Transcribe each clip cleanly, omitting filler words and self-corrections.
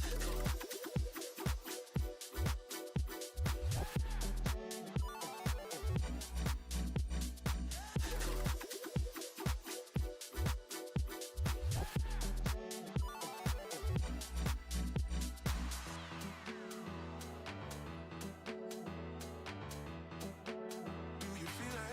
Do you feel it?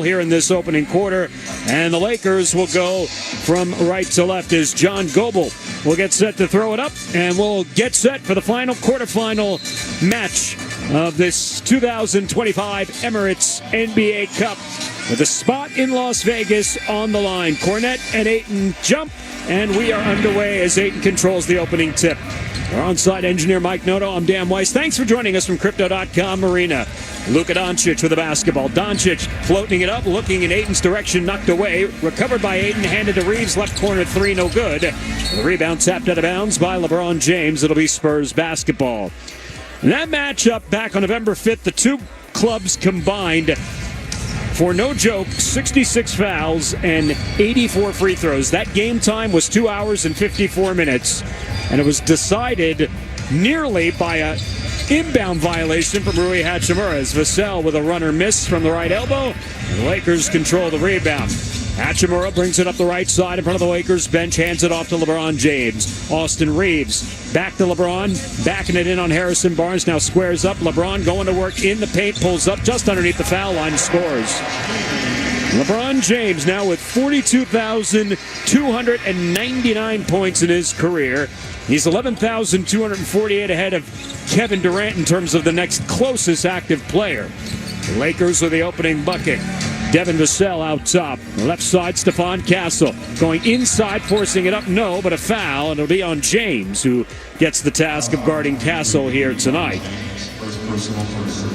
Here in this opening quarter, and the Lakers will go from right to left as John Goebel will get set to throw it up, and we'll get set for the final quarterfinal match of this 2025 Emirates NBA Cup with a spot in Las Vegas on the line. Cornette and Ayton jump, and we are underway as Ayton controls the opening tip. Our on-site engineer Mike Noto, I'm Dan Weiss. Thanks for joining us from Crypto.com Arena. Luka Doncic with the basketball. Doncic floating it up, looking in Ayton's direction, knocked away. Recovered by Ayton, handed to Reeves, left corner three, no good. The rebound tapped out of bounds by LeBron James. It'll be Spurs basketball. In that matchup back on November 5th, the two clubs combined for, no joke, 66 fouls and 84 free throws. That game time was 2 hours and 54 minutes, and it was decided nearly by a inbound violation from Rui Hachimura as Vassell with a runner miss from the right elbow. And the Lakers control the rebound. Hachimura brings it up the right side in front of the Lakers bench, hands it off to LeBron James. Austin Reeves back to LeBron, backing it in on Harrison Barnes, now squares up. LeBron going to work in the paint, pulls up just underneath the foul line, scores. LeBron James now with 42,299 points in his career. He's 11,248 ahead of Kevin Durant in terms of the next closest active player. The Lakers with the opening bucket. Devin Vassell out top. Left side, Stephon Castle. Going inside, forcing it up. No, but a foul. And it'll be on James, who gets the task of guarding Castle here tonight.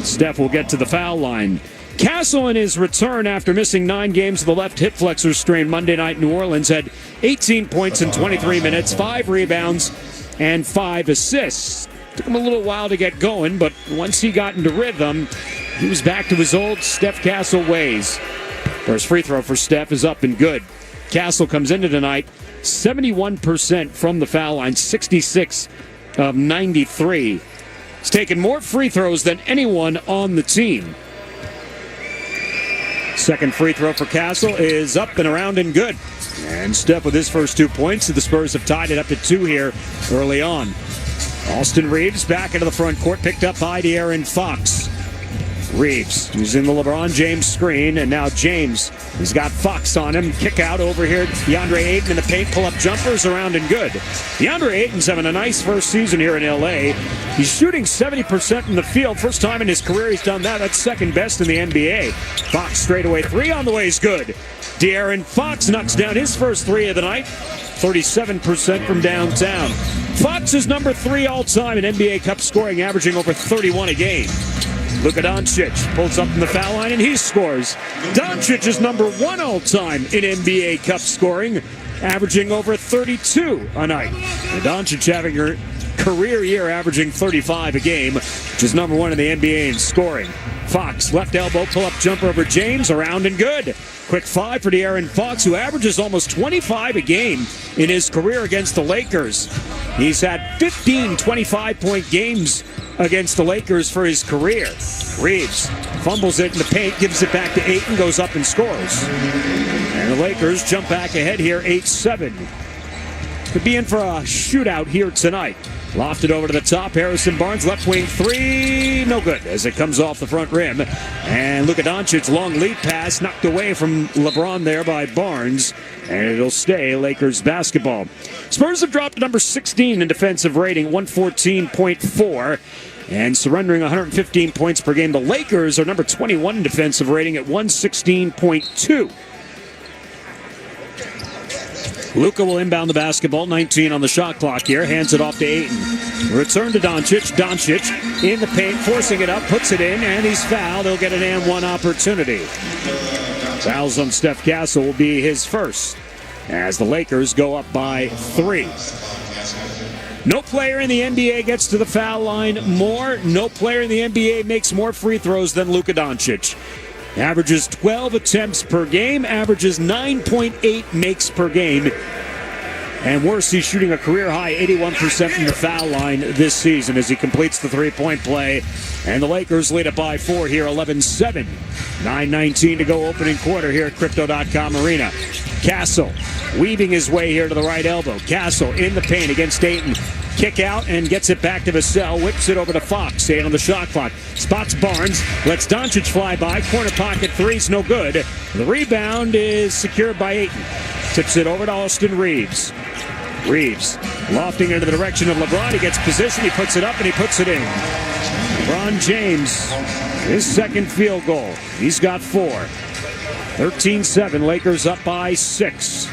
Steph will get to the foul line. Castle, in his return after missing 9 games of the left hip flexor strain Monday night in New Orleans, had 18 points in 23 minutes, 5 rebounds, and 5 assists. Took him a little while to get going, but once he got into rhythm, he was back to his old Steph Castle ways. First free throw for Steph is up and good. Castle comes into tonight 71% from the foul line, 66 of 93. He's taken more free throws than anyone on the team. Second free throw for Castle is up and around and good. And Steph with his first 2 points. The Spurs have tied it up to 2 here early on. Austin Reeves back into the front court, picked up by De'Aaron Fox. Reeves using the LeBron James screen, and now James, he's got Fox on him. Kick out over here. DeAndre Ayton in the paint, pull-up jumpers around and good. DeAndre Ayton's having a nice first season here in L.A. He's shooting 70% from the field. First time in his career he's done that. That's second best in the NBA. Fox straightaway three on the way is good. De'Aaron Fox knocks down his first three of the night. 37% from downtown. Fox is number 3 all-time in NBA Cup scoring, averaging over 31 a game. Luka Doncic pulls up from the foul line and he scores. Doncic is number 1 all-time in NBA Cup scoring, averaging over 32 a night. And Doncic having her career year averaging 35 a game, which is number 1 in the NBA in scoring. Fox, left elbow, pull-up jumper over James, around and good. Quick 5 for De'Aaron Fox, who averages almost 25 a game in his career against the Lakers. He's had 15 25-point games against the Lakers for his career. Reeves fumbles it in the paint, gives it back to Ayton, goes up and scores. And the Lakers jump back ahead here, 8-7. Could be in for a shootout here tonight. Lofted over to the top. Harrison Barnes, left wing three. No good as it comes off the front rim. And Luka Doncic, long lead pass, knocked away from LeBron there by Barnes. And it'll stay Lakers basketball. Spurs have dropped to number 16 in defensive rating, 114.4. And surrendering 115 points per game. The Lakers are number 21 in defensive rating at 116.2. Luka will inbound the basketball, 19 on the shot clock here, hands it off to Ayton. Return to Doncic. Doncic in the paint, forcing it up, puts it in, and he's fouled. He'll get an and one opportunity. Fouls on Steph Castle will be his first, as the Lakers go up by 3. No player in the NBA gets to the foul line more. No player in the NBA makes more free throws than Luka Doncic. Averages 12 attempts per game, averages 9.8 makes per game. And worse, he's shooting a career-high 81% from the foul line this season as he completes the three-point play. And the Lakers lead it by 4 here, 11-7. 9:19 to go opening quarter here at Crypto.com Arena. Castle weaving his way here to the right elbow. Castle in the paint against Ayton. Kick out and gets it back to Vassell. Whips it over to Fox. Staying on the shot clock. Spots Barnes. Lets Doncic fly by. Corner pocket. Three's no good. The rebound is secured by Ayton. Tips it over to Austin Reeves. Reeves lofting into the direction of LeBron. He gets position. He puts it up and he puts it in. LeBron James, his second field goal. He's got 4. 13-7. Lakers up by 6.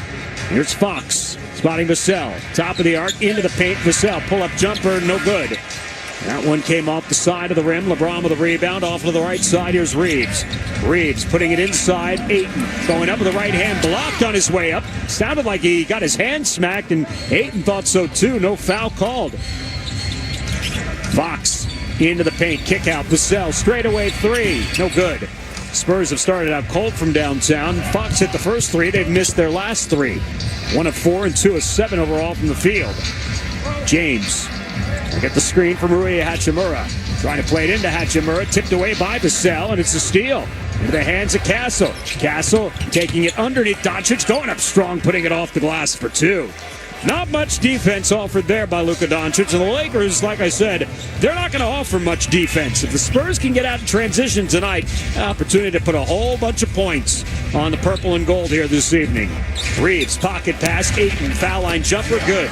Here's Fox. Spotting Vassell. Top of the arc. Into the paint. Vassell. Pull-up jumper. No good. That one came off the side of the rim. LeBron with a rebound. Off to the right side. Here's Reeves. Reeves putting it inside. Ayton going up with the right hand. Blocked on his way up. Sounded like he got his hand smacked, and Ayton thought so too. No foul called. Fox into the paint. Kick out. Vassell. Straightaway 3. No good. Spurs have started out cold from downtown. Fox hit the first 3. They've missed their last 3. 1 of 4 and 2 of 7 overall from the field. James will get the screen from Rui Hachimura. Trying to play it into Hachimura. Tipped away by Vassell, and it's a steal. Into the hands of Castle. Castle taking it underneath Doncic. Going up strong, putting it off the glass for 2. Not much defense offered there by Luka Doncic. And the Lakers, like I said, they're not going to offer much defense. If the Spurs can get out in transition tonight, an opportunity to put a whole bunch of points on the purple and gold here this evening. Reeves, pocket pass, Ayton, foul line jumper, good.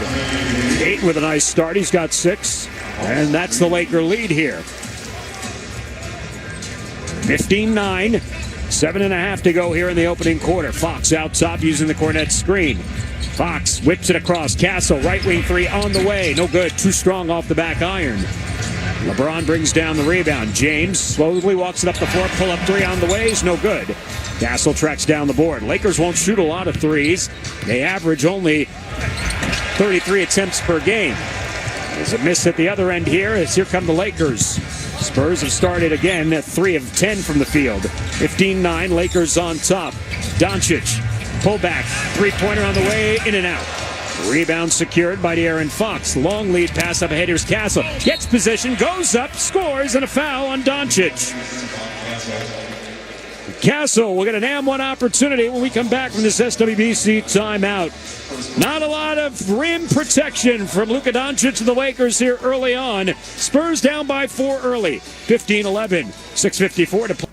Ayton with a nice start. He's got 6. And that's the Laker lead here. 15-9. 7.5 to go here in the opening quarter. Fox out top using the Cornet screen. Fox whips it across. Castle, right wing 3 on the way. No good. Too strong off the back iron. LeBron brings down the rebound. James slowly walks it up the floor. Pull up 3 on the way is no good. Castle tracks down the board. Lakers won't shoot a lot of threes. They average only 33 attempts per game. There's a miss at the other end here as here come the Lakers. Spurs have started again at 3 of 10 from the field. 15-9, Lakers on top. Doncic. Pullback, three-pointer on the way, in and out. Rebound secured by De'Aaron Fox. Long lead pass up ahead. Here's Castle. Gets position, goes up, scores, and a foul on Doncic. Castle will get an and-1 opportunity when we come back from this SWBC timeout. Not a lot of rim protection from Luka Doncic to the Lakers here early on. Spurs down by 4 early. 15-11, 6:54 to play.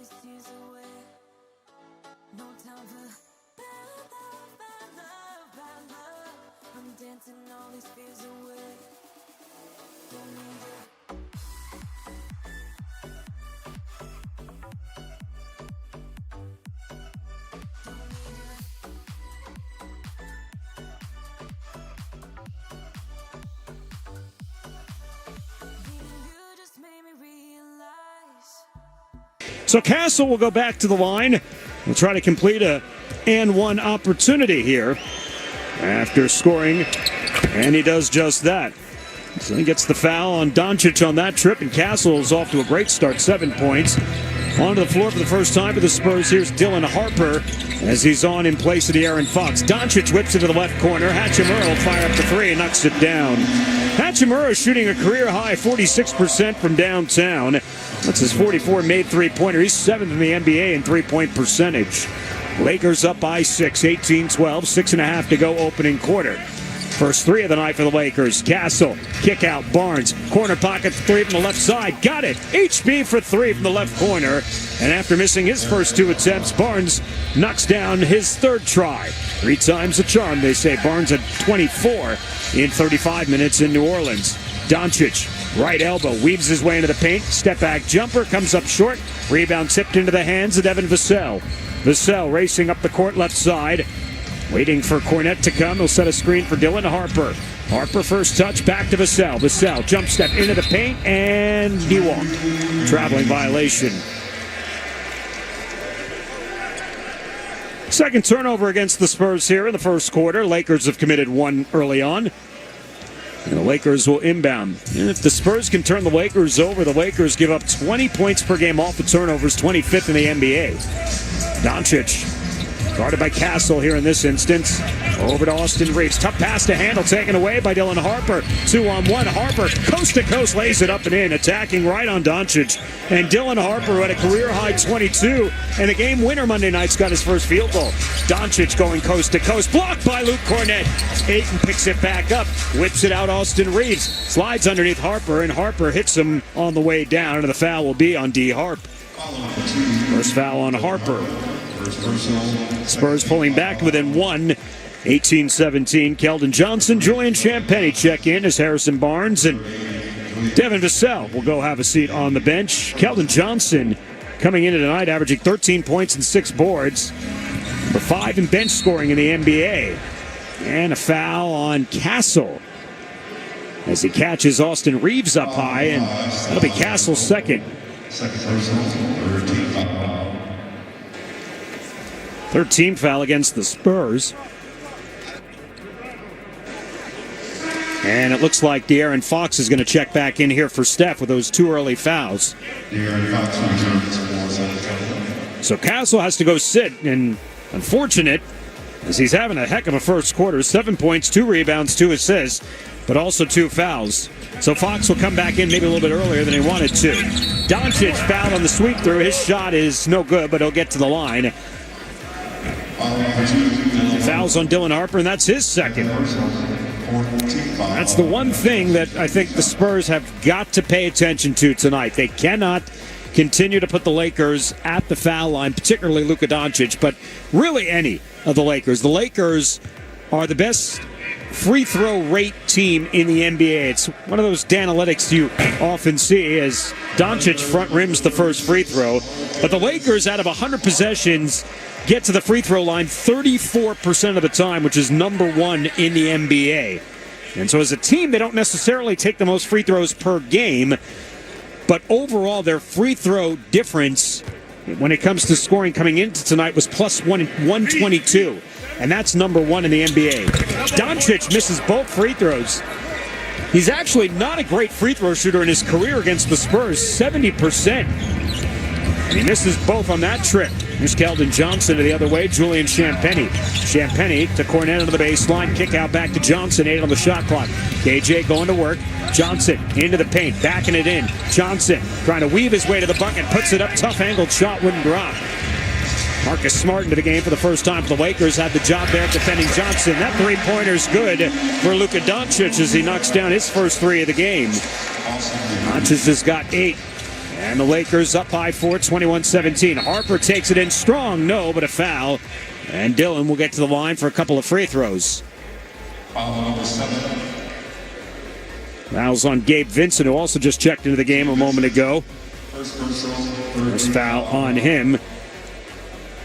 these tears away. No time for bad love. I'm dancing all these fears away. Don't need it. So Castle will go back to the line. We'll try to complete a and one opportunity here after scoring, and he does just that. So he gets the foul on Doncic on that trip, and Castle is off to a great start, 7 points. Onto the floor for the first time for the Spurs. Here's Dylan Harper as he's on in place of the Aaron Fox. Doncic whips it to the left corner. Hachimura will fire up the three and knocks it down. Hachimura shooting a career-high 46% from downtown. That's his 44 made three-pointer. He's 7th in the NBA in three-point percentage. Lakers up by 6, 18-12, 6.5 to go opening quarter. First three of the night for the Lakers. Castle, kick out, Barnes, corner pocket, three from the left side. Got it. HB for three from the left corner. And after missing his first two attempts, Barnes knocks down his third try. 3 times the charm, they say. Barnes at 24 in 35 minutes in New Orleans. Doncic, right elbow, weaves his way into the paint. Step back jumper, comes up short. Rebound tipped into the hands of Devin Vassell. Vassell racing up the court left side. Waiting for Cornette to come. He'll set a screen for Dylan Harper. Harper first touch, back to Vassell. Vassell jump step into the paint, and he walked. Traveling violation. Second turnover against the Spurs here in the first quarter. Lakers have committed one early on. And the Lakers will inbound. And if the Spurs can turn the Lakers over, the Lakers give up 20 points per game off the turnovers, 25th in the NBA. Doncic, guarded by Castle here in this instance. Over to Austin Reeves. Tough pass to handle, taken away by Dylan Harper. 2-on-1. Harper, coast to coast, lays it up and in, attacking right on Doncic. And Dylan Harper, who had a career-high 22, and the game winner Monday night's got his first field goal. Doncic going coast to coast, blocked by Luke Cornette. Ayton picks it back up, whips it out Austin Reeves. Slides underneath Harper, and Harper hits him on the way down, and the foul will be on D. Harp. First foul on Harper. Spurs pulling back within one. 18-17. Keldon Johnson, Julian Champagnie check in as Harrison Barnes and Devin Vassell will go have a seat on the bench. Keldon Johnson coming into tonight averaging 13 points and 6 boards. Number 5 in bench scoring in the NBA. And a foul on Castle as he catches Austin Reeves up high, and that'll be Castle's second. 13th foul against the Spurs. And it looks like De'Aaron Fox is going to check back in here for Steph with those 2 early fouls. So Castle has to go sit, and unfortunate, as he's having a heck of a first quarter. 7 points, 2 rebounds, 2 assists, but also 2 fouls. So Fox will come back in maybe a little bit earlier than he wanted to. Doncic fouled on the sweep through. His shot is no good, but he'll get to the line. Fouls on Dylan Harper, and that's his second. That's the one thing that I think the Spurs have got to pay attention to tonight. They cannot continue to put the Lakers at the foul line, particularly Luka Doncic, but really any of the Lakers. The Lakers are the best free throw rate team in the NBA. It's one of those analytics you often see as Doncic front rims the first free throw. But the Lakers, out of 100 possessions, get to the free throw line 34% of the time, which is number 1 in the NBA. And so as a team, they don't necessarily take the most free throws per game, but overall their free throw difference when it comes to scoring coming into tonight was plus 122. And that's number 1 in the NBA. Doncic misses both free throws. He's actually not a great free throw shooter in his career against the Spurs, 70%. And he misses both on that trip. Here's Keldon Johnson to the other way, Julian Champagnie. Champagnie to Cornette on the baseline, kick out back to Johnson, 8 on the shot clock. KJ going to work. Johnson into the paint, backing it in. Johnson trying to weave his way to the bucket, puts it up, tough angled shot, wouldn't drop. Marcus Smart into the game for the first time for the Lakers. Had the job there defending Johnson. That three-pointer's good for Luka Doncic as he knocks down his first 3 of the game. Doncic has got 8. And the Lakers up by 4, 21-17. Harper takes it in strong. No, but a foul. And Dillon will get to the line for a couple of free throws. Fouls on Gabe Vincent, who also just checked into the game a moment ago. First foul on him.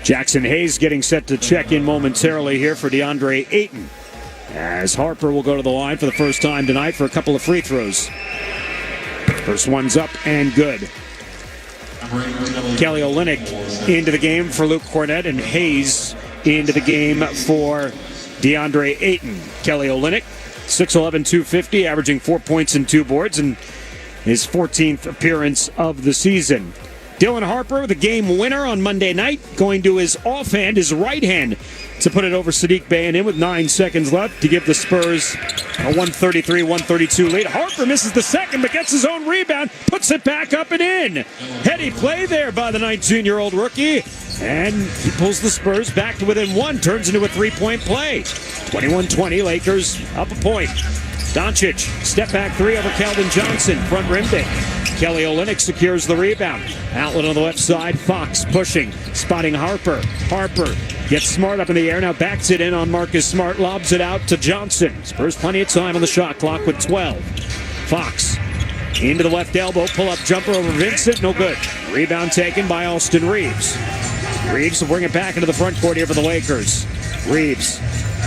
Jackson Hayes getting set to check in momentarily here for DeAndre Ayton, as Harper will go to the line for the first time tonight for a couple of free throws. First one's up and good. Kelly Olynyk into the game for Luke Cornett, and Hayes into the game for DeAndre Ayton. Kelly Olynyk, 6'11", 250, averaging 4 points and 2 boards, and his 14th appearance of the season. Dylan Harper, the game winner on Monday night, going to his offhand, his right hand, to put it over Sadiq Bey and in with 9 seconds left to give the Spurs a 133-132 lead. Harper misses the second, but gets his own rebound, puts it back up and in. Heady play there by the 19-year-old rookie, and he pulls the Spurs back to within 1, turns into a 3-point play. 21-20, Lakers up a point. Doncic, step back 3 over Keldon Johnson, front rim dig. Kelly Olynyk secures the rebound. Outlet on the left side, Fox pushing, spotting Harper. Harper gets Smart up in the air, now backs it in on Marcus Smart, lobs it out to Johnson. Spurs plenty of time on the shot clock with 12. Fox into the left elbow, pull-up jumper over Vincent, no good. Rebound taken by Austin Reeves. Reeves will bring it back into the front court here for the Lakers. Reeves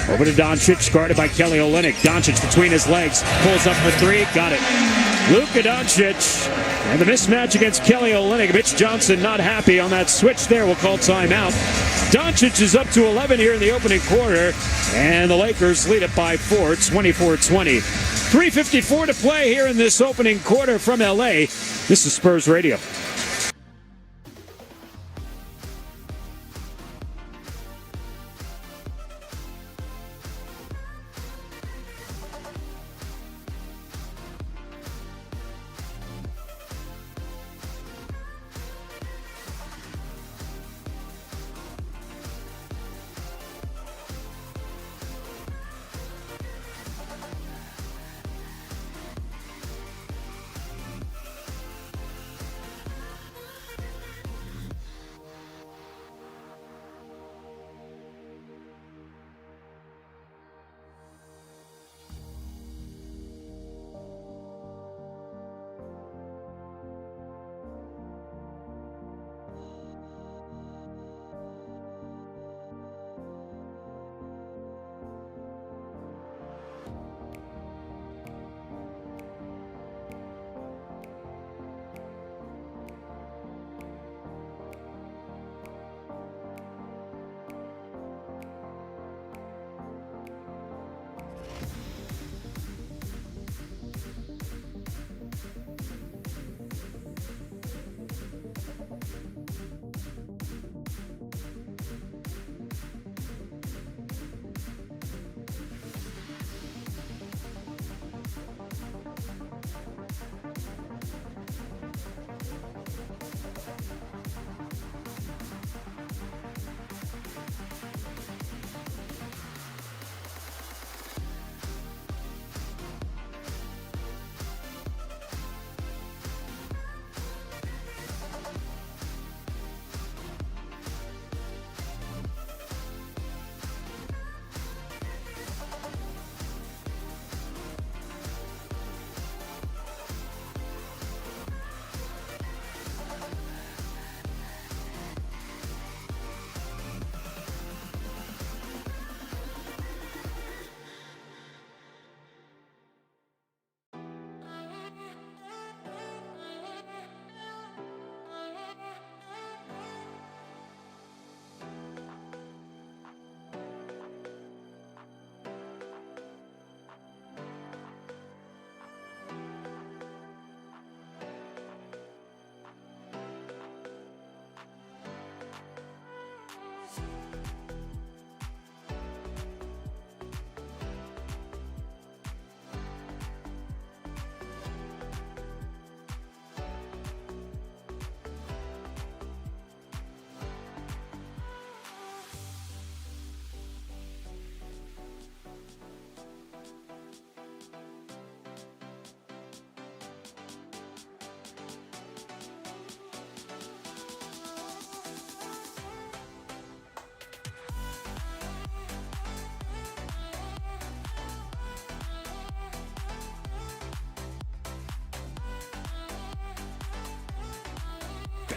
over to Doncic, guarded by Kelly Olynyk. Doncic between his legs, pulls up for 3, got it. Luka Doncic, and the mismatch against Kelly Olynyk. Mitch Johnson not happy on that switch there. We'll call timeout. Doncic is up to 11 here in the opening quarter, and the Lakers lead it by 4, 24-20. 3:54 to play here in this opening quarter from LA. This is Spurs Radio.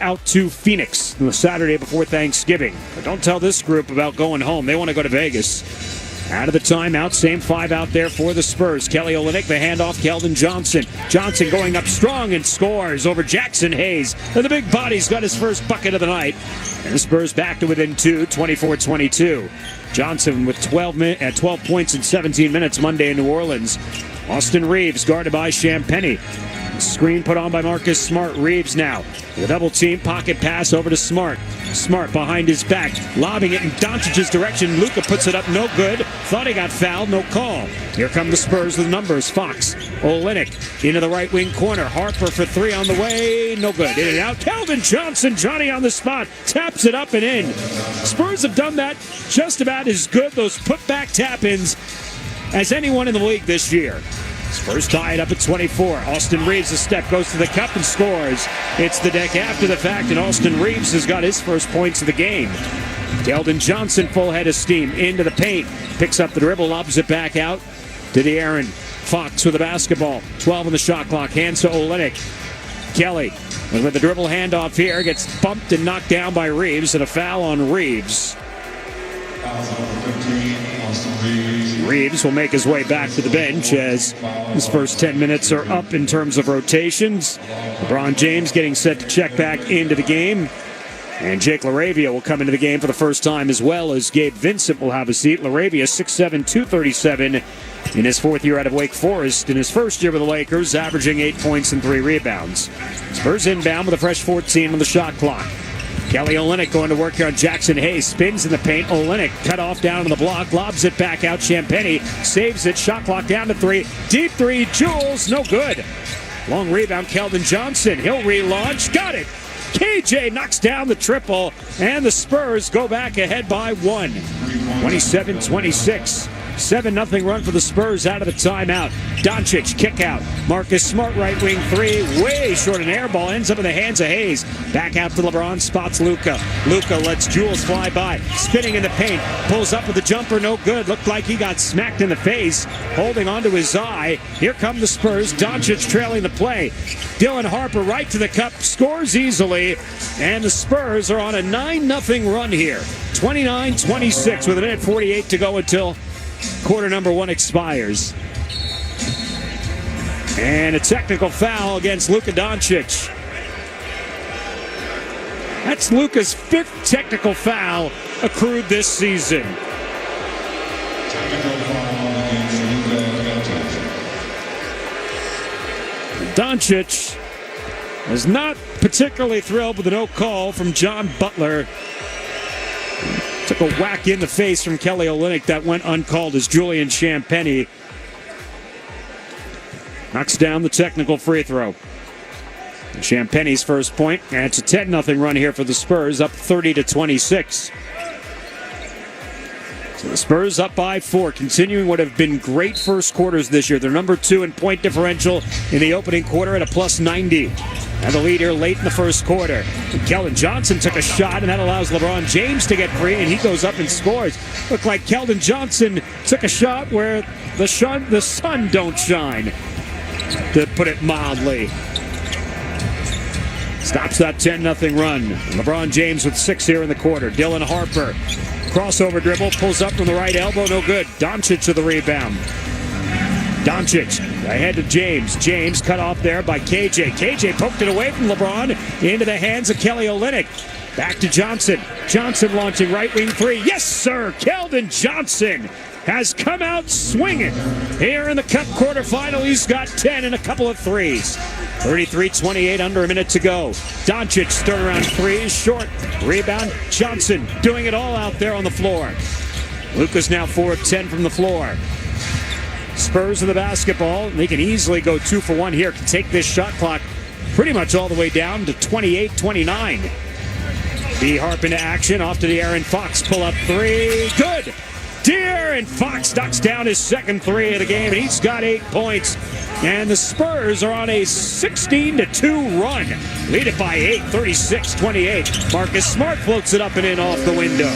out to Phoenix on the Saturday before Thanksgiving. But don't tell this group about going home. They want to go to Vegas. Out of the timeout, same 5 out there for the Spurs. Kelly Olynyk, the handoff, Keldon Johnson. Johnson going up strong and scores over Jackson Hayes. And the big body's got his first bucket of the night. And the Spurs back to within 2, 24-22. Johnson with 12 points in 17 minutes Monday in New Orleans. Austin Reeves guarded by Champagnie. Screen put on by Marcus Smart. Reeves now. The double team, pocket pass over to Smart. Smart behind his back, lobbing it in Doncic's direction. Luka puts it up, no good. Thought he got fouled, no call. Here come the Spurs with numbers. Fox, Olynyk into the right wing corner. Harper for 3 on the way, no good. In and out. Keldon Johnson, Johnny on the spot, taps it up and in. Spurs have done that just about as good, those put-back tap-ins, as anyone in the league this year. Spurs tie it up at 24. Austin Reeves a step, goes to the cup and scores. It's the deck after the fact, and Austin Reeves has got his first points of the game. Keldon Johnson full head of steam into the paint. Picks up the dribble, lobs it back out to the Aaron. Fox with the basketball. 12 on the shot clock. Hands to Olynyk. Kelly with the dribble handoff here. Gets bumped and knocked down by Reeves, and a foul on Reeves. Reeves will make his way back to the bench as his first 10 minutes are up in terms of rotations. LeBron James getting set to check back into the game. And Jake LaRavia will come into the game for the first time, as well as Gabe Vincent will have a seat. LaRavia 6'7", 237 in his 4th year out of Wake Forest. In his first year with the Lakers, averaging 8 points and 3 rebounds. Spurs inbound with a fresh 14 on the shot clock. Kelly Olynyk going to work here on Jackson Hayes. Spins in the paint. Olynyk cut off down on the block. Lobs it back out. Champagnie saves it. Shot clock down to 3. Deep 3. Jules. No good. Long rebound. Keldon Johnson. He'll relaunch. Got it. KJ knocks down the triple. And the Spurs go back ahead by 1. 27-26. 7-0 run for the Spurs out of the timeout. Doncic kick out. Marcus Smart right wing 3. Way short, an air ball. Ends up in the hands of Hayes. Back out to LeBron. Spots Luka. Luka lets Jules fly by. Spinning in the paint. Pulls up with the jumper. No good. Looked like he got smacked in the face. Holding onto his eye. Here come the Spurs. Doncic trailing the play. Dylan Harper right to the cup. Scores easily. And the Spurs are on a 9-0 run here. 29-26 with a minute 48 to go until quarter number 1 expires. And a technical foul against Luka Doncic. That's Luka's 5th technical foul accrued this season. Doncic was not particularly thrilled with the no call from John Butler. Took a whack in the face from Kelly Olynyk that went uncalled as Julian Champagnie knocks down the technical free throw. Champagnie's first point, and it's a 10-0 run here for the Spurs, up 30-26. So the Spurs up by 4, continuing what have been great first quarters this year. They're number 2 in point differential in the opening quarter at a plus 90. And the lead here late in the first quarter. And Keldon Johnson took a shot, and that allows LeBron James to get free, and he goes up and scores. Looked like Keldon Johnson took a shot where the sun don't shine, to put it mildly. Stops that 10-0 run. LeBron James with 6 here in the quarter. Dylan Harper, crossover dribble, pulls up from the right elbow, no good. Doncic to the rebound. Doncic ahead to James. James cut off there by KJ. KJ poked it away from LeBron into the hands of Kelly Olynyk. Back to Johnson. Johnson launching right wing 3. Yes, sir! Keldon Johnson has come out swinging here in the Cup quarterfinal. He's got 10 and a couple of threes. 33-28, under a minute to go. Doncic turnaround 3 is short. Rebound. Johnson doing it all out there on the floor. Luka's now 4 of 10 from the floor. Spurs with the basketball. They can easily go 2 for 1 here. Can take this shot clock pretty much all the way down to 28-29. B Harp into action. Off to the Aaron Fox. Pull up 3. Good. De'Aaron Fox knocks down his second 3 of the game, and he's got 8 points. And the Spurs are on a 16-2 run. Lead it by 8, 36-28. Marcus Smart floats it up and in off the window.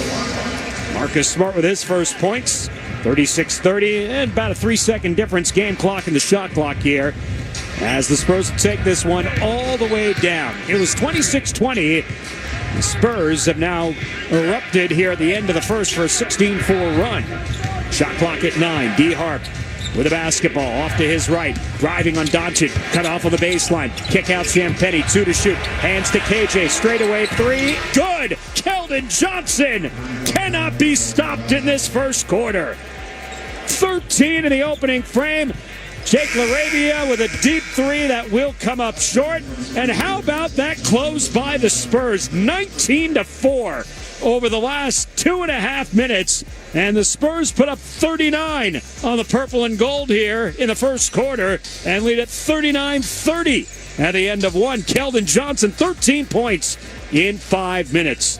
Marcus Smart with his first points. 36-30, and about a 3-second difference. Game clock and the shot clock here. as the Spurs take this one all the way down. It was 26-20. The Spurs have now erupted here at the end of the first for a 16-4 run. Shot clock at 9. D. Harp with the basketball off to his right. Driving on Doncic. Cut off of the baseline. Kick out Ciampetti. 2 to shoot. Hands to KJ. Straightaway 3. Good! Keldon Johnson cannot be stopped in this first quarter. 13 in the opening frame. Jake LaRavia with a deep 3 that will come up short. And how about that close by the Spurs? 19-4 over the last 2.5 minutes. And the Spurs put up 39 on the purple and gold here in the first quarter and lead at 39-30 at the end of one. Keldon Johnson, 13 points in 5 minutes.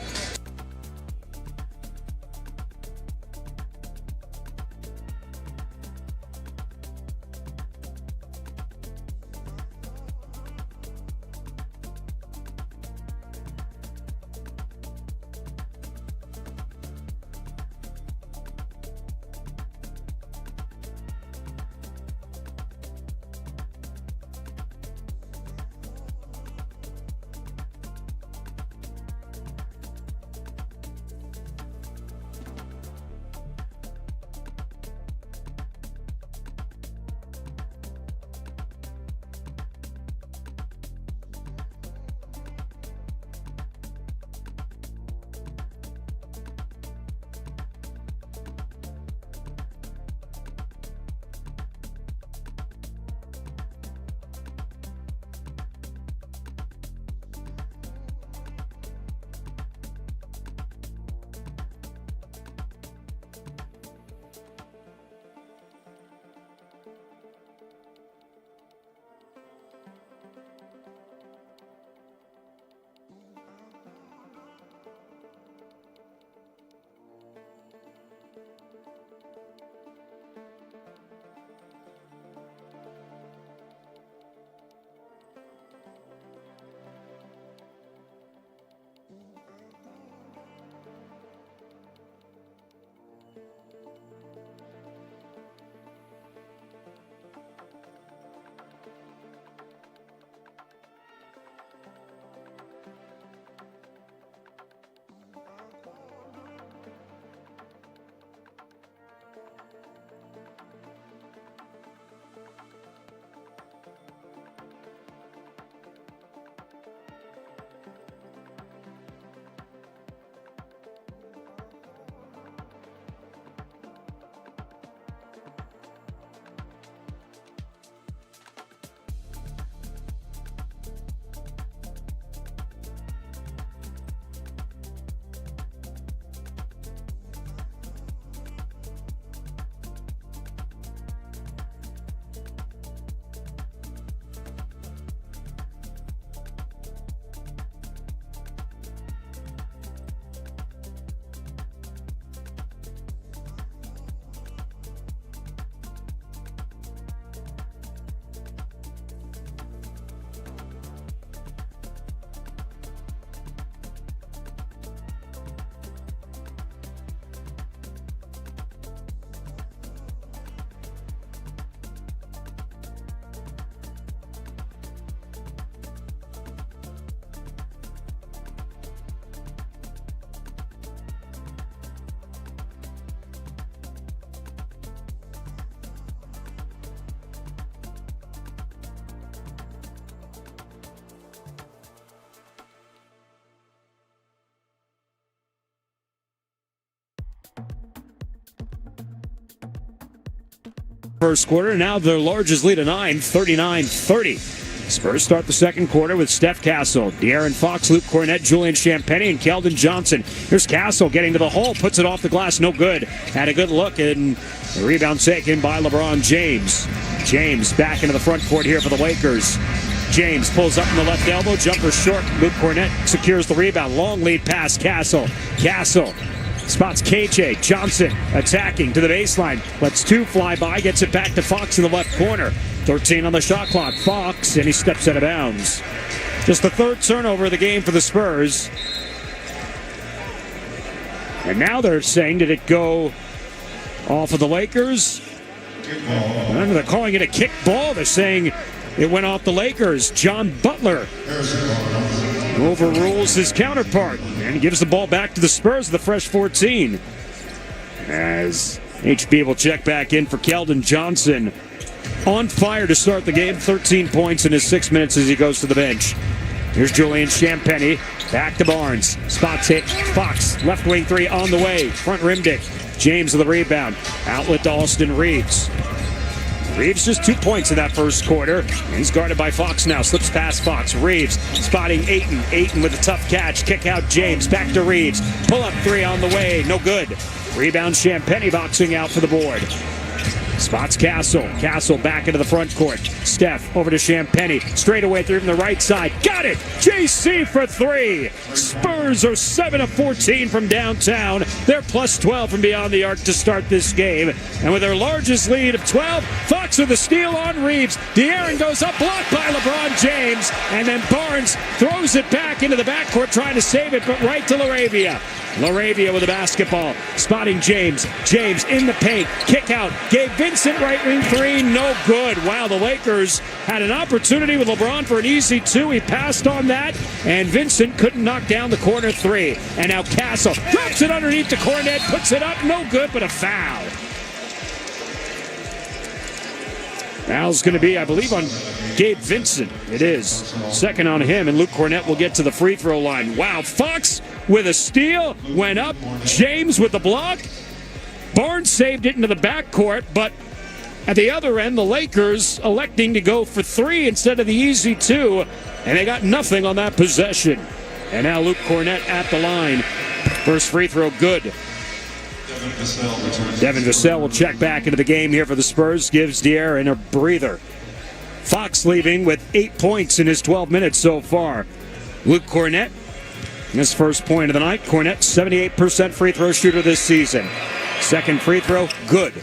First quarter, now their largest lead of 9, 39-30. Spurs start the second quarter with Steph Castle, De'Aaron Fox, Luke Cornett, Julian Champagnie, and Keldon Johnson. Here's Castle getting to the hole, puts it off the glass, no good. Had a good look, and the rebound taken by LeBron James. James back into the front court here for the Lakers. James pulls up in the left elbow, jumper short. Luke Cornett secures the rebound. Long lead pass, Castle. Castle spots KJ. Johnson attacking to the baseline. Lets 2 fly by, gets it back to Fox in the left corner. 13 on the shot clock. Fox, and he steps out of bounds. Just the third turnover of the game for the Spurs. And now they're saying, did it go off of the Lakers? And they're calling it a kick ball. They're saying It went off the Lakers. John Butler overrules his counterpart and gives the ball back to the Spurs, the fresh 14. As HB will check back in for Keldon Johnson. On fire to start the game. 13 points in his 6 minutes as he goes to the bench. Here's Julian Champagny. Back to Barnes. Spots hit. Fox. Left wing three on the way. Front rim dick. James with the rebound. Outlet to Austin Reeves. Reeves just 2 points in that first quarter. He's guarded by Fox now. Slips past Fox. Reeves spotting Ayton. Ayton with a tough catch. Kick out James. Back to Reeves. Pull up three on the way. No good. Rebound Champagny boxing out for the board. Spots Castle. Castle back into the front court. Steph over to Champagny. Straight away through from the right side. Got it! JC for three. Spurs are 7 of 14 from downtown. They're plus 12 from beyond the arc to start this game. And with their largest lead of 12, Fox with a steal on Reeves. De'Aaron goes up, blocked by LeBron James. And then Barnes throws it back into the backcourt trying to save it, but right to LaRavia. LaRavia with the basketball. Spotting James. James in the paint. Kick out. Gave Vincent right wing three. No good. Wow, the Lakers had an opportunity with LeBron for an easy two. He passed on that, and Vincent couldn't knock down the corner three. And now Castle drops it underneath the Cornet. Puts it up. No good, but a foul. Foul's going to be, I believe, on Gabe Vincent. It is. Second on him, and Luke Cornet will get to the free throw line. Wow, Fox with a steal, went up. James with the block. Barnes saved it into the backcourt, but at the other end, the Lakers electing to go for three instead of the easy two, and they got nothing on that possession. And now Luke Cornet at the line. First free throw good. Devin Vassell will check back into the game here for the Spurs. Gives De'Aaron a breather. Fox leaving with 8 points in his 12 minutes so far. Luke Cornet, his first point of the night. Cornet, 78% free throw shooter this season. Second free throw, good.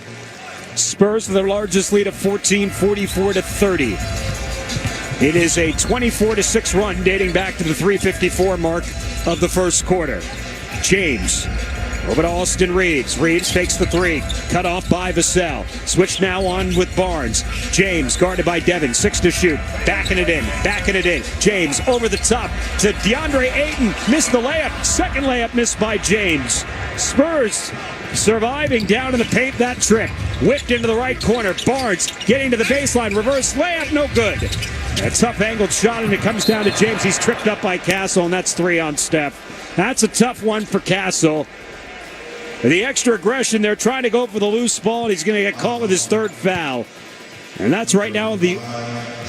Spurs with their largest lead of 14, 44-30. It is a 24-6 run dating back to the 3:54 mark of the first quarter. James. Over to Austin Reeves. Reeves fakes the three. Cut off by Vassell. Switch now on with Barnes. James guarded by Devin. 6 to shoot. Backing it in. Backing it in. James over the top to DeAndre Ayton. Missed the layup. Second layup missed by James. Spurs surviving down in the paint that trip. Whipped into the right corner. Barnes getting to the baseline. Reverse layup. No good. A tough angled shot, and it comes down to James. He's tripped up by Castle, and that's 3 on Steph. That's a tough one for Castle. The extra aggression, they're trying to go for the loose ball, and he's going to get caught with his third foul. And that's right now the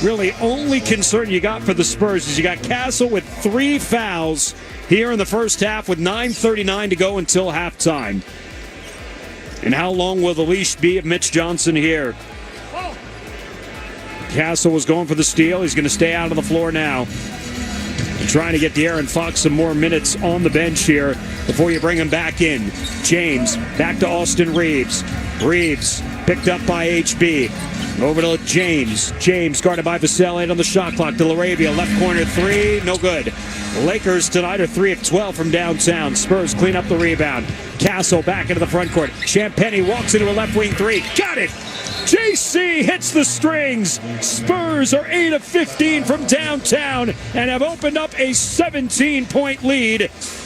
really only concern you got for the Spurs is you got Castle with 3 fouls here in the first half with 9:39 to go until halftime. And how long will the leash be of Mitch Johnson here? Castle was going for the steal. He's going to stay out of the floor now. Trying to get De'Aaron Fox some more minutes on the bench here before you bring him back in. James back to Austin Reeves. Reeves picked up by HB. Over to James. James guarded by Vassell on the shot clock to LaRavia. Left corner three. No good. Lakers tonight are 3 of 12 from downtown. Spurs clean up the rebound. Castle back into the front court. Champagny walks into a left wing three. Got it! JC hits the strings. Spurs are 8 of 15 from downtown and have opened up a 17-point lead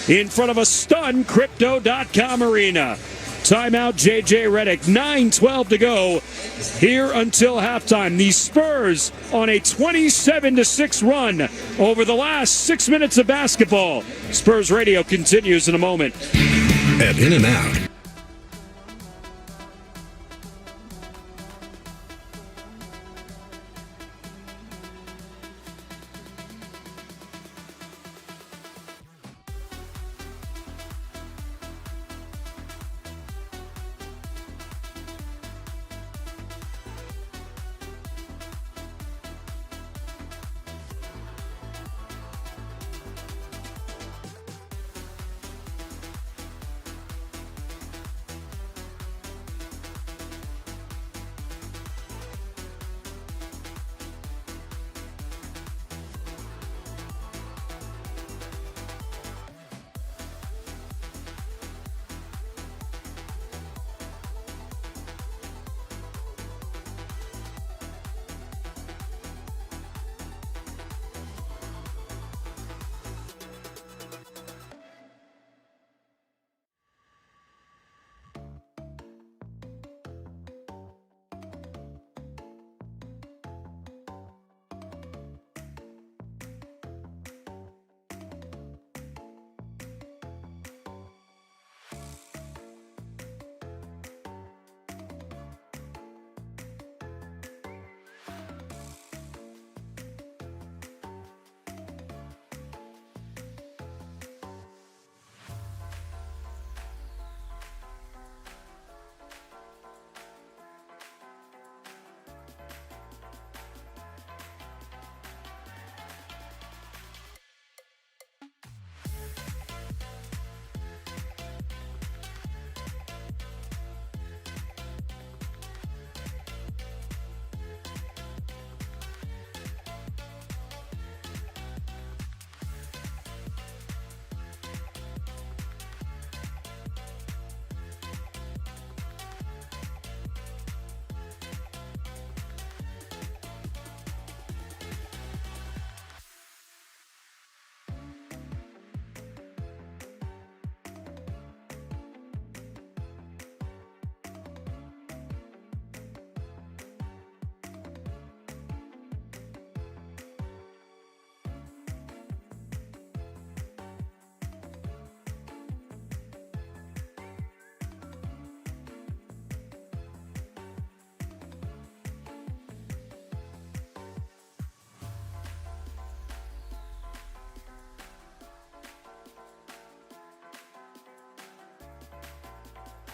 in front of a stunned Crypto.com arena. Timeout, JJ Redick. 9:12 to go here until halftime. The Spurs on a 27-6 run over the last 6 minutes of basketball. Spurs Radio continues in a moment. At In-N-Out.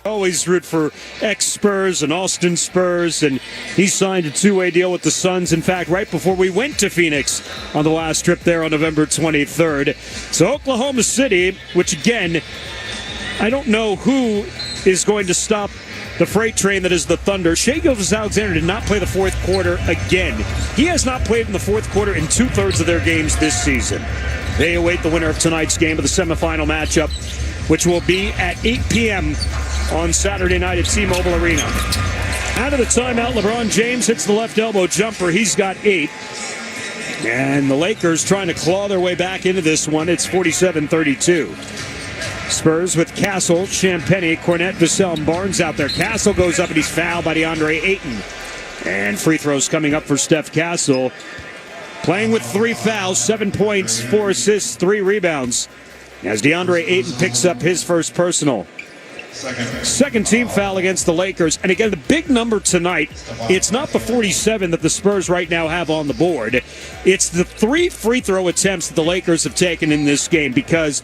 Always root for ex-Spurs and Austin Spurs, and he signed a two-way deal with the Suns. In fact, right before we went to Phoenix on the last trip there on November 23rd. So Oklahoma City, which again, I don't know who is going to stop the freight train that is the Thunder. Shai Gilgeous-Alexander did not play the fourth quarter again. He has not played in the fourth quarter in two-thirds of their games this season. They await the winner of tonight's game of the semifinal matchup, which will be at 8 p.m. on Saturday night at T-Mobile Arena. Out of the timeout, LeBron James hits the left elbow jumper. He's got 8. And the Lakers trying to claw their way back into this one. It's 47-32. Spurs with Castle, Champagnie, Cornette, Vassell, and Barnes out there. Castle goes up and he's fouled by DeAndre Ayton. And free throws coming up for Steph Castle. Playing with 3 fouls, 7 points, 4 assists, 3 rebounds. As DeAndre Ayton picks up his first personal. Second team foul against the Lakers. And again, the big number tonight, it's not the 47 that the Spurs right now have on the board. It's the 3 free throw attempts that the Lakers have taken in this game, because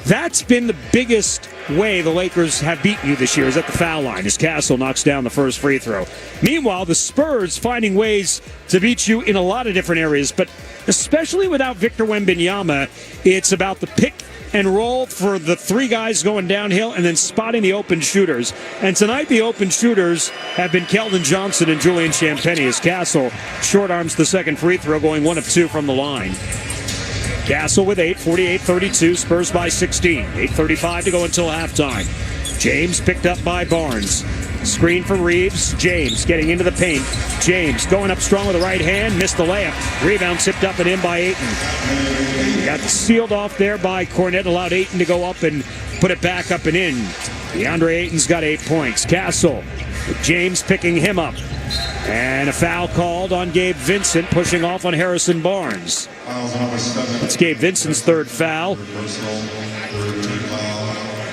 that's been the biggest way the Lakers have beaten you this year, is at the foul line, as Castle knocks down the first free throw. Meanwhile, the Spurs finding ways to beat you in a lot of different areas, but especially without Victor Wembanyama, it's about the pick and roll for the 3 guys going downhill and then spotting the open shooters. And tonight the open shooters have been Keldon Johnson and Julian Champagnie, as Castle short arms the second free throw, going 1 of 2 from the line. Castle with 8, 48-32, Spurs by 16. 8:35 to go until halftime. James picked up by Barnes. Screen for Reeves. James getting into the paint. James going up strong with the right hand. Missed the layup. Rebound tipped up and in by Ayton. Got sealed off there by Cornette. Allowed Ayton to go up and put it back up and in. DeAndre Ayton's got 8 points. Castle with James picking him up. And a foul called on Gabe Vincent, pushing off on Harrison Barnes. It's Gabe Vincent's third foul.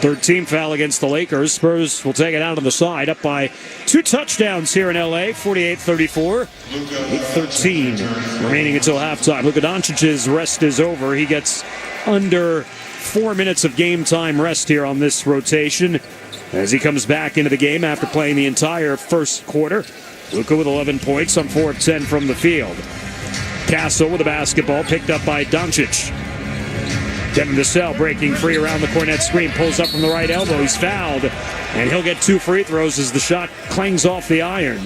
Third team foul against the Lakers. Spurs will take it out on the side, up by 2 touchdowns here in L.A., 48-34. 8:13 remaining until halftime. Luka Doncic's rest is over. He gets under 4 minutes of game time rest here on this rotation as he comes back into the game after playing the entire first quarter. Luka with 11 points on 4 of 10 from the field. Castle with a basketball picked up by Doncic. Devin Vassell breaking free around the Cornette screen, pulls up from the right elbow. He's fouled, and he'll get 2 free throws as the shot clangs off the iron.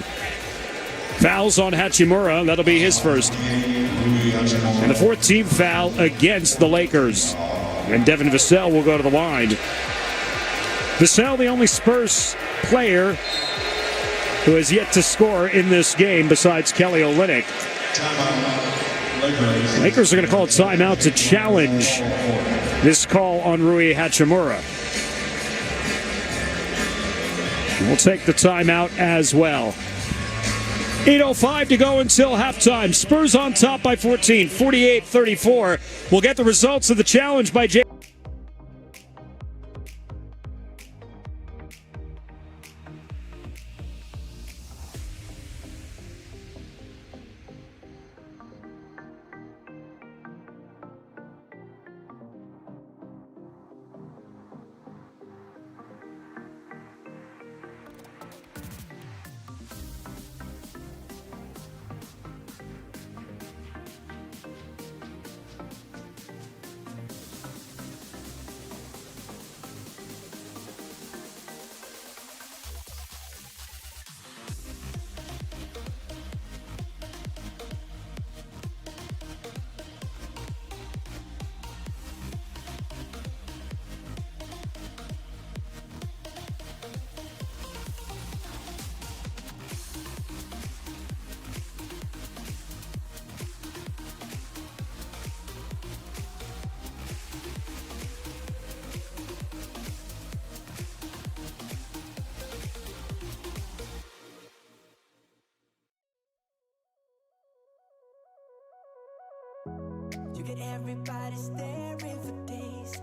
Fouls on Hachimura. That'll be his first. And the 4th team foul against the Lakers. And Devin Vassell will go to the line. Vassell, the only Spurs player who has yet to score in this game besides Kelly Olynyk. Lakers are going to call a timeout to challenge this call on Rui Hachimura. We'll take the timeout as well. 8:05 to go until halftime. Spurs on top by 14, 48-34. We'll get the results of the challenge by Jay. You get everybody staring for days.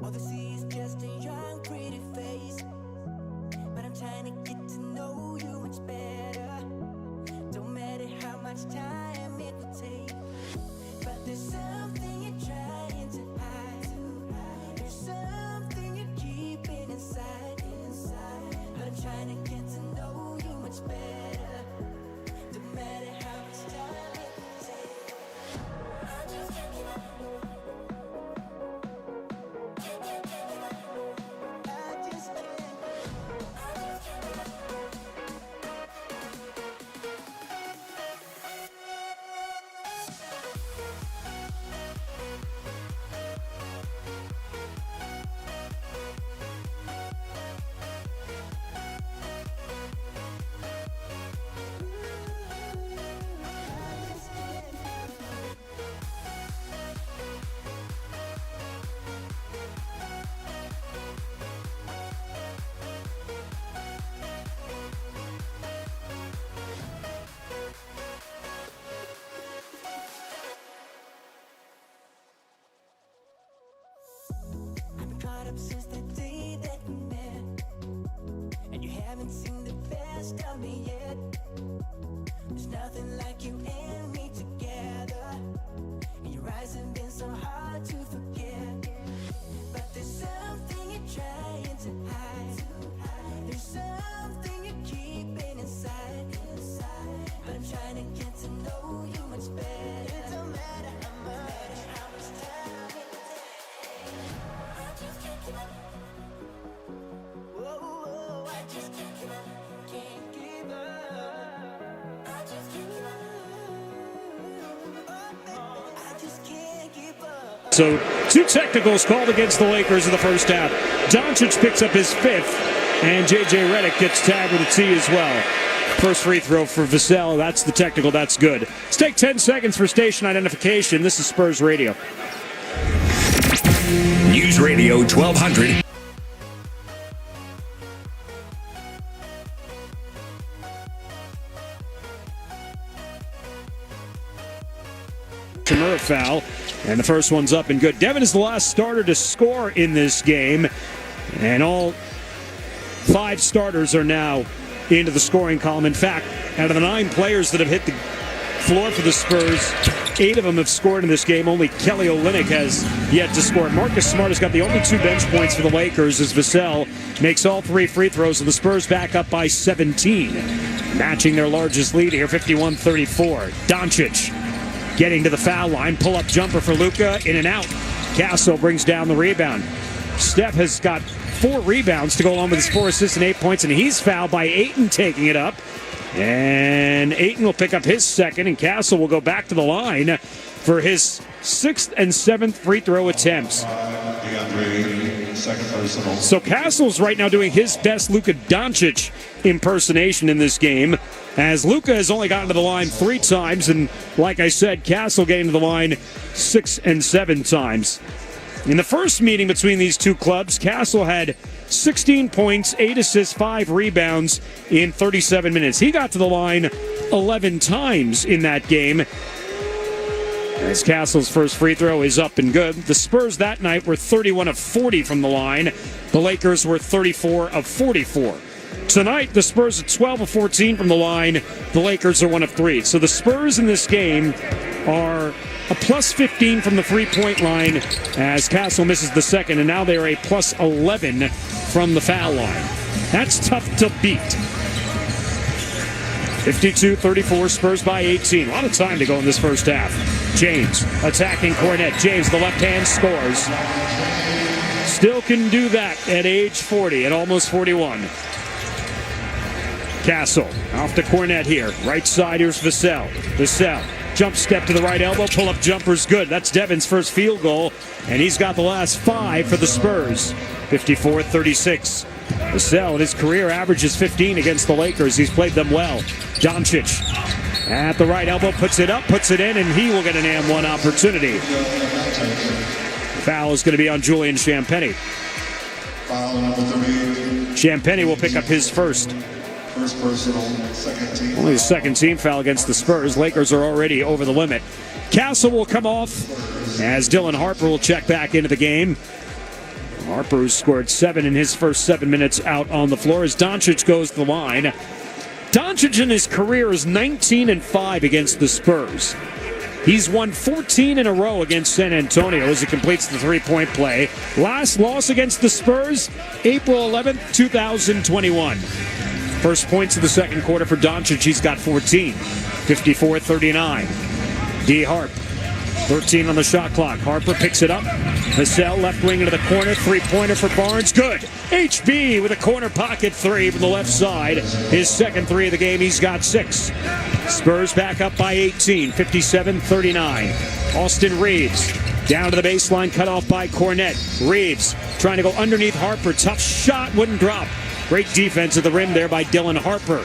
All they see is just a young, pretty face. But I'm trying to get to know you much better. Don't matter how much time it will take. But there's something you're trying to hide. There's something you're keeping inside. done me yet. There's nothing like you and me together. And your eyes have been so hard to forget. But there's something you're trying to hide. There's something you're keeping inside. But I'm trying to get to know you much better. It don't matter how much time it takes. I just can't give up. Whoa, I just can't give up. Can't give up. I just can't give up. I just can't give up. So 2 technicals called against the Lakers in the first half. Doncic picks up his 5th, and J.J. Redick gets tagged with a T as well. First free throw for Vassell. That's the technical. That's good. Let's take 10 seconds for station identification. This is Spurs Radio. News Radio 1200. Tamura foul, and the first one's up and good. Devin is the last starter to score in this game, and all 5 starters are now into the scoring column. In fact, out of the 9 players that have hit the floor for the Spurs, 8 of them have scored in this game. Only Kelly Olynyk has yet to score. Marcus Smart has got the only 2 bench points for the Lakers as Vassell makes all 3 free throws, and the Spurs back up by 17, matching their largest lead here, 51-34. Doncic getting to the foul line, pull-up jumper for Luka, in and out. Castle brings down the rebound. Steph has got 4 rebounds to go along with his 4 assists and 8 points, and he's fouled by Ayton taking it up. And Ayton will pick up his second, and Castle will go back to the line for his 6th and 7th free throw attempts. So Castle's right now doing his best Luka Doncic impersonation in this game, as Luka has only gotten to the line 3 times, and like I said, Castle getting to the line 6 and 7 times. In the first meeting between these 2 clubs, Castle had 16 points, 8 assists, 5 rebounds in 37 minutes. He got to the line 11 times in that game, as Castle's first free throw is up and good. The Spurs that night were 31 of 40 from the line. The Lakers were 34 of 44. Tonight, the Spurs are 12 of 14 from the line. The Lakers are 1 of 3. So the Spurs in this game are a plus 15 from the three-point line as Castle misses the second, and now they are a plus 11 from the foul line. That's tough to beat. 52-34, Spurs by 18. A lot of time to go in this first half. James attacking Cornette. James, the left hand, scores. Still can do that at age 40, at almost 41. Castle off to Cornette here. Right side, here's Vassell. Vassell, jump step to the right elbow, pull-up jumper's good. That's Devin's first field goal, and he's got the last 5 for the Spurs. 54-36. Vassell in his career averages 15 against the Lakers. He's played them well. Doncic at the right elbow, puts it up, puts it in, and he will get an and 1 opportunity. Foul is going to be on Julian Champagnie. Foul number 3. Champagnie will pick up his first. First personal, second team. Only the second team foul against the Spurs. Lakers are already over the limit. Castle will come off as Dylan Harper will check back into the game. Harper, who scored 7 in his first 7 minutes out on the floor, as Doncic goes to the line. Doncic in his career is 19-5 against the Spurs. He's won 14 in a row against San Antonio as he completes the three-point play. Last loss against the Spurs, April 11th, 2021. First points of the second quarter for Doncic. He's got 14. 54-39. D. Harp, 13 on the shot clock. Harper picks it up. Vassell, left wing into the corner. Three-pointer for Barnes. Good. HB with a corner pocket 3 from the left side. His second 3 of the game. He's got 6. Spurs back up by 18. 57-39. Austin Reeves down to the baseline. Cut off by Cornette. Reeves trying to go underneath Harper. Tough shot. Wouldn't drop. Great defense at the rim there by Dylan Harper.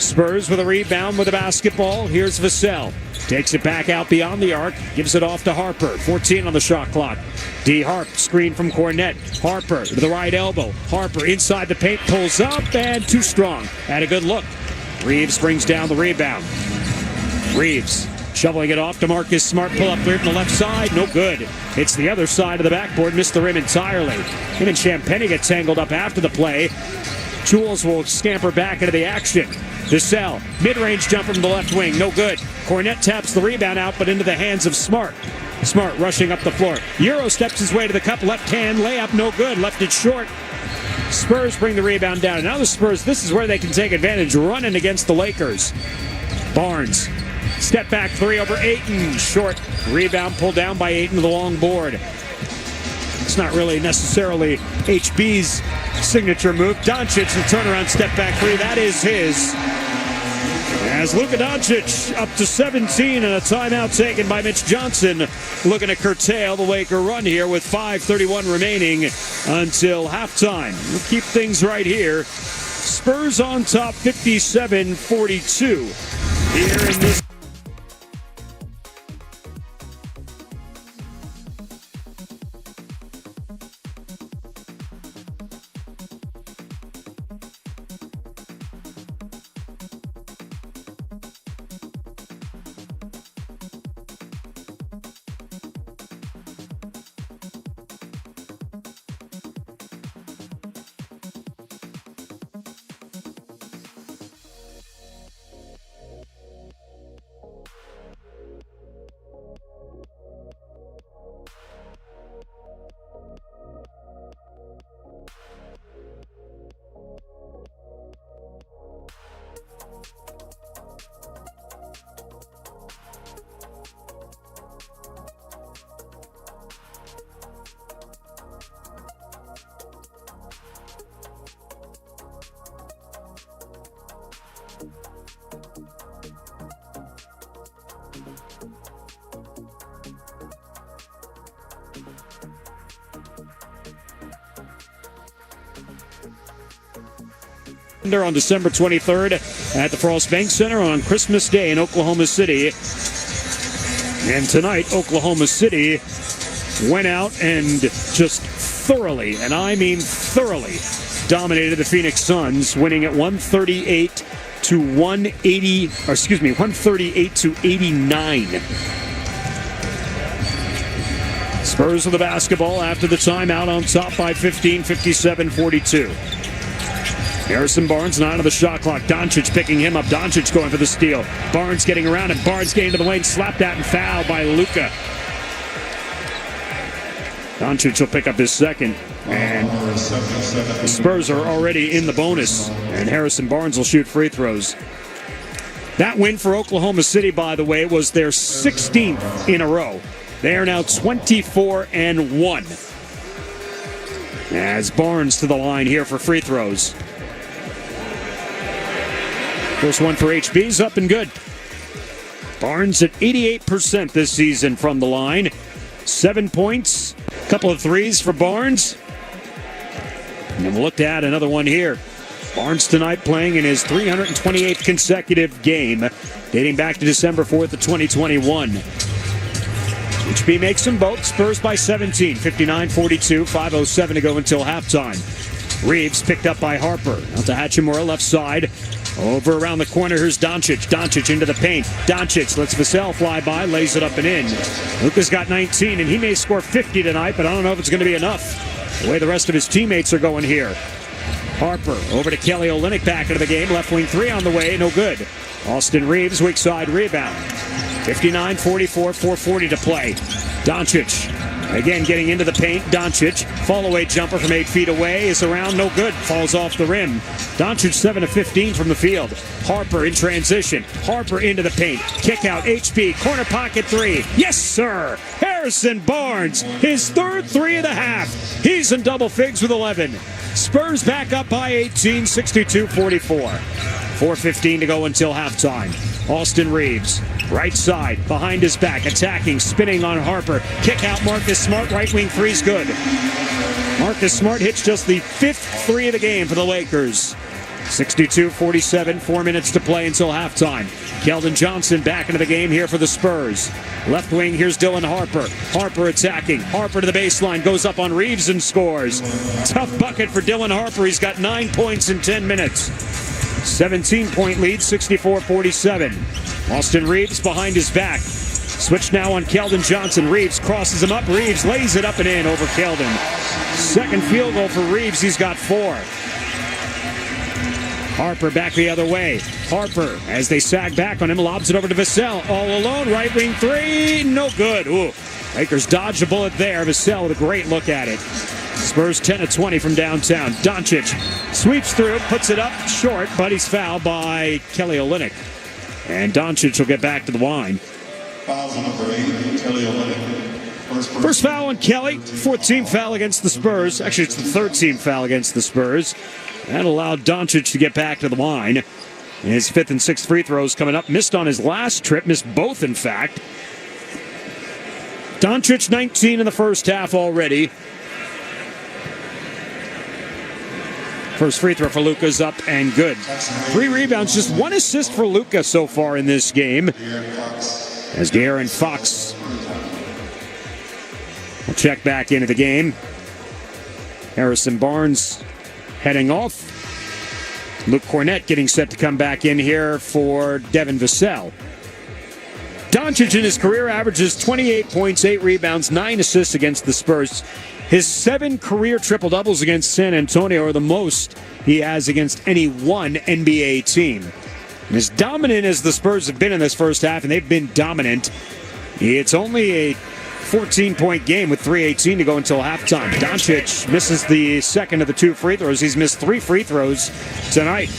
Spurs with a rebound with the basketball. Here's Vassell. Takes it back out beyond the arc. Gives it off to Harper. 14 on the shot clock. D. Harp, screen from Cornette. Harper with the right elbow. Harper inside the paint. Pulls up and too strong. Had a good look. Reeves brings down the rebound. Reeves shoveling it off to Marcus Smart. Pull up clear from the left side. No good. It's the other side of the backboard. Missed the rim entirely. Him and Champagnie get tangled up after the play. Jules will scamper back into the action. DeSalle, mid-range jumper from the left wing, no good. Cornette taps the rebound out, but into the hands of Smart. Smart rushing up the floor. Euro steps his way to the cup, left hand, layup, no good, left it short. Spurs bring the rebound down. And now the Spurs, this is where they can take advantage, running against the Lakers. Barnes, step back three over Ayton, short. Rebound pulled down by Ayton to the long board. It's not really necessarily HB's signature move. Doncic, the turnaround step back three, that is his. As Luka Doncic up to 17 and a timeout taken by Mitch Johnson, looking to curtail the Laker run here with 5:31 remaining until halftime. We'll keep things right here. Spurs on top 57-42 here in this. On December 23rd at the Frost Bank Center on Christmas Day in Oklahoma City. And tonight, Oklahoma City went out and just thoroughly, and I mean thoroughly, dominated the Phoenix Suns, winning at 138 to 89. Spurs with the basketball after the timeout on top by 15, 57-42. Harrison Barnes not on the shot clock. Doncic picking him up. Doncic going for the steal. Barnes getting around and Barnes getting to the lane. Slapped at and fouled by Luka. Doncic will pick up his second. And the Spurs are already in the bonus. And Harrison Barnes will shoot free throws. That win for Oklahoma City, by the way, was their 16th in a row. They are now 24-1. As Barnes to the line here for free throws. First one for HB's up and good. Barnes at 88% this season from the line. 7 points, a couple of threes for Barnes. And we'll look to add another one here. Barnes tonight playing in his 328th consecutive game, dating back to December 4th of 2021. HB makes them both. Spurs by 17, 59-42, 5:07 to go until halftime. Reeves picked up by Harper. Out to Hachimura, left side. Over around the corner, here's Doncic. Doncic into the paint. Doncic lets Vassell fly by, lays it up and in. Luka's got 19, and he may score 50 tonight, but I don't know if it's going to be enough. The way the rest of his teammates are going here. Harper over to Kelly Olynyk back into the game. Left wing three on the way, no good. Austin Reeves, weak side rebound. 59-44, 4:40 to play. Doncic again getting into the paint. Doncic, fall away jumper from 8 feet away is around, no good. Falls off the rim. Doncic 7 of 15 from the field. Harper in transition. Harper into the paint. Kick out, HB, corner pocket three. Yes, sir. Harrison Barnes, his third three of the half. He's in double figs with 11. Spurs back up by 18, 62-44. 4:15 to go until halftime. Austin Reeves, right side, behind his back, attacking, spinning on Harper. Kick out Marcus Smart, right wing three's good. Marcus Smart hits just the 5th three of the game for the Lakers. 62-47, 4 minutes to play until halftime. Keldon Johnson back into the game here for the Spurs. Left wing, here's Dylan Harper. Harper attacking. Harper to the baseline, goes up on Reeves and scores. Tough bucket for Dylan Harper. He's got 9 points in 10 minutes. 17-point lead, 64-47. Austin Reeves behind his back. Switch now on Keldon Johnson. Reeves crosses him up. Reeves lays it up and in over Keldon. Second field goal for Reeves. He's got 4. Harper back the other way. Harper, as they sag back on him, lobs it over to Vassell. All alone, right wing three, no good. Ooh, Lakers dodged a bullet there. Vassell with a great look at it. Spurs 10 of 20 from downtown. Doncic sweeps through, puts it up short, but he's fouled by Kelly Olynyk. And Doncic will get back to the line. Fouls on number 8, Kelly Olynyk. First foul on Kelly. Fourth team foul against the Spurs. Actually, it's the third team foul against the Spurs. That allowed Doncic to get back to the line. His fifth and sixth free throws coming up. Missed on his last trip. Missed both, in fact. Doncic 19 in the first half already. First free throw for Luka's up and good. 3 rebounds, just 1 assist for Luka so far in this game. As De'Aaron Fox will check back into the game. Harrison Barnes heading off. Luke Cornett getting set to come back in here for Devin Vassell. Doncic in his career averages 28 points, 8 rebounds, 9 assists against the Spurs. His 7 career triple-doubles against San Antonio are the most he has against any one NBA team. And as dominant as the Spurs have been in this first half, and they've been dominant, it's only a 14-point game with 3:18 to go until halftime. Doncic misses the second of the 2 free throws. He's missed 3 free throws tonight.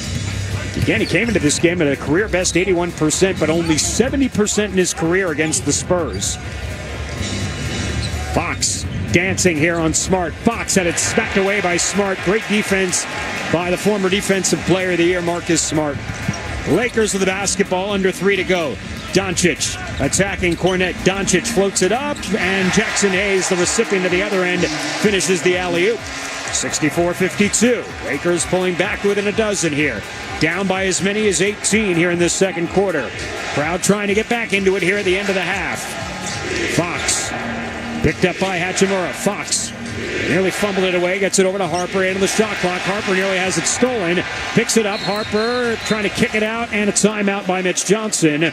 Again, he came into this game at a career-best 81%, but only 70% in his career against the Spurs. Fox dancing here on Smart. Fox had it smacked away by Smart. Great defense by the former Defensive Player of the Year, Marcus Smart. Lakers with the basketball, under 3 to go. Doncic attacking Cornett. Doncic floats it up, and Jackson Hayes, the recipient of the other end, finishes the alley-oop. 64-52. Lakers pulling back within a dozen here. Down by as many as 18 here in this second quarter. Crowd trying to get back into it here at the end of the half. Fox picked up by Hachimura. Fox nearly fumbled it away, gets it over to Harper into the shot clock. Harper nearly has it stolen, picks it up. Harper trying to kick it out, and a timeout by Mitch Johnson.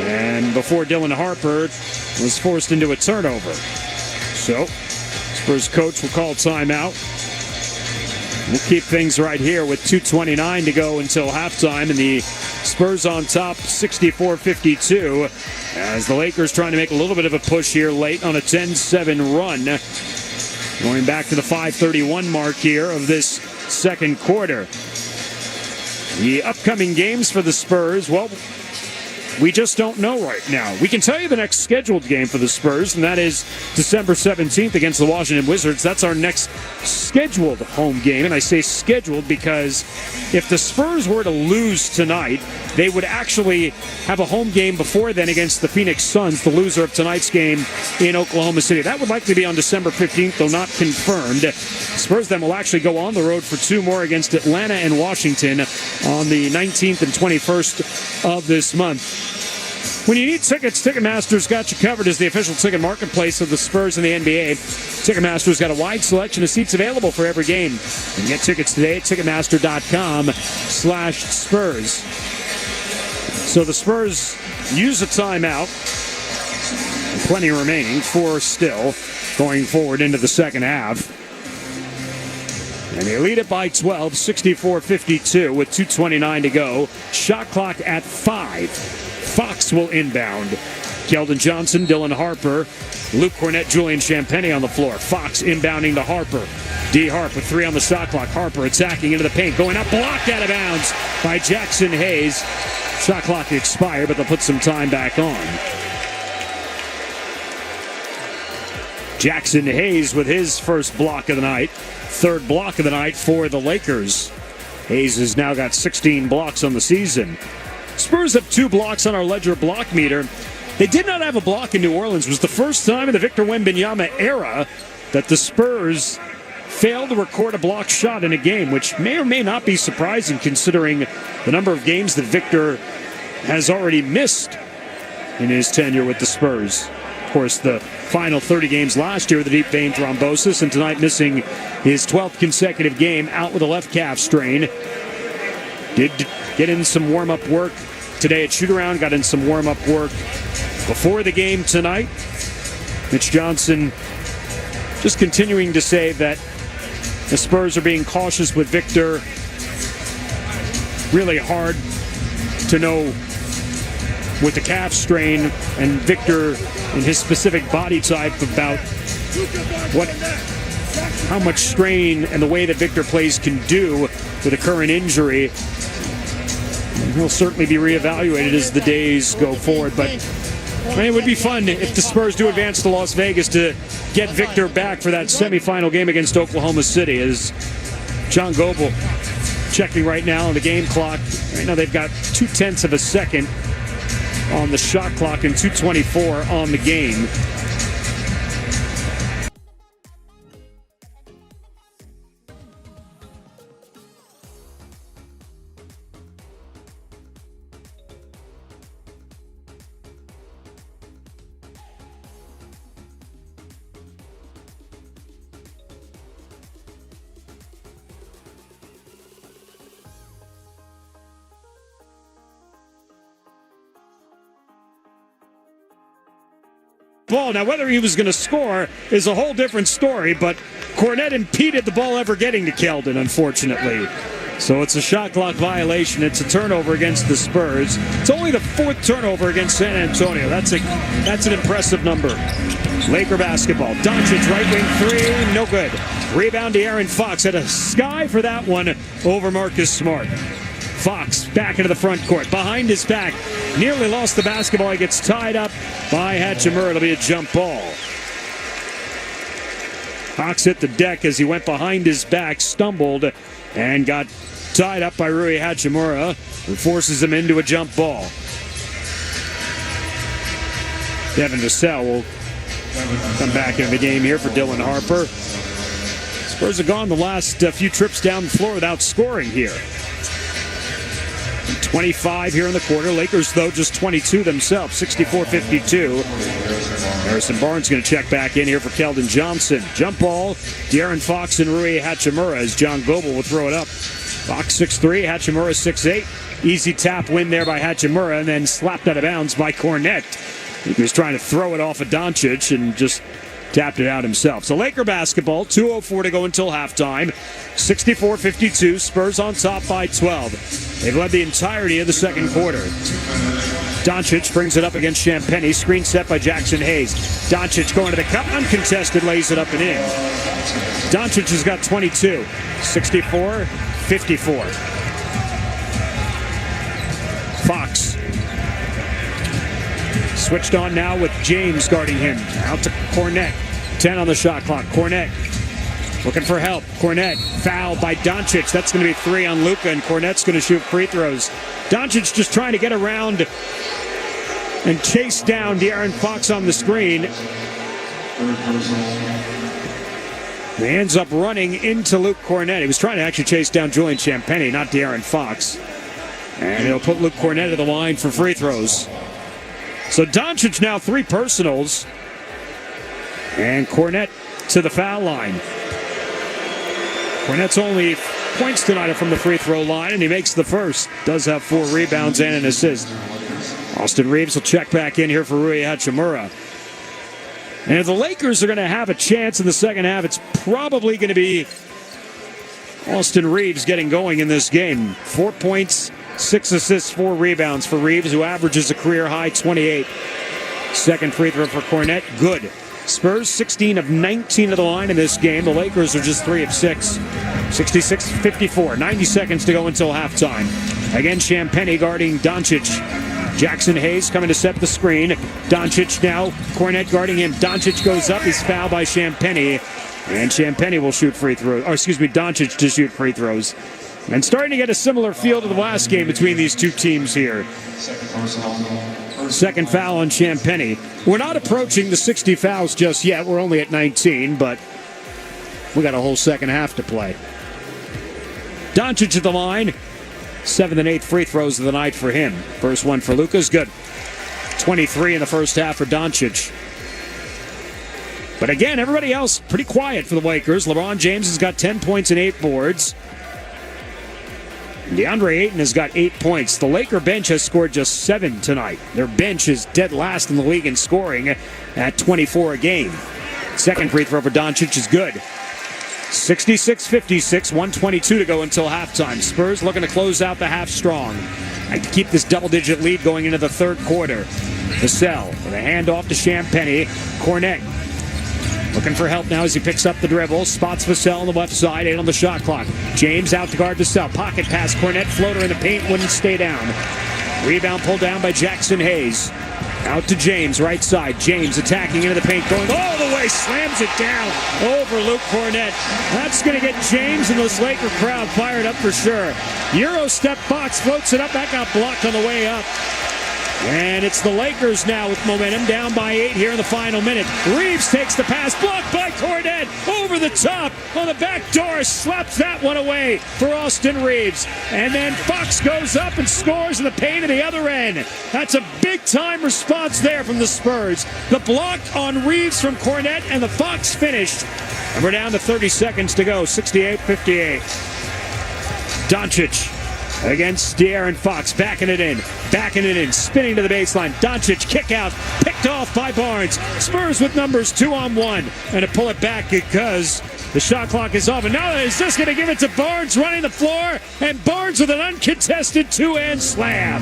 And before Dylan Harper was forced into a turnover. So, Spurs coach will call timeout. We'll keep things right here with 2:29 to go until halftime, and the Spurs on top 64-52 as the Lakers trying to make a little bit of a push here late on a 10-7 run. Going back to the 5:31 mark here of this second quarter. The upcoming games for the Spurs, well, we just don't know right now. We can tell you the next scheduled game for the Spurs, and that is December 17th against the Washington Wizards. That's our next scheduled home game, and I say scheduled because if the Spurs were to lose tonight, they would actually have a home game before then against the Phoenix Suns, the loser of tonight's game in Oklahoma City. That would likely be on December 15th, though not confirmed. Spurs then will actually go on the road for 2 more against Atlanta and Washington on the 19th and 21st of this month. When you need tickets, Ticketmaster's got you covered as the official ticket marketplace of the Spurs and the NBA. Ticketmaster's got a wide selection of seats available for every game. You can get tickets today at Ticketmaster.com/Spurs. So the Spurs use a timeout. Plenty remaining, 4 still, going forward into the second half. And they lead it by 12, 64-52 with 2:29 to go. Shot clock at 5. Fox will inbound. Keldon Johnson, Dylan Harper, Luke Cornett, Julian Champagnie on the floor. Fox inbounding to Harper. D. Harp with 3 on the shot clock. Harper attacking into the paint, going up, blocked out of bounds by Jackson Hayes. Shot clock expired, but they'll put some time back on. Jackson Hayes with his first block of the night. 3rd block of the night for the Lakers. Hayes has now got 16 blocks on the season. Spurs have 2 blocks on our Ledger block meter. They did not have a block in New Orleans. It was the first time in the Victor Wembanyama era that the Spurs failed to record a block shot in a game, which may or may not be surprising considering the number of games that Victor has already missed in his tenure with the Spurs. Of course, the final 30 games last year with a deep vein thrombosis, and tonight missing his 12th consecutive game out with a left calf strain. Did get in some warm-up work today at shoot-around, got in some warm-up work before the game tonight. Mitch Johnson just continuing to say that The Spurs are being cautious with Victor. Really hard to know with the calf strain and Victor and his specific body type about how much strain and the way that Victor plays can do with a current injury. He'll certainly be reevaluated as the days go forward, but it would be fun if the Spurs do advance to Las Vegas to get Victor back for that semifinal game against Oklahoma City. As John Goebel checking right now on the game clock. Right now they've got 0.2 of a second on the shot clock and 2:24 on the game. Ball. Now, whether he was going to score is a whole different story, but Kornet impeded the ball ever getting to Keldon, unfortunately. So it's a shot clock violation. It's a turnover against the Spurs. It's only the 4th turnover against San Antonio. That's an impressive number. Laker basketball. Doncic, right wing three, no good. Rebound to Aaron Fox. Had a sky for that one over Marcus Smart. Fox back into the front court. Behind his back. Nearly lost the basketball. He gets tied up by Hachimura. It'll be a jump ball. Fox hit the deck as he went behind his back, stumbled, and got tied up by Rui Hachimura, who forces him into a jump ball. Devin Vassell will come back into the game here for Dylan Harper. Spurs have gone the last few trips down the floor without scoring here. 25 here in the quarter. Lakers, though, just 22 themselves, 64-52. Harrison Barnes going to check back in here for Keldon Johnson. Jump ball, De'Aaron Fox and Rui Hachimura as John Goebel will throw it up. Fox 6'3", Hachimura 6'8". Easy tap win there by Hachimura and then slapped out of bounds by Kornet. He was trying to throw it off of Doncic and just tapped it out himself. So Laker basketball, 2:04 to go until halftime. 64-52, Spurs on top by 12. They've led the entirety of the second quarter. Doncic brings it up against Champagnie. Screen set by Jackson Hayes. Doncic going to the cup, uncontested, lays it up and in. Doncic has got 22. 64-54. Fox. Switched on now with James guarding him. Out to Kornet. 10 on the shot clock. Kornet looking for help. Kornet fouled by Doncic. That's going to be 3 on Luka, and Kornet's going to shoot free throws. Doncic just trying to get around and chase down De'Aaron Fox on the screen. He ends up running into Luke Kornet. He was trying to actually chase down Julian Champagnie, not De'Aaron Fox. And he'll put Luke Kornet at the line for free throws. So Doncic now 3 personals. And Kornet to the foul line. Kornet's only points tonight are from the free throw line, and he makes the first. Does have 4 rebounds and an assist. Austin Reeves will check back in here for Rui Hachimura. And if the Lakers are going to have a chance in the second half, it's probably going to be Austin Reeves getting going in this game. 4 points, 6 assists, 4 rebounds for Reeves, who averages a career-high 28. Second free throw for Kornet, good. Spurs 16 of 19 of the line in this game. The Lakers are just 3 of 6. 66-54. 90 seconds to go until halftime. Again, Champagnie guarding Doncic. Jackson Hayes coming to set the screen. Doncic now. Kornet guarding him. Doncic goes up. He's fouled by Champagnie. And Champagnie will shoot free throws. Or excuse me, Doncic to shoot free throws. And starting to get a similar feel to the last game between these two teams here. Second foul on Champagnie. We're not approaching the 60 fouls just yet. We're only at 19, but we got a whole second half to play. Doncic at the line. 7th and 8th free throws of the night for him. First one for Luka's good. 23 in the first half for Doncic. But again, everybody else pretty quiet for the Lakers. LeBron James has got 10 points and 8 boards. DeAndre Ayton has got 8 points. The Laker bench has scored just 7 tonight. Their bench is dead last in the league in scoring at 24 a game. Second free throw for Doncic is good. 66-56, 122 to go until halftime. Spurs looking to close out the half strong. I keep this double-digit lead going into the third quarter. Vassell with a handoff to Champagny. Cornet looking for help now as he picks up the dribble. Spots Vassell on the left side, 8 on the shot clock. James out to guard Vassell. Pocket pass, Cornet, floater in the paint, wouldn't stay down. Rebound pulled down by Jackson Hayes. Out to James, right side. James attacking into the paint, going all the way, slams it down over Luke Cornet. That's going to get James and this Laker crowd fired up for sure. Euro step Fox floats it up. That got blocked on the way up. And it's the Lakers now with momentum, down by 8 here in the final minute. Reeves takes the pass, blocked by Cornet, over the top, on the back door, slaps that one away for Austin Reeves. And then Fox goes up and scores in the paint at the other end. That's a big-time response there from the Spurs. The block on Reeves from Cornet, and the Fox finished. And we're down to 30 seconds to go, 68-58. Doncic against De'Aaron Fox, backing it in, spinning to the baseline. Doncic, kick out, picked off by Barnes. Spurs with numbers 2-on-1, and to pull it back because the shot clock is off. And now he's just going to give it to Barnes running the floor, and Barnes with an uncontested two-hand slam.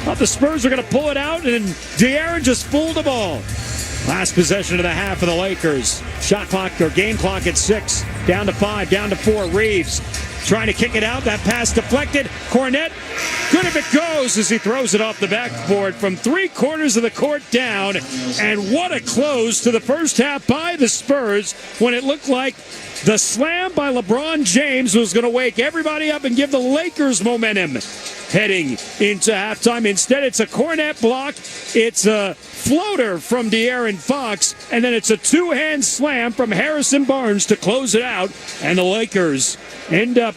Thought the Spurs were going to pull it out, and De'Aaron just fooled the ball. Last possession of the half for the Lakers. Shot clock or game clock at 6, down to 5, down to 4. Reeves trying to kick it out. That pass deflected. Cornet, good if it goes as he throws it off the backboard from 3/4 of the court down. And what a close to the first half by the Spurs when it looked like the slam by LeBron James was going to wake everybody up and give the Lakers momentum heading into halftime. Instead, it's a Cornet block. It's a floater from De'Aaron Fox, and then it's a two-hand slam from Harrison Barnes to close it out, and the Lakers end up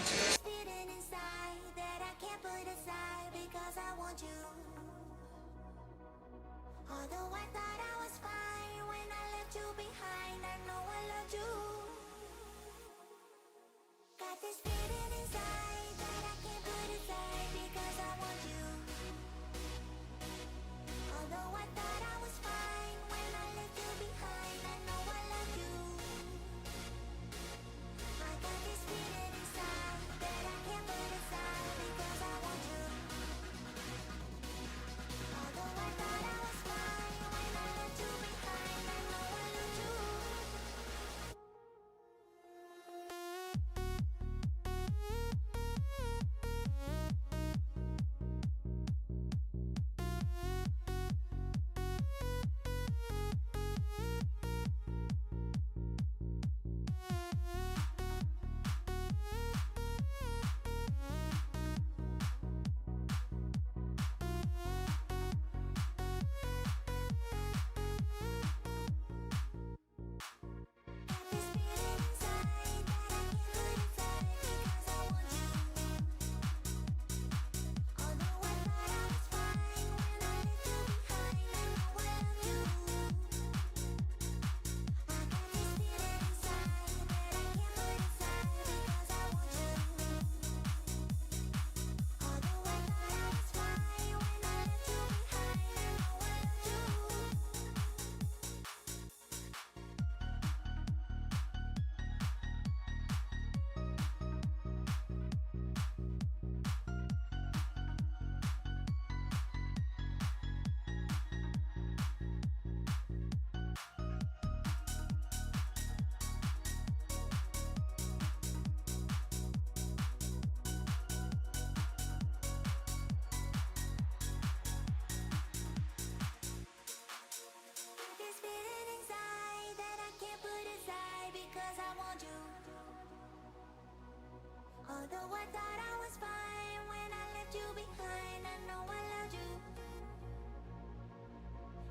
Although I thought I was fine when I left you behind, I know I loved you.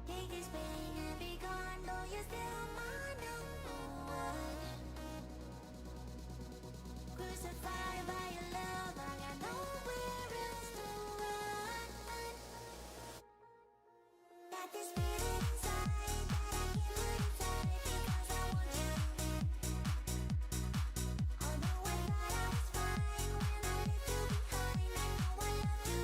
Take this pain and be gone, though you're still my number one. Crucified by your love, I got nowhere else to run. Got this feeling inside that I can't put inside because I want you. Although I thought I was fine when I left you behind, I know I love you.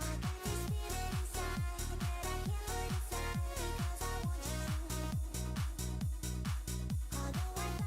I got this feeling inside that I can't put inside because I want you. Although I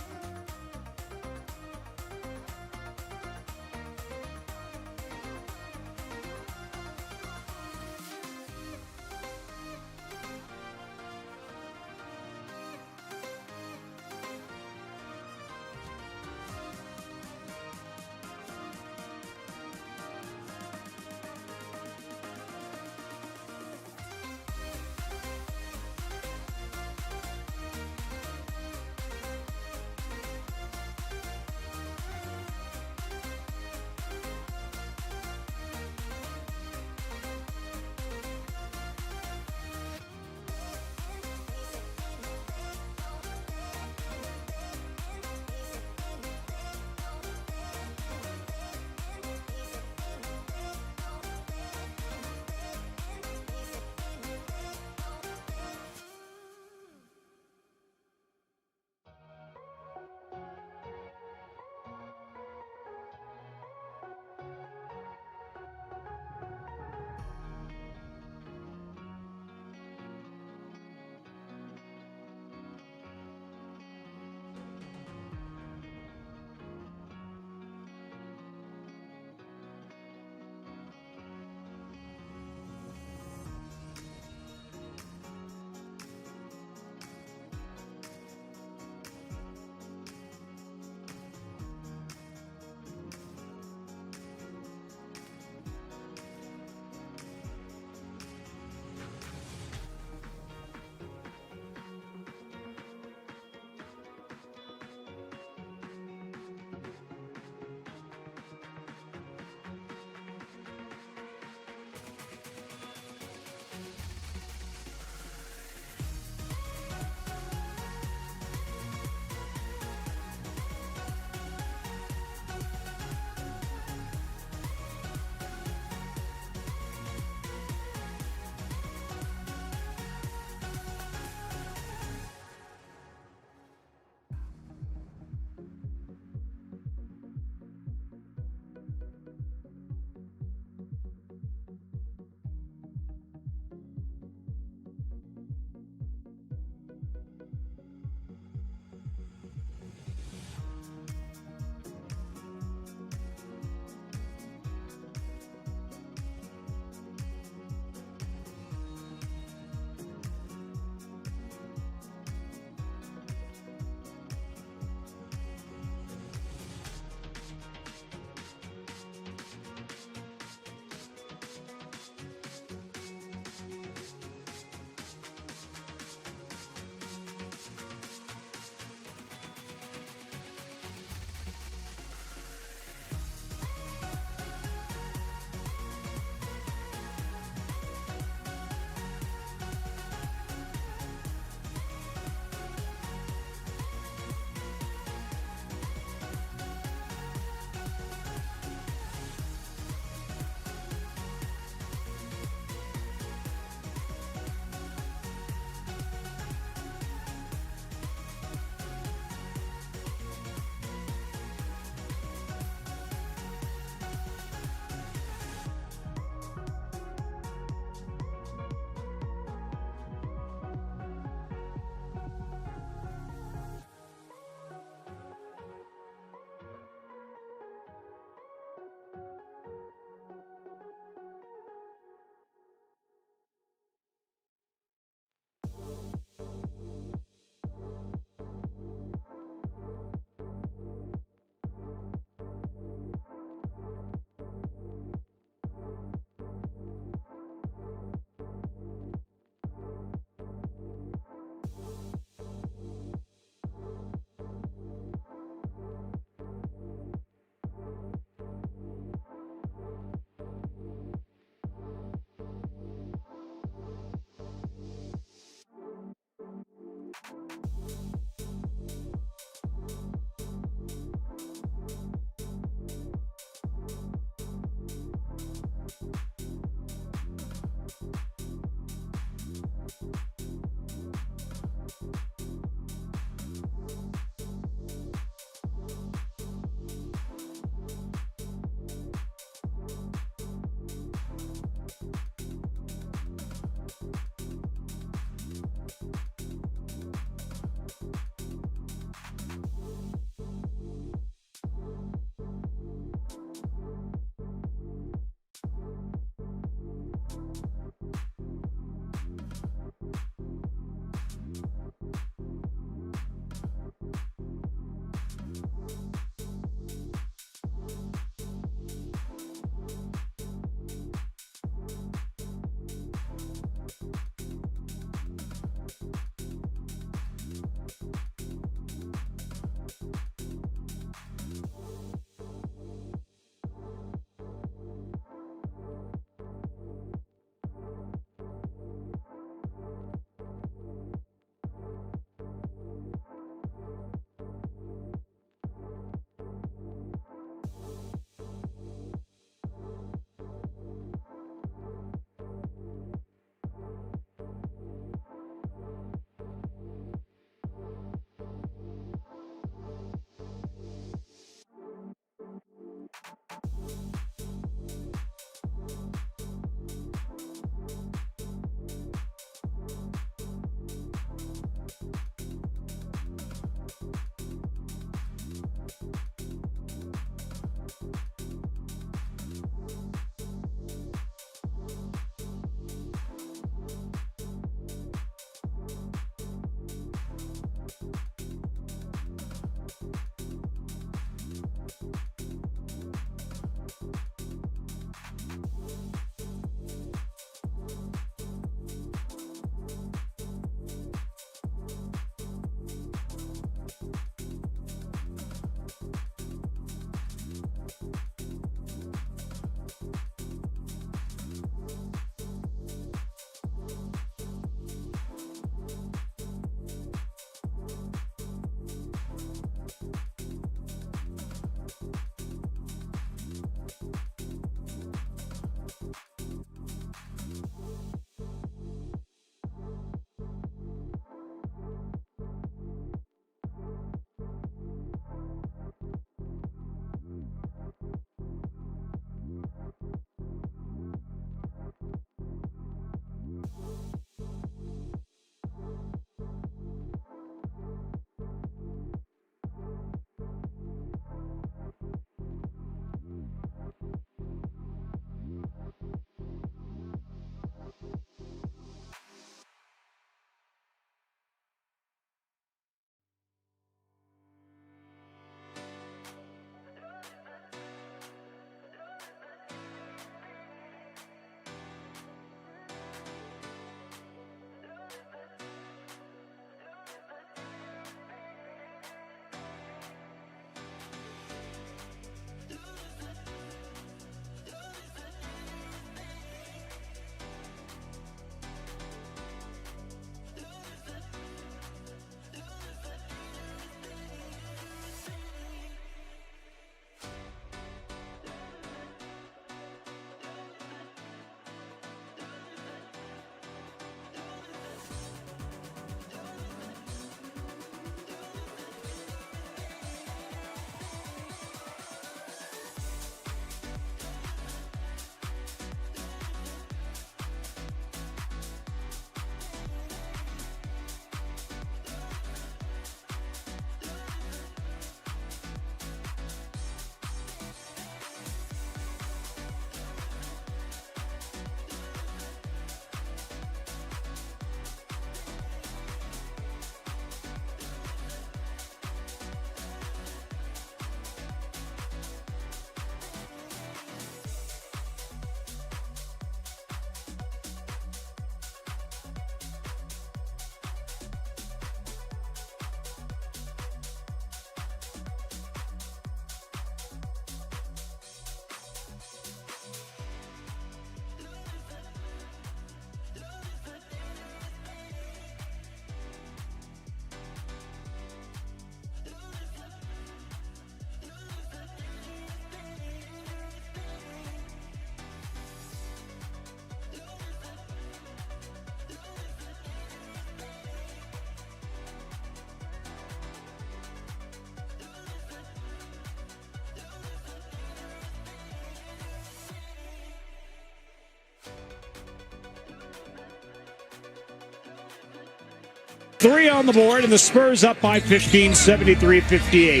Three on the board, and the Spurs up by 15, 73-58.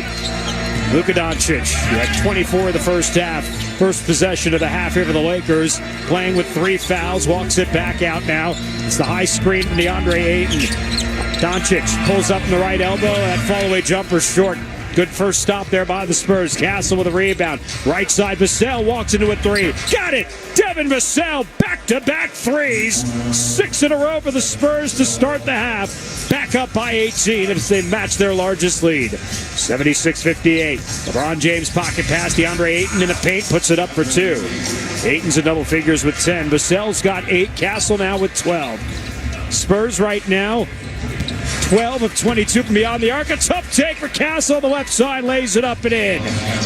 Luka Doncic, who had 24 in the first half. First possession of the half here for the Lakers. Playing with 3 fouls, walks it back out now. It's the high screen from DeAndre Ayton. Doncic pulls up in the right elbow. That fall-away jumper short. Good first stop there by the Spurs. Castle with a rebound. Right side, Vassell walks into a 3. Got it! Devin Vassell, back-to-back threes. 6 in a row for the Spurs to start the half. Back up by 18 as they match their largest lead. 76-58. LeBron James pocket pass. DeAndre Ayton in the paint puts it up for 2. Ayton's in double figures with 10. Vassell's got 8. Castle now with 12. Spurs right now 12 of 22 from beyond the arc. A tough take for Castle on the left side. Lays it up and in.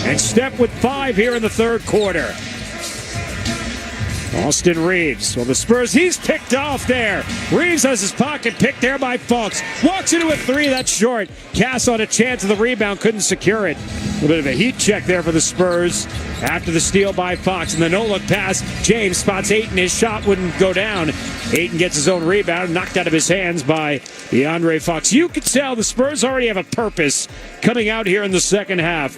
And Steph with 5 here in the third quarter. Austin Reeves. Well, the Spurs, he's picked off there. Reeves has his pocket picked there by Fox. Walks into a 3. That's short. Castle had a chance of the rebound. Couldn't secure it. A little bit of a heat check there for the Spurs after the steal by Fox. And the no-look pass. James spots Ayton. His shot wouldn't go down. Ayton gets his own rebound, knocked out of his hands by DeAndre Fox. You could tell the Spurs already have a purpose coming out here in the second half.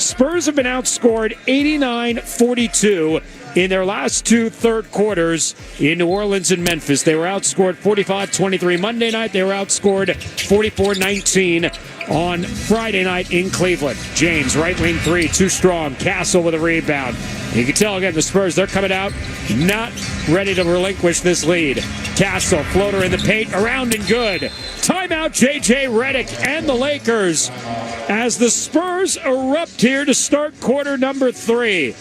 Spurs have been outscored 89-42 in their last 2 third quarters in New Orleans and Memphis. They were outscored 45-23 Monday night. They were outscored 44-19 on Friday night in Cleveland. James, right wing 3, too strong. Castle with a rebound. You can tell again the Spurs, they're coming out not ready to relinquish this lead. Castle, floater in the paint, around and good. Timeout, J.J. Redick and the Lakers as the Spurs erupt here to start quarter number 3.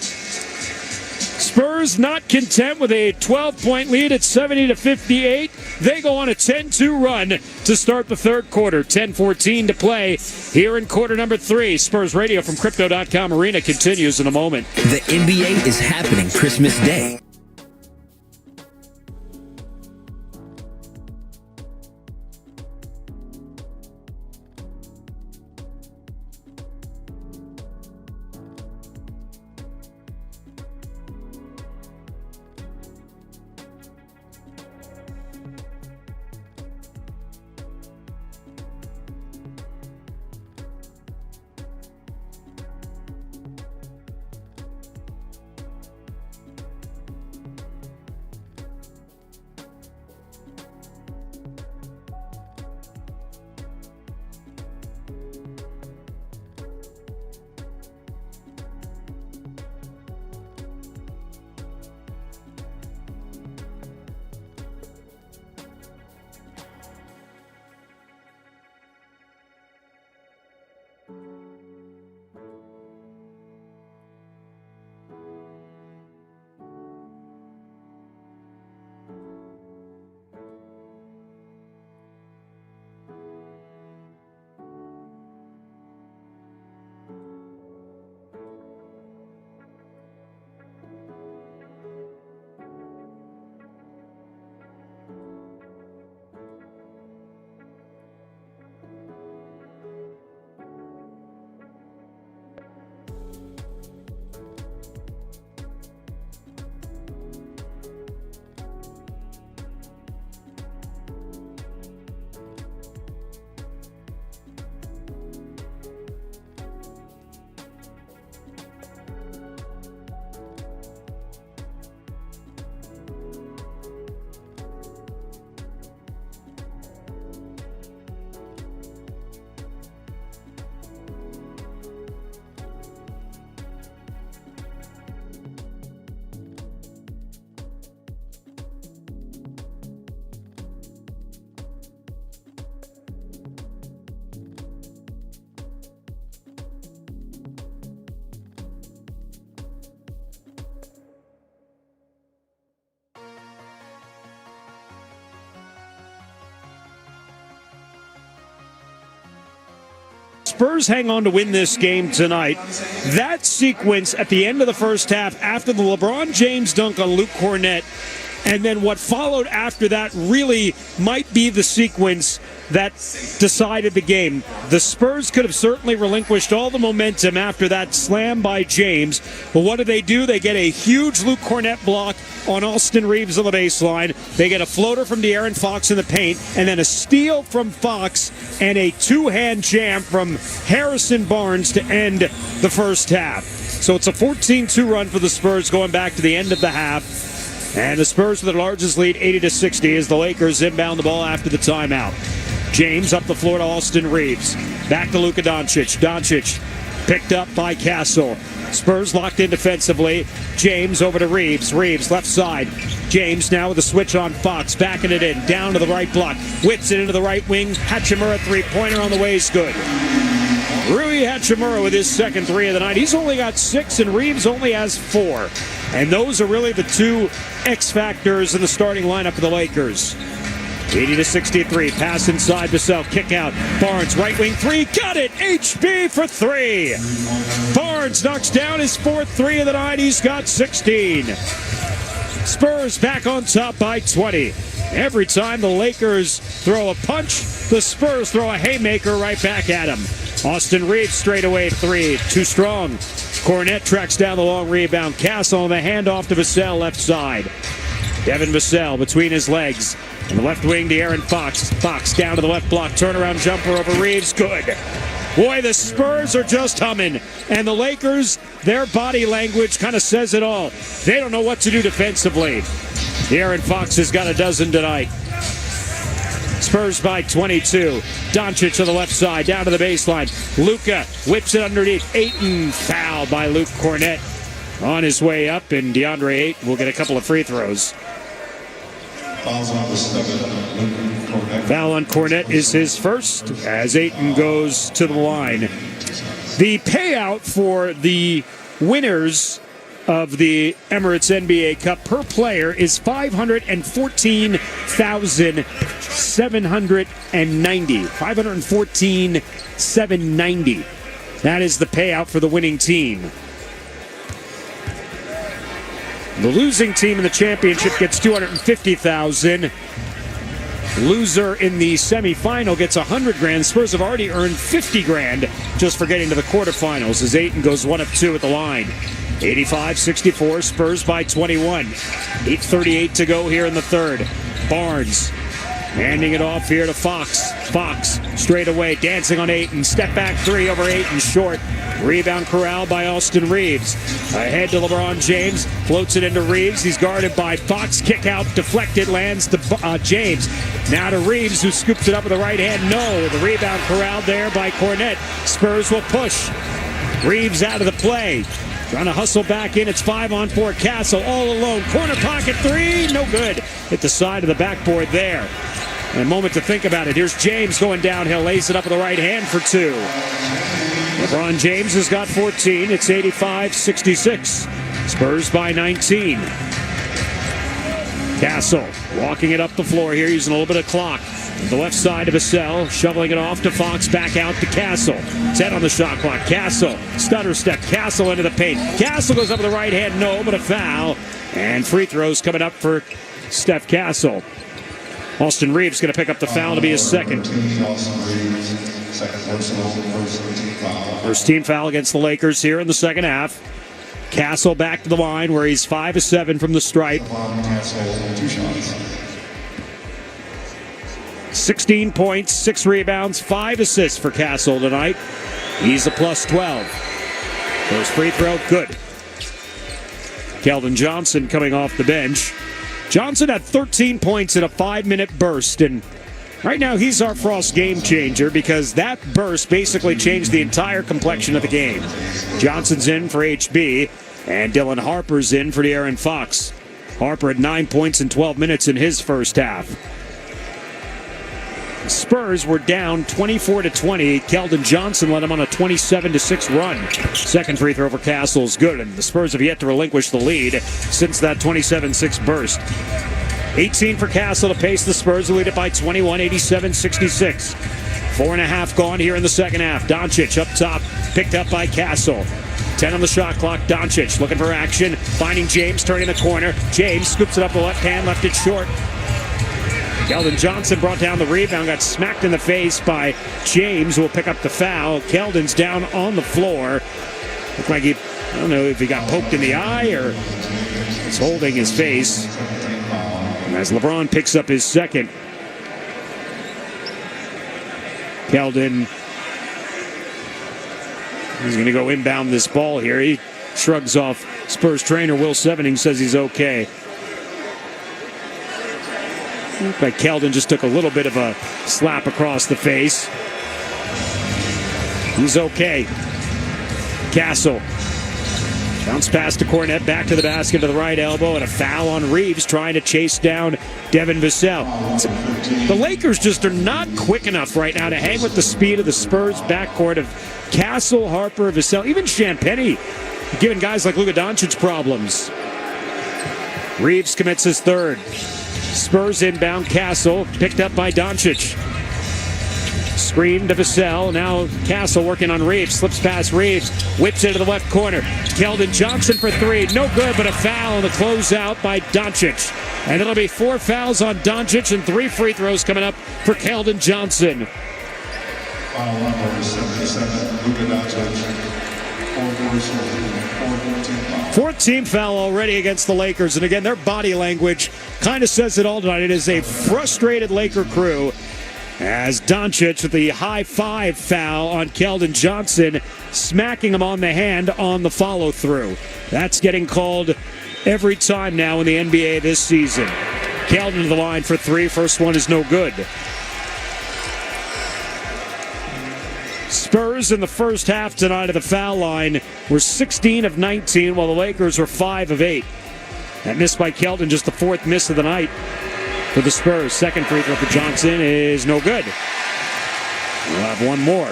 Spurs not content with a 12-point lead at 70-58. They go on a 10-2 run to start the third quarter. 10-14 to play here in quarter number 3. Spurs Radio from Crypto.com Arena continues in a moment. The NBA is happening Christmas Day. Spurs hang on to win this game tonight. That sequence at the end of the first half after the LeBron James dunk on Luke Cornett And then what followed after that really might be the sequence that decided the game. The Spurs could have certainly relinquished all the momentum after that slam by James. But what do? They get a huge Luke Cornett block on Austin Reeves on the baseline. They get a floater from De'Aaron Fox in the paint, and then a steal from Fox and a two-hand jam from Harrison Barnes to end the first half. So it's a 14-2 run for the Spurs going back to the end of the half. And the Spurs with their largest lead, 80-60, as the Lakers inbound the ball after the timeout. James up the floor to Austin Reeves. Back to Luka Doncic. Doncic picked up by Castle. Spurs locked in defensively. James over to Reeves. Reeves left side. James now with a switch on Fox. Backing it in. Down to the right block. Whips it into the right wing. Hachimura three-pointer on the way is good. Rui Hachimura with his second three of the night. He's only got 6 and Reeves only has 4. And those are really the two X factors in the starting lineup for the Lakers. 80-63, pass inside Vassell, kick out. Barnes, right wing three, got it! HB for 3. Barnes knocks down his 4th 3 of the night. He's got 16. Spurs back on top by 20. Every time the Lakers throw a punch, the Spurs throw a haymaker right back at him. Austin Reeves straightaway 3, too strong. Cornett tracks down the long rebound. Castle on the handoff to Vassell left side. Devin Vassell between his legs. On the left wing, De'Aaron Fox. Fox down to the left block. Turnaround jumper over Reeves. Good. Boy, the Spurs are just humming. And the Lakers, their body language kind of says it all. They don't know what to do defensively. De'Aaron Fox has got a dozen tonight. Spurs by 22. Doncic on the left side, down to the baseline. Luka whips it underneath. Ayton fouled by Luke Cornett on his way up, and DeAndre Ayton will get a couple of free throws. Foul on Cornett is his first as Ayton goes to the line. The payout for the winners of the Emirates NBA Cup per player is $514,790. $514,790. That is the payout for the winning team. The losing team in the championship gets $250,000. Loser in the semifinal gets $100,000. Spurs have already earned $50,000 just for getting to the quarterfinals as Ayton goes 1 of 2 at the line. 85-64, Spurs by 21. 8:38 to go here in the third. Barnes handing it off here to Fox. Fox straight away, dancing on Ayton. Step back 3 over Ayton, short. Rebound corralled by Austin Reeves. Ahead to LeBron James. Floats it into Reeves. He's guarded by Fox. Kick out, deflected, lands to James. Now to Reeves, who scoops it up with the right hand. No, the rebound corralled there by Cornett. Spurs will push. Reeves out of the play. Trying to hustle back in. It's 5-on-4. Castle all alone. Corner pocket 3. No good. Hit the side of the backboard there. And a moment to think about it. Here's James going downhill. Lays it up with the right hand for 2. LeBron James has got 14. It's 85-66. Spurs by 19. Castle walking it up the floor here, using a little bit of clock. The left side of Vassell, shoveling it off to Fox, back out to Castle. 10 on the shot clock. Castle, stutter step. Castle into the paint. Castle goes up with the right hand, no, but a foul. And free throws coming up for Steph Castle. Austin Reeves going to pick up the foul to be his second. First team foul against the Lakers here in the second half. Castle back to the line where he's 5 of 7 from the stripe. 16 points, 6 rebounds, 5 assists for Castle tonight. He's a plus 12. First free throw, good. Keldon Johnson coming off the bench. Johnson had 13 points in a 5-minute burst, and right now he's our Frost game changer because that burst basically changed the entire complexion of the game. Johnson's in for HB, and Dylan Harper's in for De'Aaron Fox. Harper had 9 points in 12 minutes in his first half. Spurs were down 24-20. Keldon Johnson led them on a 27-6 run. Second free throw for Castle is good, and the Spurs have yet to relinquish the lead since that 27-6 burst. 18 for Castle to pace the Spurs, who lead it by 21, 87-66. 4.5 gone here in the second half. Doncic up top, picked up by Castle. 10 on the shot clock. Doncic looking for action. Finding James, turning the corner. James scoops it up the left hand, left it short. Keldon Johnson brought down the rebound, got smacked in the face by James, who will pick up the foul. Keldon's down on the floor. Looked like I don't know if he got poked in the eye or is holding his face. As LeBron picks up his second. Keldon, he's going to go inbound this ball here. He shrugs off Spurs trainer Will Sevening, says he's okay. Looked like Keldon just took a little bit of a slap across the face. He's okay. Castle. Bounce pass to Cornette, back to the basket to the right elbow, and a foul on Reeves trying to chase down Devin Vassell. The Lakers just are not quick enough right now to hang with the speed of the Spurs backcourt of Castle, Harper, Vassell, even Champagnie, giving guys like Luka Doncic problems. Reeves commits his third. Spurs inbound. Castle picked up by Doncic. Screen to Vassell. Now Castle working on Reeves. Slips past Reeves. Whips into the left corner. Keldon Johnson for three. No good, but a foul on the closeout by Doncic. And it'll be 4 fouls on Doncic and 3 free throws coming up for Keldon Johnson. Foul number 77, Luka Doncic. 14th foul already against the Lakers. And again, their body language kind of says it all tonight. It is a frustrated Laker crew as Doncic with the high 5 foul on Keldon Johnson, smacking him on the hand on the follow through. That's getting called every time now in the NBA this season. Keldon to the line for 3. First one is no good. Spurs in the first half tonight at the foul line were 16 of 19, while the Lakers were 5 of 8. That miss by Keldon, just the 4th miss of the night for the Spurs. Second free throw for Johnson is no good. We'll have one more.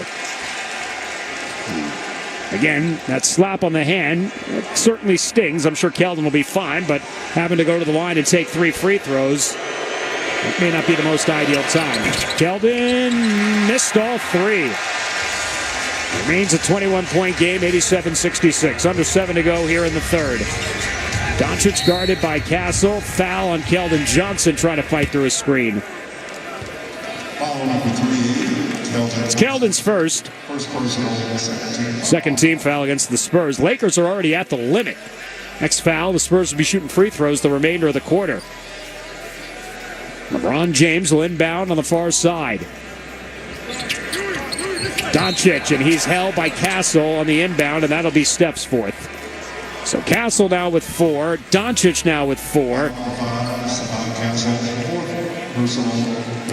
Again, that slap on the hand, it certainly stings. I'm sure Keldon will be fine, but having to go to the line and take 3 free throws, it may not be the most ideal time. Keldon missed all 3. Remains a 21-point game, 87-66. Under 7 to go here in the third. Doncic guarded by Castle. Foul on Keldon Johnson trying to fight through a screen. Foul number 3. It's Keldon's first. Second team foul against the Spurs. Lakers are already at the limit. Next foul, the Spurs will be shooting free throws the remainder of the quarter. LeBron James will inbound on the far side. Doncic, and he's held by Castle on the inbound, and that'll be Steph's 4th. So Castle now with 4, Doncic now with 4.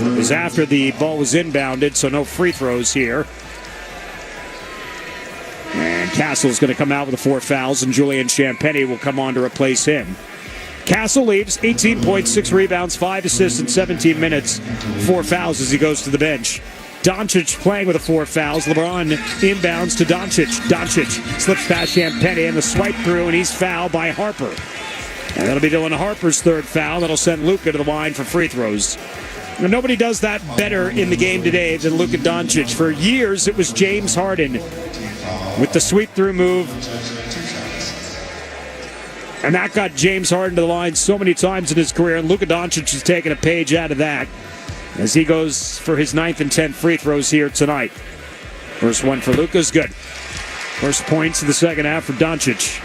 It was after the ball was inbounded, so no free throws here. And Castle's going to come out with the 4 fouls, and Julian Champagnie will come on to replace him. Castle leaves, 18 points, 6 rebounds, 5 assists in 17 minutes, 4 fouls as he goes to the bench. Doncic playing with the 4 fouls. LeBron inbounds to Doncic. Doncic slips past Champagnie and the swipe through, and he's fouled by Harper. And that'll be Dylan Harper's 3rd foul. That'll send Luka to the line for free throws. Now, nobody does that better in the game today than Luka Doncic. For years, it was James Harden with the sweep-through move. And that got James Harden to the line so many times in his career, and Luka Doncic has taken a page out of that as he goes for his 9th and 10th free throws here tonight. First one for Luka is good. First points of the second half for Doncic.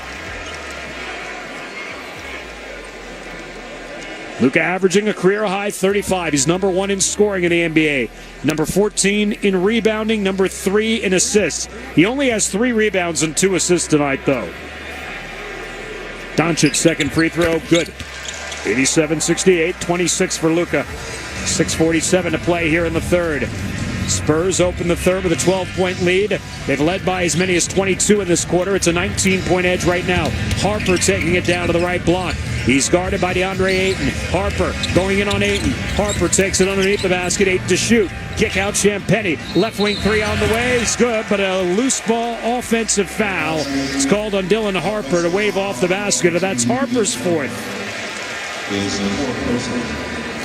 Luka averaging a career-high 35. He's number 1 in scoring in the NBA. Number 14 in rebounding. Number 3 in assists. He only has 3 rebounds and 2 assists tonight, though. Doncic, second free throw, good. 87-68, 26 for Luka. 6:47 to play here in the third. Spurs open the third with a 12-point lead. They've led by as many as 22 in this quarter. It's a 19-point edge right now. Harper taking it down to the right block. He's guarded by DeAndre Ayton. Harper going in on Ayton. Harper takes it underneath the basket. Ayton to shoot. Kick out Champagnie. Left wing 3 on the way. It's good, but a loose ball offensive foul. It's called on Dylan Harper to wave off the basket, and that's Harper's 4th.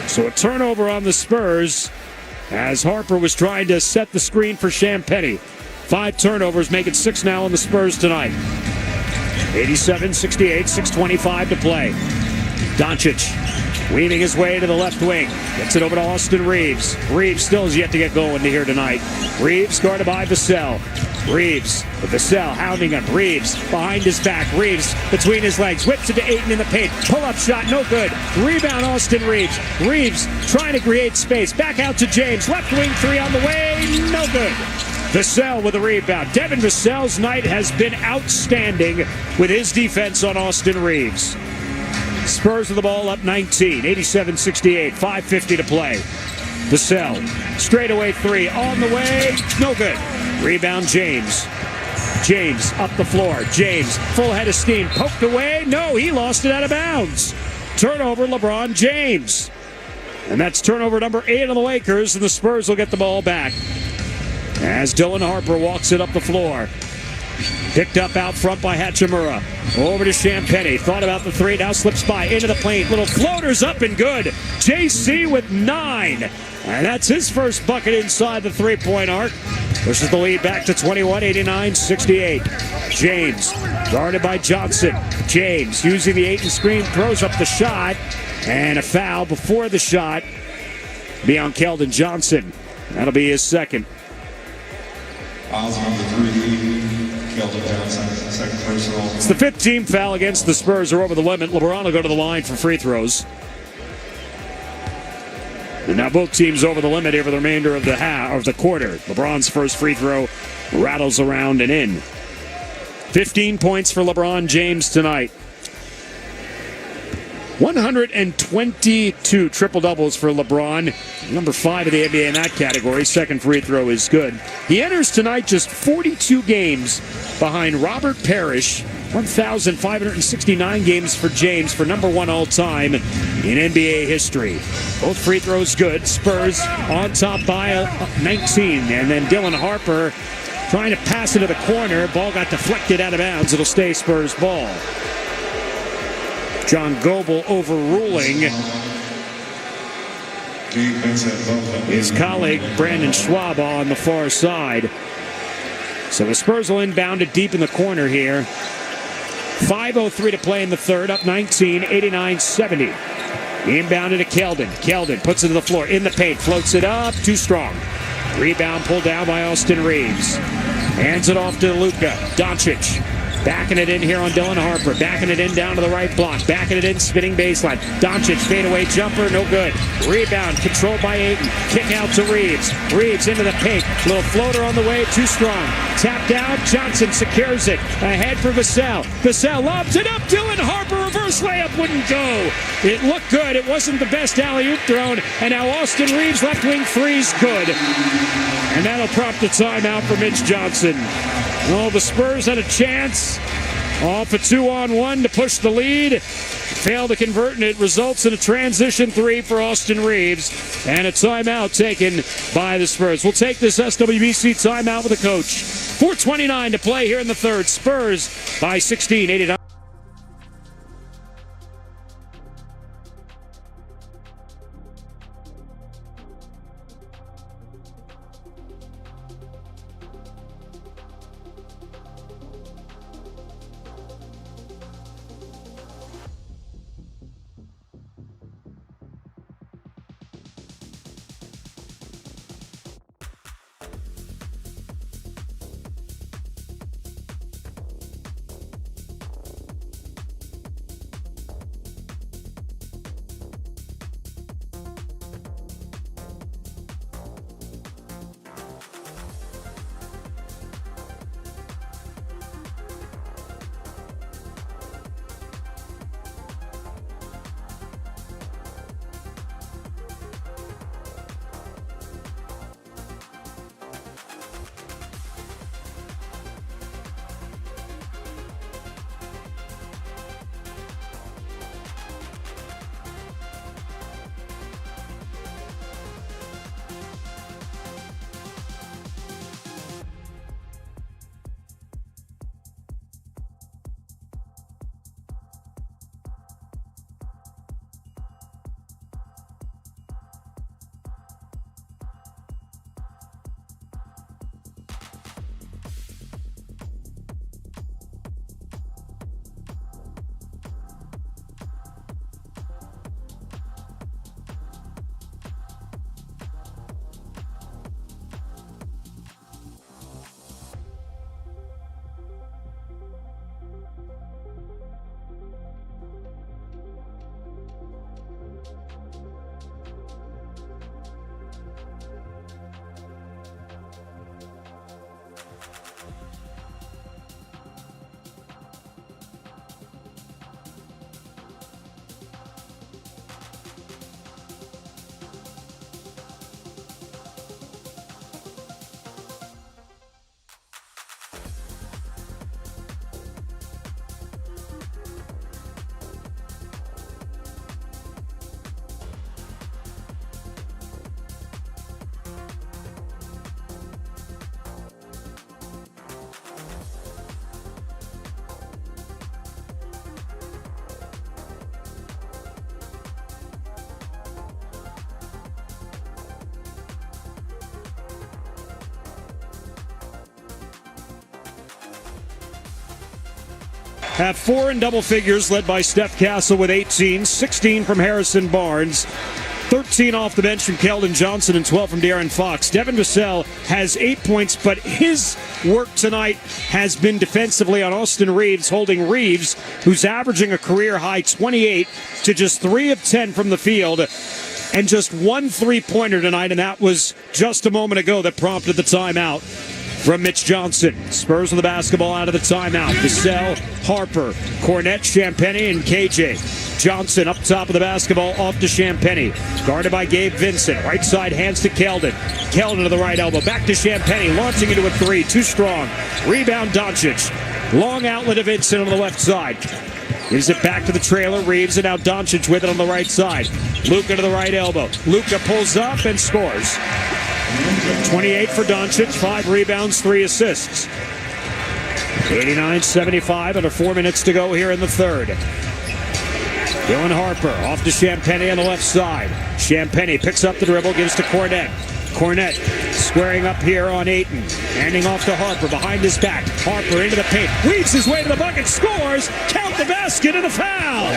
So a turnover on the Spurs as Harper was trying to set the screen for Champagnie. 5 turnovers, make it 6 now on the Spurs tonight. 87-68, 6:25 to play. Doncic weaving his way to the left wing. Gets it over to Austin Reeves. Reeves still has yet to get going here tonight. Reeves guarded by Vassell. Reeves with Vassell hounding him. Reeves behind his back. Reeves between his legs. Whips it to Ayton in the paint. Pull-up shot, no good. Rebound, Austin Reeves. Reeves trying to create space. Back out to James. Left wing 3 on the way. No good. Vassell with a rebound. Devin Vassell's night has been outstanding with his defense on Austin Reeves. Spurs with the ball up 19, 87-68, 5:50 to play. Vassell, straightaway 3, on the way, no good. Rebound James. James up the floor. James, full head of steam, poked away. No, he lost it out of bounds. Turnover, LeBron James. And that's turnover number 8 on the Lakers, and the Spurs will get the ball back. As Dylan Harper walks it up the floor. Picked up out front by Hachimura. Over to Champagnie. Thought about the 3. Now slips by into the paint. Little floaters up and good. JC with 9. And that's his first bucket inside the 3-point arc. Pushes the lead back to 21, 89-68. James guarded by Johnson. James using the Ayton screen. Throws up the shot. And a foul before the shot. Be on Keldon Johnson. That'll be his second. Fouls number 3, Keldon Johnson, second personal. It's the 5th team foul against the Spurs. Are over the limit. LeBron will go to the line for free throws. And now both teams over the limit here for the remainder of the quarter. LeBron's first free throw rattles around and in. 15 points for LeBron James tonight. 122 triple-doubles for LeBron. Number 5 of the NBA in that category. Second free throw is good. He enters tonight just 42 games behind Robert Parrish. 1,569 games for James for number 1 all-time in NBA history. Both free throws good. Spurs on top by 19. And then Dylan Harper trying to pass it to the corner. Ball got deflected out of bounds. It'll stay Spurs ball. John Goebel overruling his colleague Brandon Schwab on the far side. So the Spurs will inbound it deep in the corner here. 5:03 to play in the third, up 19, 89-70. Inbounded to Keldon. Keldon puts it to the floor, in the paint, floats it up, too strong. Rebound pulled down by Austin Reeves. Hands it off to Luka. Doncic. Backing it in here on Dylan Harper. Backing it in down to the right block. Backing it in, spinning baseline. Doncic, fadeaway jumper, no good. Rebound, controlled by Ayton. Kick out to Reeves. Reeves into the paint. Little floater on the way, too strong. Tapped out, Johnson secures it. Ahead for Vassell. Vassell lobs it up. Dylan Harper, reverse layup, wouldn't go. It looked good. It wasn't the best alley-oop thrown. And now Austin Reeves, left wing three's good. And that'll prompt a timeout for Mitch Johnson. Well, the Spurs had a chance off a 2-on-1 to push the lead. Failed to convert, and it results in a transition 3 for Austin Reeves. And a timeout taken by the Spurs. We'll take this SWBC timeout with the coach. 4:29 to play here in the third. Spurs by 16, 89. have 4 in double figures, led by Steph Castle with 18, 16 from Harrison Barnes, 13 off the bench from Keldon Johnson, and 12 from De'Aaron Fox. Devin Vassell has 8 points, but his work tonight has been defensively on Austin Reeves, holding Reeves, who's averaging a career-high 28, to just 3 of 10 from the field, and just 1 3-pointer tonight, and that was just a moment ago that prompted the timeout from Mitch Johnson. Spurs with the basketball out of the timeout. Vassell, Harper, Cornette, Champagnie, and KJ. Johnson up top of the basketball, off to Champagnie. Guarded by Gabe Vincent. Right side, hands to Keldon. Keldon to the right elbow. Back to Champagnie, launching into a 3. Too strong. Rebound, Doncic. Long outlet of Vincent on the left side. Gives it back to the trailer. Reeves, and now Doncic with it on the right side. Luka to the right elbow. Luka pulls up and scores. 28 for Doncic, 5 rebounds, 3 assists. 89-75, under 4 minutes to go here in the third. Dylan Harper off to Champagnie on the left side. Champagnie picks up the dribble, gives to Cornette. Cornette squaring up here on Ayton. Handing off to Harper behind his back. Harper into the paint. Weaves his way to the bucket. Scores. Count the basket and a foul.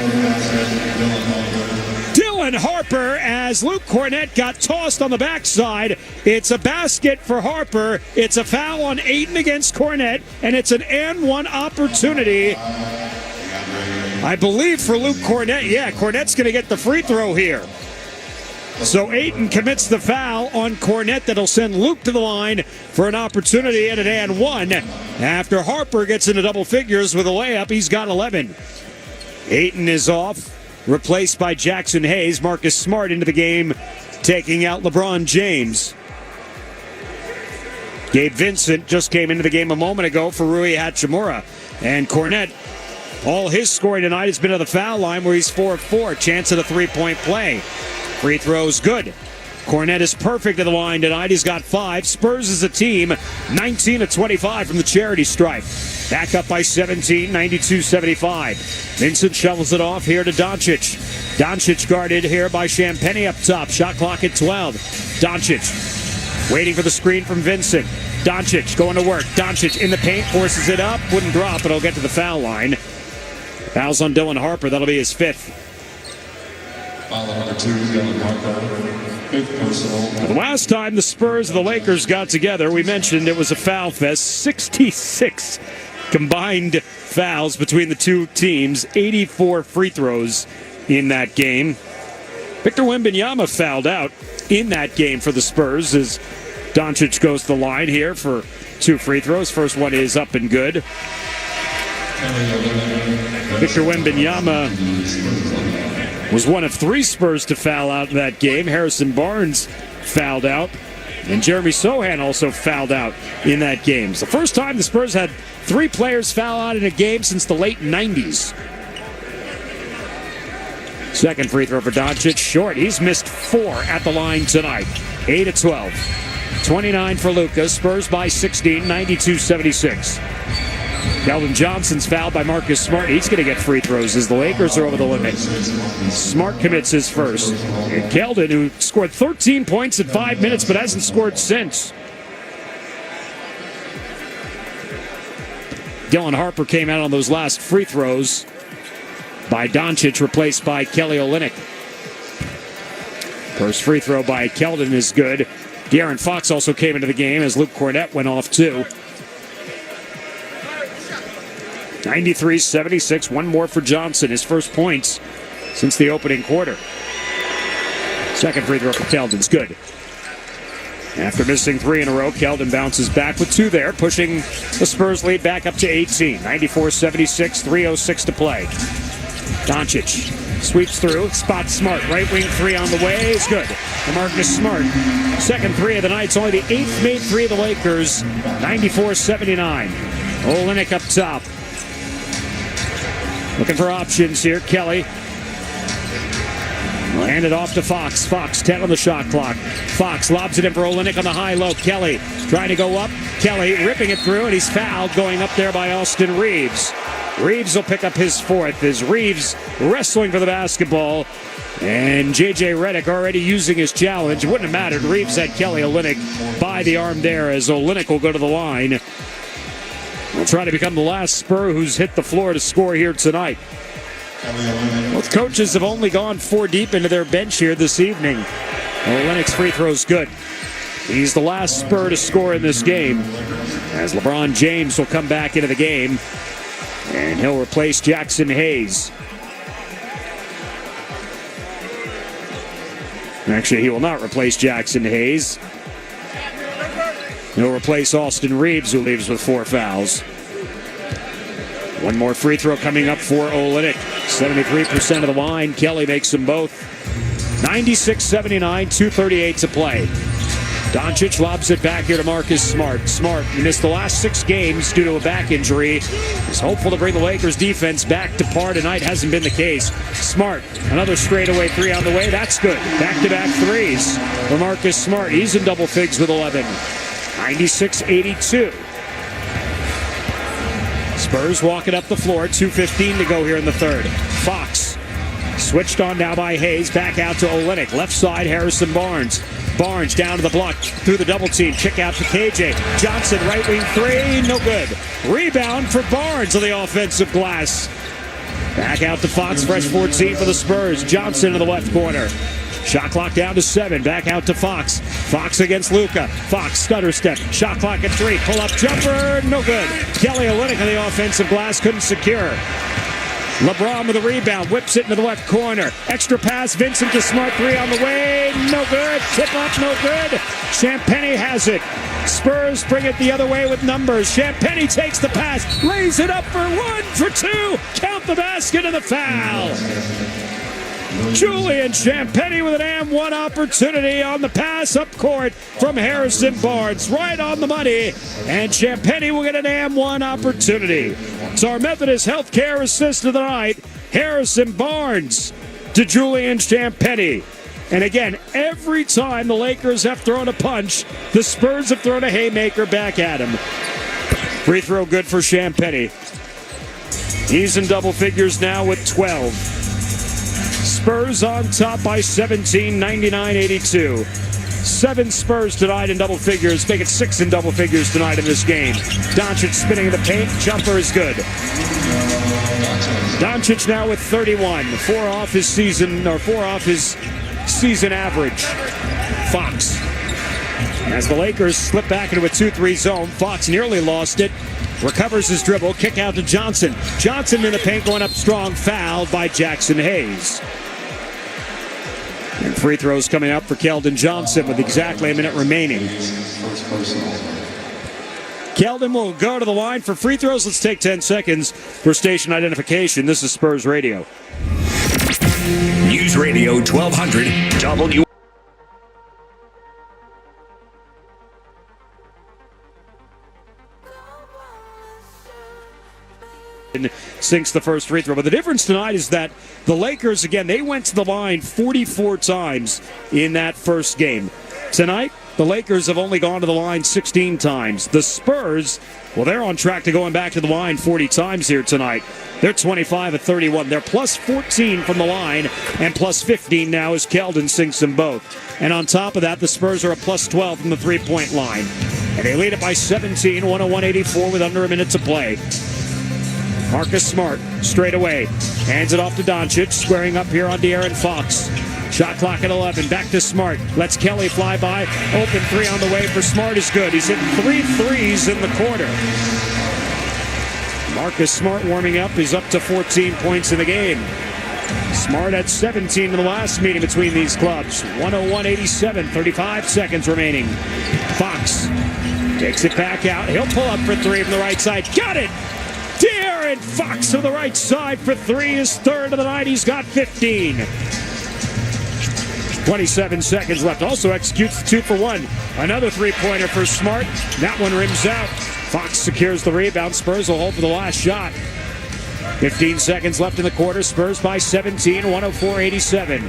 Dylan Harper, as Luke Cornette got tossed on the backside. It's a basket for Harper. It's a foul on Ayton against Cornette. And it's an and one opportunity, I believe, for Luke Cornette. Yeah, Cornette's going to get the free throw here. So Ayton commits the foul on Cornette. That'll send Luke to the line for an opportunity at an and one. After Harper gets into double figures with a layup, he's got 11. Ayton is off, replaced by Jackson Hayes. Marcus Smart into the game, taking out LeBron James. Gabe Vincent just came into the game a moment ago for Rui Hachimura. And Cornette, all his scoring tonight has been at the foul line, where he's 4 of 4. Chance at a three-point play. Free throw's good. Cornette is perfect at the line tonight. He's got 5. Spurs as a team, 19 of 25 from the charity stripe. Back up by 17, 92-75. Vincent shovels it off here to Doncic. Doncic guarded here by Champagnie up top. Shot clock at 12. Doncic waiting for the screen from Vincent. Doncic going to work. Doncic in the paint, forces it up. Wouldn't drop, but he'll get to the foul line. Fouls on Dylan Harper. That'll be his 5th. Foul number 2, Dylan Harper. 5th personal. The last time the Spurs and the Lakers got together, we mentioned it was a foul fest. 66 combined fouls between the two teams. 84 free throws in that game. Victor Wembanyama fouled out in that game for the Spurs as Doncic goes to the line here for 2 free throws. First one is up and good. Victor Wembanyama was one of 3 Spurs to foul out in that game. Harrison Barnes fouled out, and Jeremy Sohan also fouled out in that game. It's the first time the Spurs had 3 players foul out in a game since the late 90s. Second free throw for Doncic, short. He's missed 4 at the line tonight. 8 of 12. 29 for Luka. Spurs by 16, 92-76. Keldon Johnson's fouled by Marcus Smart. He's going to get free throws as the Lakers are over the limit. Smart commits his first. And Keldon, who scored 13 points in 5 minutes but hasn't scored since. Dylan Harper came out on those last free throws by Doncic, replaced by Kelly Olynyk. First free throw by Keldon is good. De'Aaron Fox also came into the game as Luke Cornette went off too. 93-76, one more for Johnson. His first points since the opening quarter. Second free throw for Keldon's good. After missing 3 in a row, Keldon bounces back with 2 there, pushing the Spurs lead back up to 18. 94-76, 3:06 to play. Doncic sweeps through, spots Smart. Right wing 3 on the way is good for Marcus Smart. Second 3 of the night. It's only the 8th made 3 of the Lakers. 94-79. Olynyk up top. Looking for options here. Kelly. We'll hand it off to Fox. Fox, 10 on the shot clock. Fox lobs it in for Olynyk on the high-low. Kelly trying to go up. Kelly ripping it through, and he's fouled going up there by Austin Reeves. Reeves will pick up his 4th as Reeves wrestling for the basketball. And J.J. Redick already using his challenge. It wouldn't have mattered. Reeves had Kelly Olynyk by the arm there as Olynyk will go to the line. will try to become the last Spur who's hit the floor to score here tonight. Both coaches have only gone 4 deep into their bench here this evening. Olenek's free throw's good. He's the last Spur to score in this game, as LeBron James will come back into the game, and he'll replace Jackson Hayes. Actually, he will not replace Jackson Hayes. He'll replace Austin Reeves, who leaves with 4 fouls. One more free throw coming up for Olenek. 73% of the line. Kelly makes them both. 96-79, 2:38 to play. Doncic lobs it back here to Marcus Smart. Smart, who missed the last 6 games due to a back injury, is hopeful to bring the Lakers defense back to par tonight. Hasn't been the case. Smart, another straightaway 3 on the way. That's good. Back-to-back threes for Marcus Smart. He's in double figs with 11. 96-82. Spurs walking up the floor. 2:15 to go here in the third. Fox switched on now by Hayes. Back out to Olenek. Left side, Harrison Barnes. Barnes down to the block through the double team. Kick out to KJ. Johnson, right wing 3. No good. Rebound for Barnes on the offensive glass. Back out to Fox. Fresh 14 for the Spurs. Johnson in the left corner. Shot clock down to 7. Back out to Fox. Fox against Luka. Fox stutter step. Shot clock at 3. Pull up jumper. No good. Kelly Olynyk on the offensive glass. Couldn't secure. LeBron with a rebound. Whips it into the left corner. Extra pass. Vincent to Smart. 3 on the way. No good. Tip up. No good. Champagnie has it. Spurs bring it the other way with numbers. Champagnie takes the pass. Lays it up for 1, for 2. Count the basket and the foul. Julian Champagnie with an and-1 opportunity on the pass up court from Harrison Barnes. Right on the money, and Champagnie will get an and-1 opportunity. It's our Methodist Healthcare assist of the night, Harrison Barnes to Julian Champagnie. And again, every time the Lakers have thrown a punch, the Spurs have thrown a haymaker back at him. Free throw good for Champagnie. He's in double figures now with 12. Spurs on top by 17, 99-82. 7 Spurs tonight in double figures. Make it 6 in double figures tonight in this game. Doncic spinning in the paint. Jumper is good. Doncic now with 31. 4 off his season average. Fox. As the Lakers slip back into a 2-3 zone, Fox nearly lost it. Recovers his dribble. Kick out to Johnson. Johnson in the paint going up strong. Fouled by Jackson Hayes. And free throws coming up for Keldon Johnson with exactly a minute remaining. Keldon will go to the line for free throws. Let's take 10 seconds for station identification. This is Spurs Radio. News Radio 1200 W. Sinks the first free throw. But the difference tonight is that the Lakers, again, they went to the line 44 times in that first game. Tonight, the Lakers have only gone to the line 16 times. The Spurs, well, they're on track to going back to the line 40 times here tonight. They're 25 at 31. They're plus 14 from the line, and plus 15 now as Keldon sinks them both. And on top of that, the Spurs are a plus 12 from the three-point line. And they lead it by 17, 101-84 with under a minute to play. Marcus Smart, straight away, hands it off to Doncic, squaring up here on De'Aaron Fox. Shot clock at 11, back to Smart. Lets Kelly fly by, open 3 on the way for Smart is good. He's hitting 3 threes in the quarter. Marcus Smart warming up, he's up to 14 points in the game. Smart at 17 in the last meeting between these clubs. 101-87, 35 seconds remaining. Fox takes it back out, he'll pull up for 3 from the right side, got it! De'Aaron Fox to the right side for 3, his third of the night. He's got 15. 27 seconds left. Also executes the 2 for 1. Another three-pointer for Smart. That one rims out. Fox secures the rebound. Spurs will hold for the last shot. 15 seconds left in the quarter. Spurs by 17, 104-87.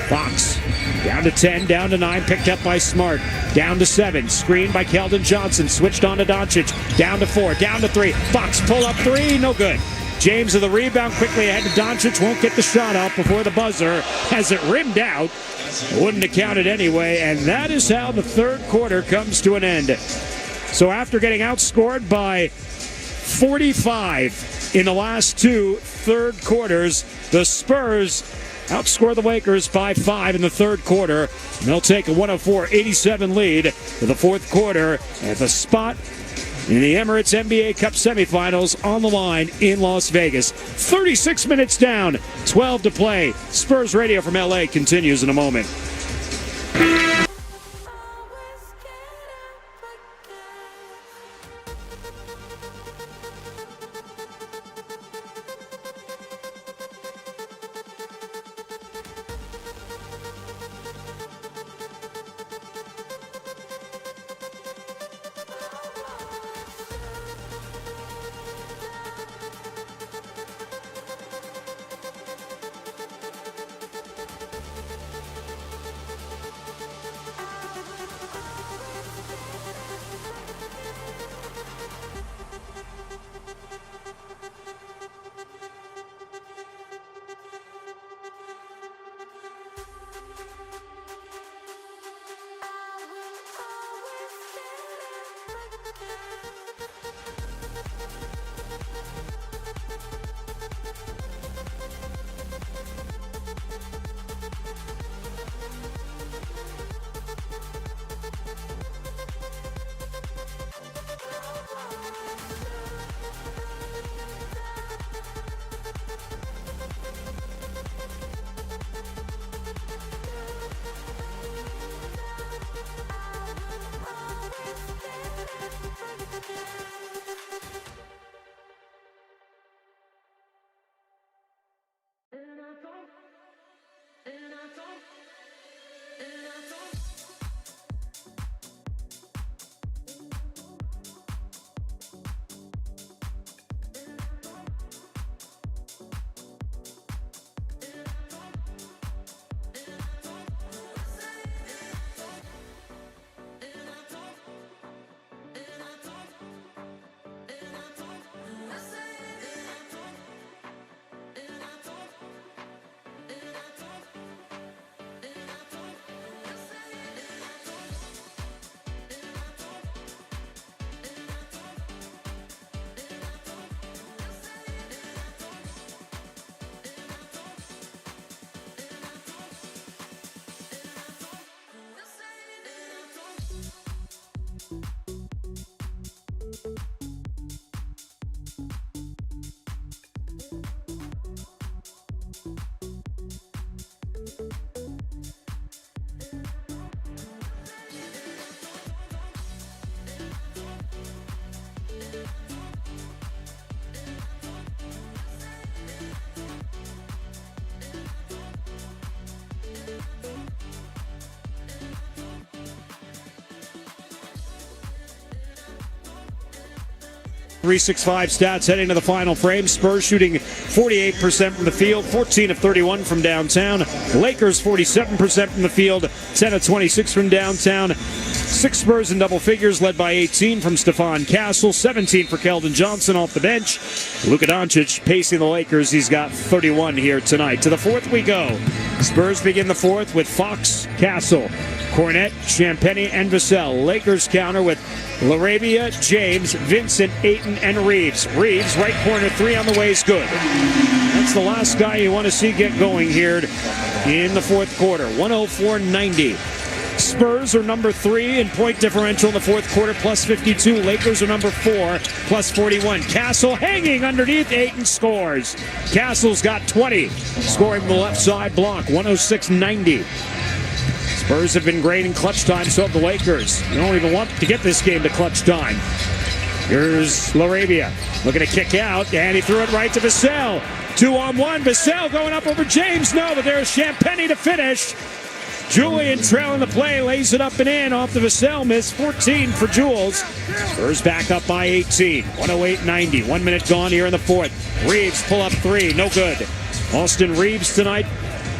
Fox down to 10, down to 9, picked up by Smart. Down to 7, screened by Keldon Johnson, switched on to Doncic. Down to 4, down to 3. Fox pull up 3, no good. James with the rebound quickly ahead to Doncic, won't get the shot off before the buzzer. Has it rimmed out. Wouldn't have counted anyway, and that is how the third quarter comes to an end. So after getting outscored by 45 in the last two third quarters. The Spurs outscore the Lakers by 5 in the third quarter. And they'll take a 104-87 lead for the fourth quarter at the spot in the Emirates NBA Cup semifinals on the line in Las Vegas. 36 minutes down, 12 to play. Spurs Radio from LA continues in a moment. .365 stats heading to the final frame. Spurs shooting 48% from the field, 14 of 31 from downtown. Lakers 47% from the field, 10 of 26 from downtown. 6 Spurs in double figures, led by 18 from Stephon Castle, 17 for Keldon Johnson off the bench. Luka Doncic pacing the Lakers. He's got 31 here tonight. To the fourth we go. Spurs begin the fourth with Fox, Castle, Cornette, Champagnie, and Vassell. Lakers counter with LaRavia, James, Vincent, Ayton, and Reeves. Reeves, right corner, 3 on the way is good. That's the last guy you want to see get going here in the fourth quarter. 104-90. Spurs are number 3 in point differential in the fourth quarter, plus 52. Lakers are number 4, plus 41. Castle hanging underneath. Ayton scores. Castle's got 20. Scoring from the left side block, 106-90. Spurs have been great in clutch time, so have the Lakers. You don't even want to get this game to clutch time. Here's LaRavia looking to kick out, and he threw it right to Vassell. 2-on-1. Vassell going up over James. No, but there's Champagnie to finish. Julian trailing the play, lays it up and in off the Vassell miss. 14 for Jules. Spurs back up by 18. 108-90. 1 minute gone here in the fourth. Reeves pull up 3. No good. Austin Reeves tonight,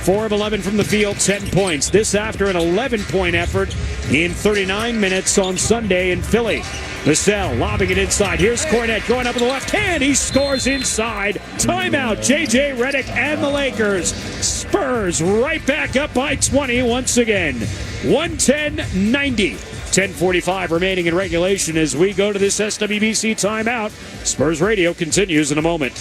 4 of 11 from the field, 10 points. This after an 11-point effort in 39 minutes on Sunday in Philly. Vassell lobbing it inside. Here's Cornette going up with the left hand. He scores inside. Timeout, J.J. Redick and the Lakers. Spurs right back up by 20 once again. 110-90. 10:45 remaining in regulation as we go to this SWBC timeout. Spurs Radio continues in a moment.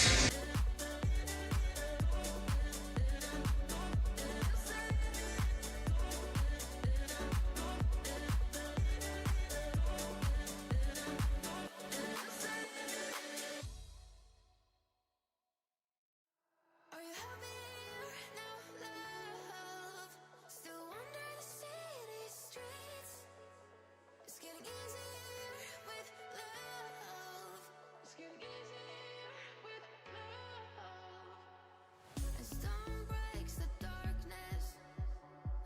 Are you happier now, love? Still wander the city streets. It's getting easier with love. It's getting easier with love. As dawn breaks the darkness,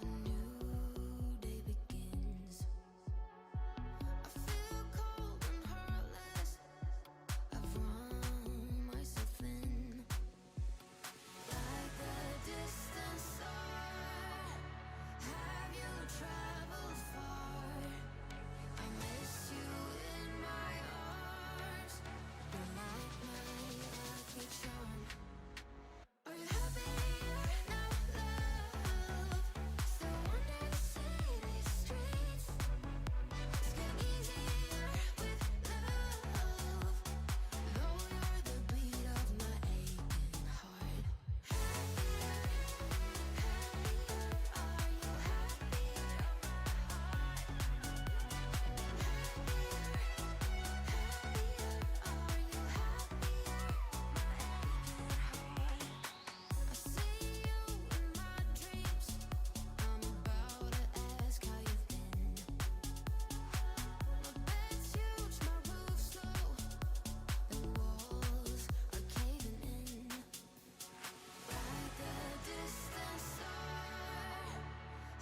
a new day begins. I feel cold and heartless. I've run myself thin. Like a distant star, have you traveled far? I miss you in my arms. You're like my lucky charm. Are you happier now, love? Still wander the city streets. It's getting easier with love. Though you're the beat of my aching heart. Happier, happier, are you happier, my heart? Happier, are you happier, my aching heart? I see you in my dreams. I'm about to ask how you've been. My bed's huge, my roof's low. The walls are caving in. Like a distant star,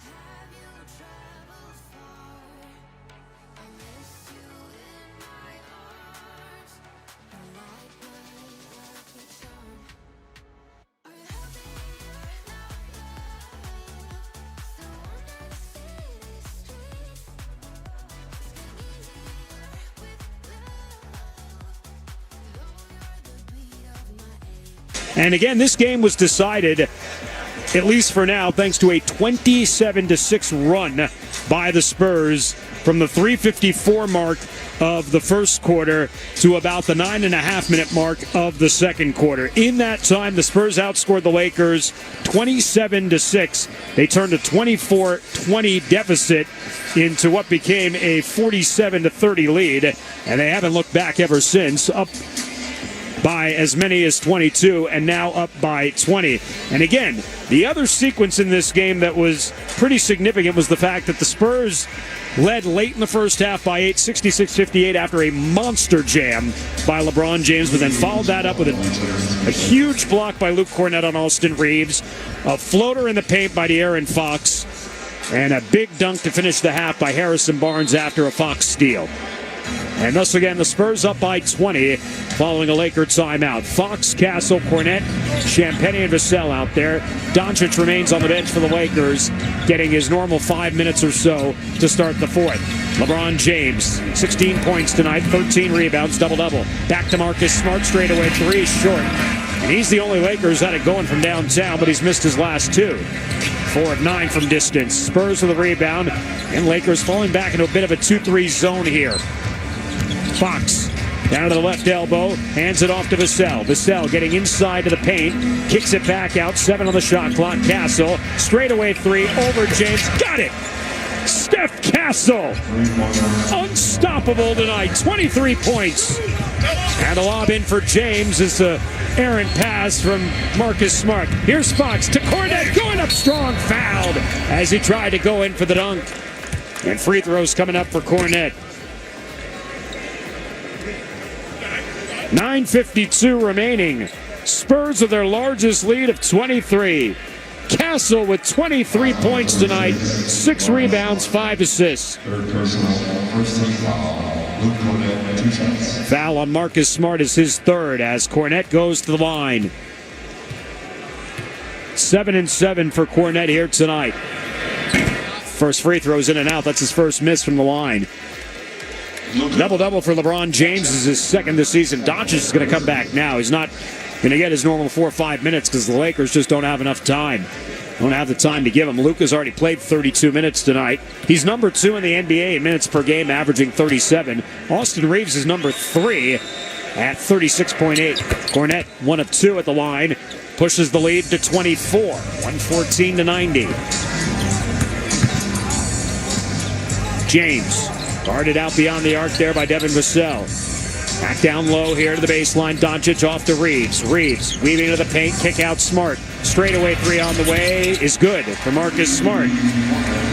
have you traveled far? I miss you in my arms. You're like my lucky charm. Are you happier now, love? Still wander the city streets. It's getting easier with love. Though you're the beat of my aching. And again, this game was decided, at least for now, thanks to a 27-6 run by the Spurs from the 3:54 mark of the first quarter to about the 9.5-minute mark of the second quarter. In that time, the Spurs outscored the Lakers 27-6. They turned a 24-20 deficit into what became a 47-30 lead, and they haven't looked back ever since, up by as many as 22 and now up by 20. And again, the other sequence in this game that was pretty significant was the fact that the Spurs led late in the first half by 8, 66-58 after a monster jam by LeBron James, but then followed that up with a huge block by Luke Cornett on Austin Reeves, a floater in the paint by De'Aaron Fox, and a big dunk to finish the half by Harrison Barnes after a Fox steal. And thus again, the Spurs up by 20 following a Laker timeout. Fox, Castle, Cornett, Champagnie, and Vassell out there. Doncic remains on the bench for the Lakers, getting his normal 5 minutes or so to start the fourth. LeBron James, 16 points tonight, 13 rebounds, double-double. Back to Marcus Smart, straightaway three, short. And he's the only Laker who's had it going from downtown, but he's missed his last two. 4 of 9 from distance. Spurs with a rebound, and Lakers falling back into a bit of a 2-3 zone here. Fox down to the left elbow, hands it off to Vassell. Vassell getting inside to the paint, kicks it back out, 7 on the shot clock. Castle, straightaway three, over James, got it! Steph Castle, unstoppable tonight, 23 points. And a lob in for James is the errant pass from Marcus Smart. Here's Fox to Cornett, going up strong, fouled as he tried to go in for the dunk. And free throws coming up for Cornett. 9:52 remaining. Spurs with their largest lead of 23. Castle with 23 points tonight, 6 rebounds, 5 assists. Third personal, first team foul. Luke Cornett, 2 shots. Foul on Marcus Smart is his third as Cornett goes to the line. 7-7 for Cornett here tonight. First free throws in and out. That's his first miss from the line. Double-double for LeBron James is his second this season. Doncic is going to come back now. He's not going to get his normal 4 or 5 minutes because the Lakers just don't have enough time. Don't have the time to give him. Luka's already played 32 minutes tonight. He's number 2 in the NBA in minutes per game, averaging 37. Austin Reeves is number 3 at 36.8. Cornette, 1 of 2 at the line, pushes the lead to 24, 114 to 90. James, guarded out beyond the arc there by Devin Vassell. Back down low here to the baseline. Doncic off to Reeves. Reeves weaving into the paint. Kick out Smart. Straightaway 3 on the way is good for Marcus Smart.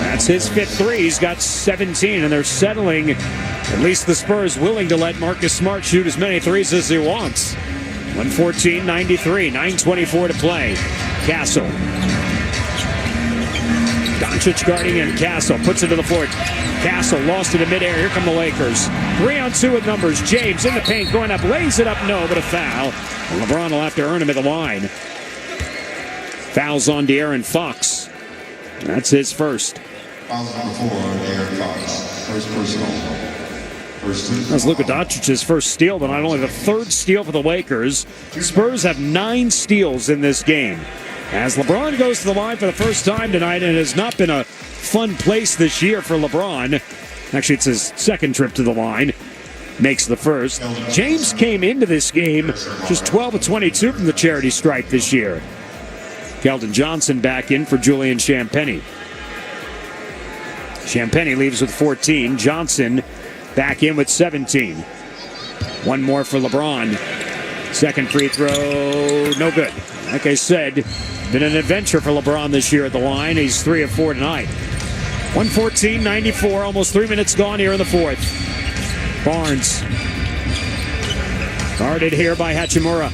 That's his 5th 3. He's got 17, and they're settling. At least the Spurs willing to let Marcus Smart shoot as many threes as he wants. 114-93. 9:24 to play. Castle. Doncic guarding him. Castle puts it to the floor. Castle lost it in midair. Here come the Lakers. 3-on-2 with numbers. James in the paint, going up, lays it up, no, but a foul. And LeBron will have to earn him at the line. Fouls on De'Aaron Fox. That's his first. Foul number 4 on De'Aaron Fox. First personal. That's Luka Doncic's first steal, but not only the 3rd steal for the Lakers. Spurs have 9 steals in this game. As LeBron goes to the line for the first time tonight, and it has not been a fun place this year for LeBron. Actually, it's his 2nd trip to the line. Makes the first. James came into this game just 12 of 22 from the charity stripe this year. Keldon Johnson back in for Julian Champagnie. Champagnie leaves with 14. Johnson back in with 17. One more for LeBron. 2nd free throw, no good. Like I said, been an adventure for LeBron this year at the line. He's 3 of 4 tonight. 114-94, almost 3 minutes gone here in the 4th. Barnes. Guarded here by Hachimura.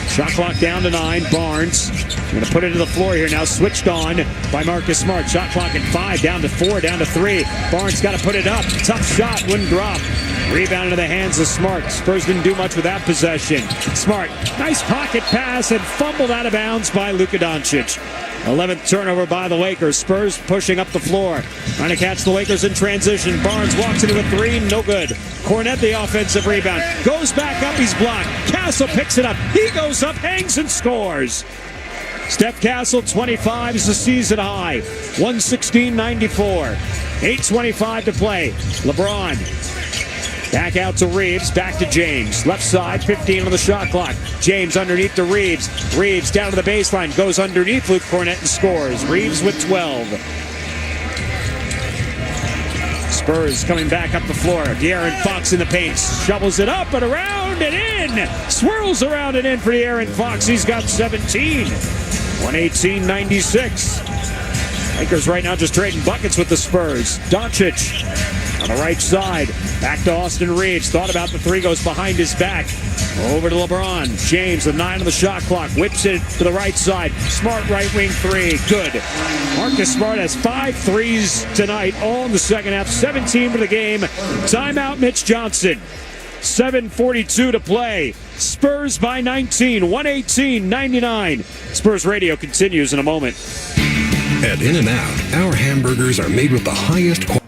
Shot clock down to 9. Barnes going to put it to the floor here now. Switched on by Marcus Smart. Shot clock at 5, down to 4, down to 3. Barnes got to put it up. Tough shot, wouldn't drop. Rebound into the hands of Smart. Spurs didn't do much with that possession. Smart, nice pocket pass and fumbled out of bounds by Luka Doncic. 11th turnover by the Lakers. Spurs pushing up the floor. Trying to catch the Lakers in transition. Barnes walks into a 3, no good. Cornette the offensive rebound. Goes back up, he's blocked. Castle picks it up. He goes up, hangs and scores. Steph Castle, 25 is the season high. 116-94. 8:25 to play. LeBron. Back out to Reeves, back to James. Left side, 15 on the shot clock. James underneath to Reeves. Reeves down to the baseline, goes underneath Luke Cornette and scores. Reeves with 12. Spurs coming back up the floor. De'Aaron Fox in the paint. Shovels it up and around and in. Swirls around and in for De'Aaron Fox. He's got 17. 118-96. Lakers right now just trading buckets with the Spurs. Doncic on the right side. Back to Austin Reeves. Thought about the 3, goes behind his back. Over to LeBron. James, the 9 on the shot clock. Whips it to the right side. Smart right wing 3. Good. Marcus Smart has 5 threes tonight, all in the second half. 17 for the game. Timeout, Mitch Johnson. 7:42 to play. Spurs by 19. 118-99. Spurs Radio continues in a moment. At In-N-Out, our hamburgers are made with the highest quality.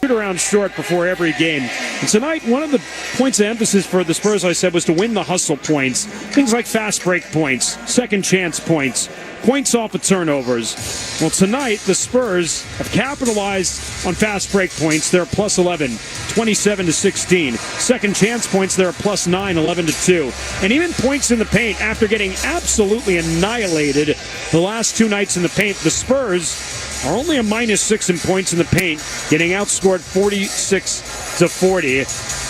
Around short before every game. And tonight, one of the points of emphasis for the Spurs, I said, was to win the hustle points. Things like fast break points, second chance points, points off of turnovers. Well, tonight, the Spurs have capitalized on fast break points. They're plus 11, 27-16. Second chance points, they're plus 9, 11-2. And even points in the paint, after getting absolutely annihilated the last two nights in the paint, the Spurs are only a -6 in points in the paint, getting outscored 46-40.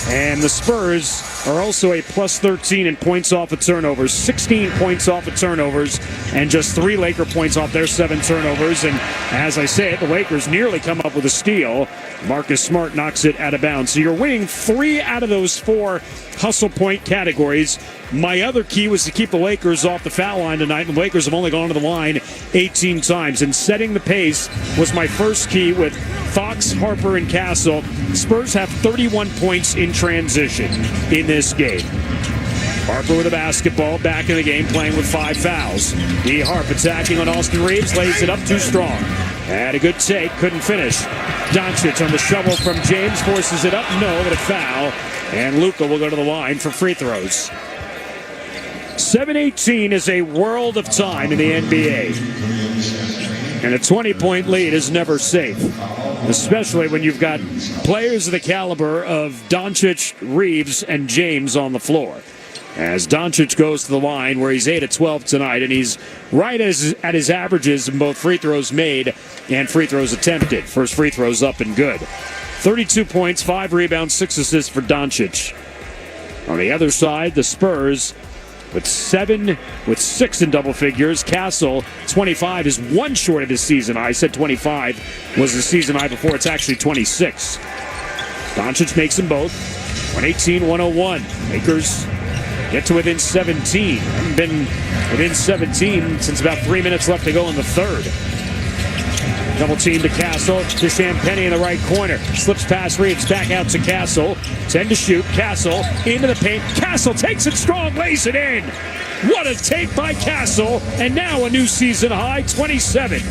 And the Spurs are also a plus 13 in points off of turnovers, 16 points off of turnovers, and just 3 Laker points off their 7 turnovers. And as I said, the Lakers nearly come up with a steal. Marcus Smart knocks it out of bounds. So you're winning 3 out of those 4 hustle point categories. My other key was to keep the Lakers off the foul line tonight. The Lakers have only gone to the line 18 times. And setting the pace was my first key with Fox, Harper, and Castle. Spurs have 31 points in transition in this game. Harper with a basketball, back in the game, playing with 5 fouls. D. Harp attacking on Austin Reeves, lays it up too strong. Had a good take, couldn't finish. Doncic on the shovel from James, forces it up, no, but a foul. And Luka will go to the line for free throws. 7:18 is a world of time in the NBA. And a 20-point lead is never safe, especially when you've got players of the caliber of Doncic, Reeves, and James on the floor. As Doncic goes to the line where he's 8 of 12 tonight, and he's right at his averages in both free throws made and free throws attempted. First free throw's up and good. 32 points, 5 rebounds, 6 assists for Doncic. On the other side, the Spurs with 6 in double figures. Castle, 25, is 1 short of his season high. I said 25 was the season high before. It's actually 26. Doncic makes them both. 118-101. Lakers get to within 17. Haven't been within 17 since about 3 minutes left to go in the third. Double team to Castle, to Champagny in the right corner. Slips past Reeves, back out to Castle. 10 to shoot. Castle into the paint. Castle takes it strong, lays it in. What a take by Castle. And now a new season high, 27.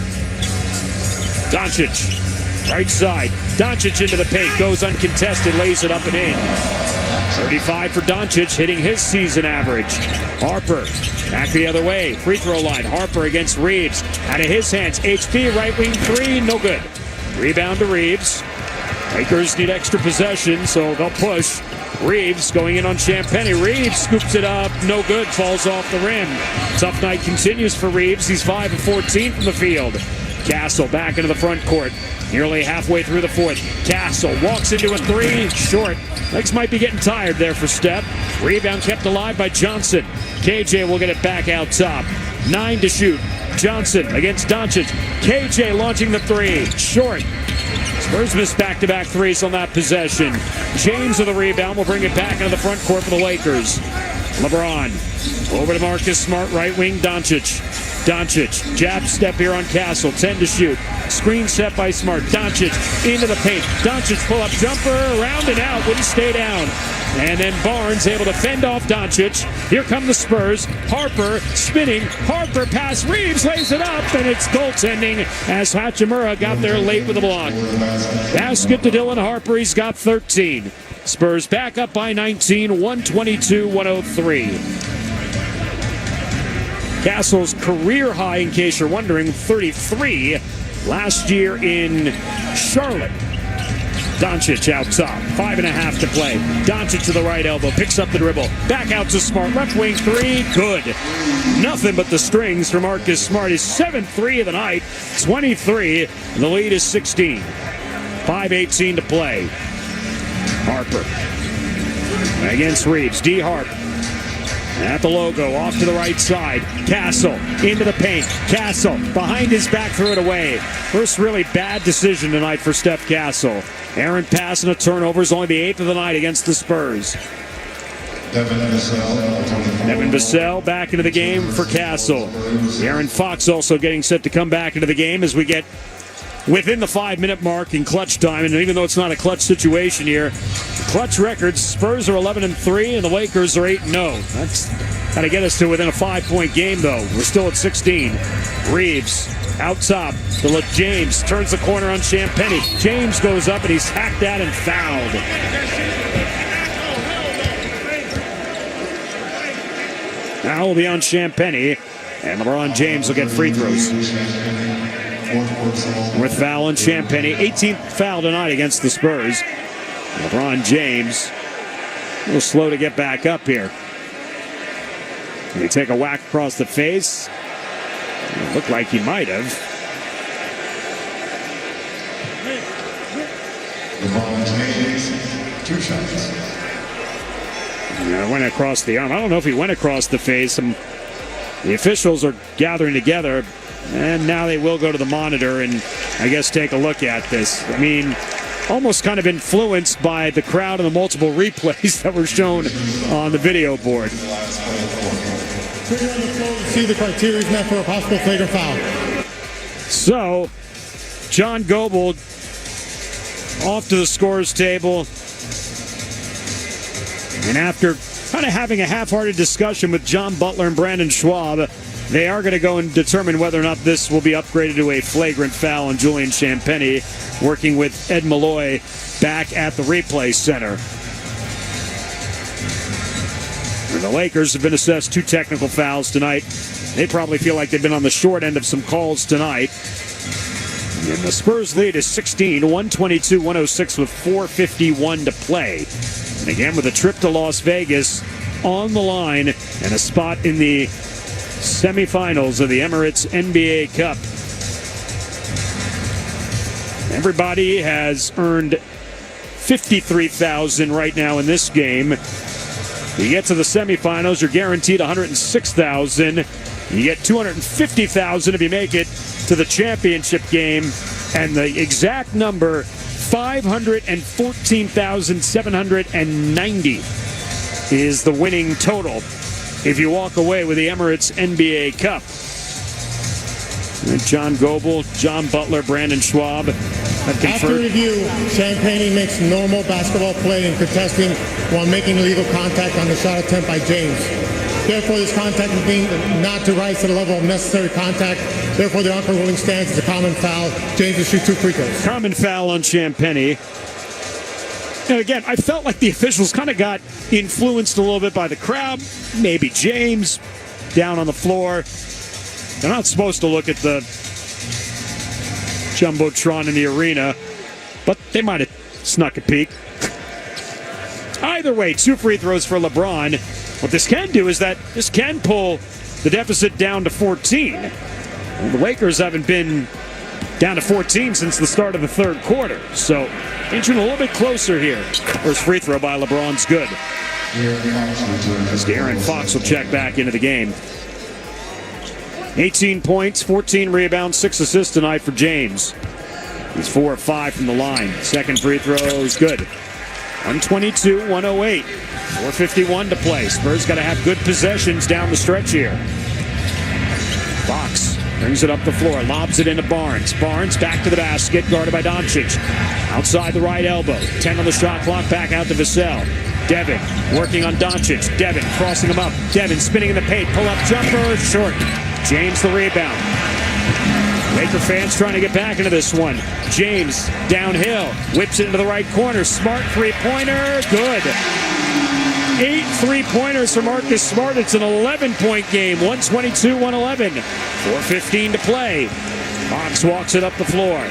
Doncic, right side. Doncic into the paint, goes uncontested, lays it up and in. 35 for Doncic, hitting his season average. Harper, back the other way. Free throw line. Harper against Reeves. Out of his hands. HP, right wing 3, no good. Rebound to Reeves. Lakers need extra possession, so they'll push. Reeves going in on Champagny. Reeves scoops it up, no good, falls off the rim. Tough night continues for Reeves. He's 5 of 14 from the field. Castle back into the front court. Nearly halfway through the fourth. Castle walks into a 3, short. Legs might be getting tired there for Steph. Rebound kept alive by Johnson. KJ will get it back out top. 9 to shoot. Johnson against Doncic. KJ launching the 3, short. Spurs missed back-to-back 3s on that possession. James with the rebound will bring it back into the front court for the Lakers. LeBron over to Marcus Smart, right wing. Doncic, jab step here on Castle, 10 to shoot. Screen set by Smart. Doncic into the paint. Doncic pull-up jumper, around and out, wouldn't stay down. And then Barnes able to fend off Doncic. Here come the Spurs. Harper spinning. Harper pass. Reeves lays it up, and it's goaltending as Hachimura got there late with a block. Basket to Dylan Harper. He's got 13. Spurs back up by 19, 122-103. Castle's career high, in case you're wondering, 33. last year in Charlotte. Doncic out top, 5.5 to play. Doncic to the right elbow, picks up the dribble, back out to Smart, left wing three, good. Nothing but the strings for Marcus Smart. His 7th three of the night, 23. The lead is 16. 5:18 to play. Harper against Reeves. D. Harp at the logo, off to the right side. Castle into the paint. Castle behind his back, threw it away. First really bad decision tonight for Steph Castle. Errant pass and a turnover is only the 8th of the night against the Spurs. Devin Vassell back into the game for Castle. Aaron Fox also getting set to come back into the game as we get within the 5-minute mark in clutch time. And even though it's not a clutch situation here, clutch records, Spurs are 11-3 and the Lakers are 8-0. That's got to get us to within a 5-point game, though. We're still at 16. Reeves out top to James, turns the corner on Champagnie. James goes up and he's hacked at and fouled. Now will be on Champagnie, and LeBron James will get free throws. With foul on Champagnie, 18th foul tonight against the Spurs. LeBron James a little slow to get back up here. They take a whack across the face. It looked like he might have. LeBron James, 2 shots. Yeah, went across the arm. I don't know if he went across the face. The officials are gathering together, and now they will go to the monitor and I guess take a look at this. I mean, almost kind of influenced by the crowd and the multiple replays that were shown on the video board. See the criteria met for a possible flagrant foul. So, John Goebel off to the scores table. And after kind of having a half-hearted discussion with John Butler and Brandon Schwab, they are going to go and determine whether or not this will be upgraded to a flagrant foul on Julian Champagnie, working with Ed Malloy back at the replay center. And the Lakers have been assessed 2 technical fouls tonight. They probably feel like they've been on the short end of some calls tonight. And the Spurs lead is 16, 122-106 with 4:51 to play. And again, with a trip to Las Vegas on the line and a spot in the semifinals of the Emirates NBA Cup. Everybody has earned $53,000 right now in this game. You get to the semifinals, you're guaranteed $106,000. You get $250,000 if you make it to the championship game. And the exact number, $514,790 is the winning total if you walk away with the Emirates NBA Cup. And John Goebel, John Butler, Brandon Schwab have confirmed. After review, Champagnie makes normal basketball play in contesting while making illegal contact on the shot attempt by James. Therefore, this contact is deemed not to rise to the level of necessary contact. Therefore, the umpire ruling stands as a common foul. James will shoot 2 free throws. Common foul on Champagnie. And again, I felt like the officials kind of got influenced a little bit by the crowd. Maybe James down on the floor. They're not supposed to look at the Jumbotron in the arena, but they might have snuck a peek. Either way, 2 free throws for LeBron. What this can do is that this can pull the deficit down to 14. And the Lakers haven't been down to 14 since the start of the 3rd quarter. So, inching a little bit closer here. First free throw by LeBron's good. As Aaron Fox will check back into the game. 18 points, 14 rebounds, 6 assists tonight for James. He's 4 of 5 from the line. Second free throw is good. 122-108. 4:51 to play. Spurs got to have good possessions down the stretch here. Fox brings it up the floor, lobs it into Barnes. Barnes back to the basket, guarded by Doncic. Outside the right elbow. 10 on the shot clock, back out to Vassell. Devin working on Doncic. Devin crossing him up. Devin spinning in the paint. Pull-up jumper, short. James the rebound. Laker fans trying to get back into this one. James downhill, whips it into the right corner. Smart three-pointer, good. 8 3-pointers for Marcus Smart. It's an 11-point game, 122-111. 4:15 to play. Fox walks it up the floor.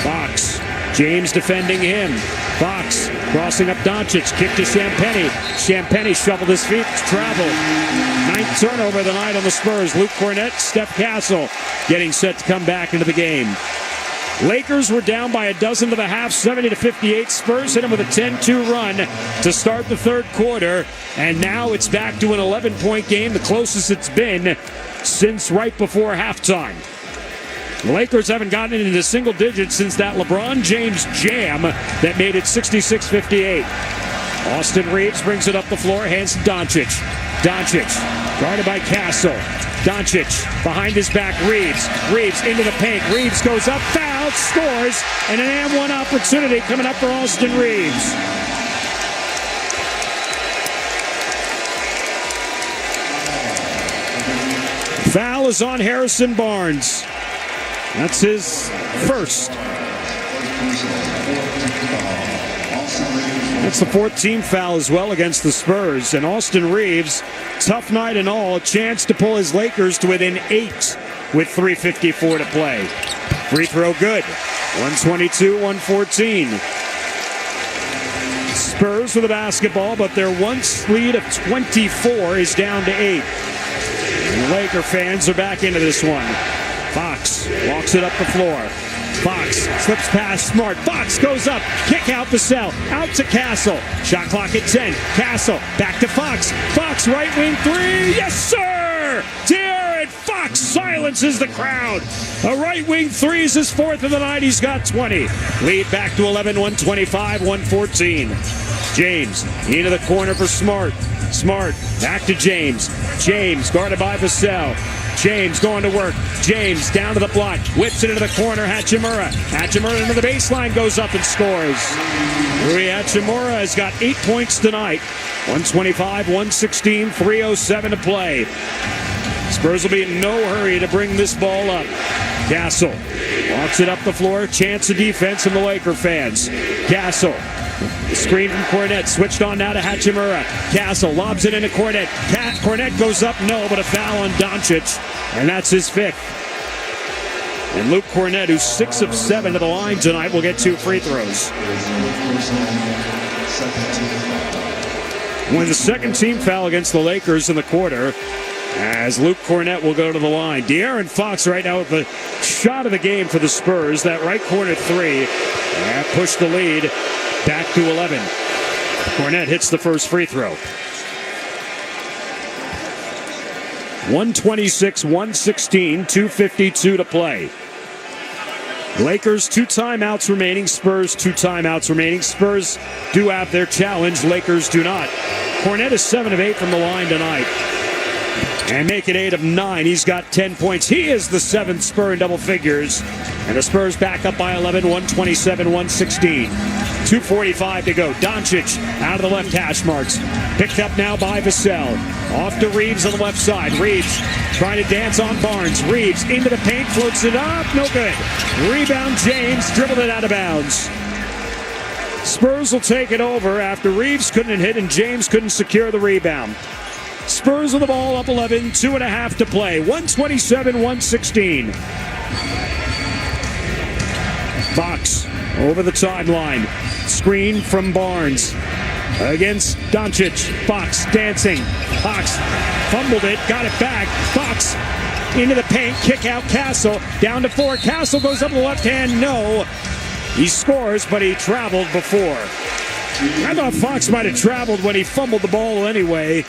Fox. James defending him. Fox crossing up Doncic. Kick to Champagnie. Champagnie shoveled his feet. Traveled. 9th turnover of the night on the Spurs. Luke Cornett, Steph Castle getting set to come back into the game. Lakers were down by a dozen to the half, 70-58. Spurs hit them with a 10-2 run to start the third quarter. And now it's back to an 11-point game, the closest it's been since right before halftime. The Lakers haven't gotten into single digits since that LeBron James jam that made it 66-58. Austin Reeves brings it up the floor, hands to Doncic. Doncic, guarded by Castle. Doncic, behind his back, Reeves into the paint. Reeves goes up, foul, scores, and an and one opportunity coming up for Austin Reeves. Foul is on Harrison Barnes. That's his first. That's the 4th team foul as well against the Spurs. And Austin Reeves, tough night and all, a chance to pull his Lakers to within 8 with 3:54 to play. Free throw good. 122-114. Spurs with the basketball, but their once lead of 24 is down to 8. And the Laker fans are back into this one. Fox walks it up the floor. Fox slips past Smart. Fox goes up. Kick out Vassell. Out to Castle. Shot clock at 10. Castle back to Fox. Fox right wing three. Yes, sir! De'Aaron Fox silences the crowd. A right wing three is his 4th of the night. He's got 20. Lead back to 11, 125-114. James into the corner for Smart. Smart back to James. James guarded by Vassell. James going to work. James down to the block. Whips it into the corner. Hachimura. Hachimura into the baseline. Goes up and scores. Rui Hachimura has got 8 points tonight. 125-116. 3:07 to play. Spurs will be in no hurry to bring this ball up. Castle walks it up the floor. Chance of defense from the Laker fans. Castle. The screen from Cornett, switched on now to Hachimura. Castle lobs it into Cornett. Cornett goes up, no, but a foul on Doncic, and that's his 5th. And Luke Cornett, who's 6 of 7 to the line tonight, will get 2 free throws. When the 2nd team foul against the Lakers in the quarter, as Luke Cornett will go to the line. De'Aaron Fox right now with the shot of the game for the Spurs. That right corner 3. That pushed the lead back to 11. Cornett hits the first free throw. 126-116, 2:52 to play. Lakers 2 timeouts remaining. Spurs 2 timeouts remaining. Spurs do have their challenge. Lakers do not. Cornett is 7 of 8 from the line tonight. And make it 8 of 9. He's got 10 points. He is the 7th Spur in double figures. And the Spurs back up by 11, 127-116. 2:45 to go. Doncic out of the left hash marks. Picked up now by Vassell. Off to Reeves on the left side. Reeves trying to dance on Barnes. Reeves into the paint, floats it up. No good. Rebound James, dribbled it out of bounds. Spurs will take it over after Reeves couldn't hit and James couldn't secure the rebound. Spurs with the ball up 11, 2.5 to play. 127-116. Fox over the timeline. Screen from Barnes against Doncic. Fox dancing. Fox fumbled it, got it back. Fox into the paint, kick out Castle. Down to 4. Castle goes up the left hand. No. He scores, but he traveled before. I thought Fox might have traveled when he fumbled the ball anyway.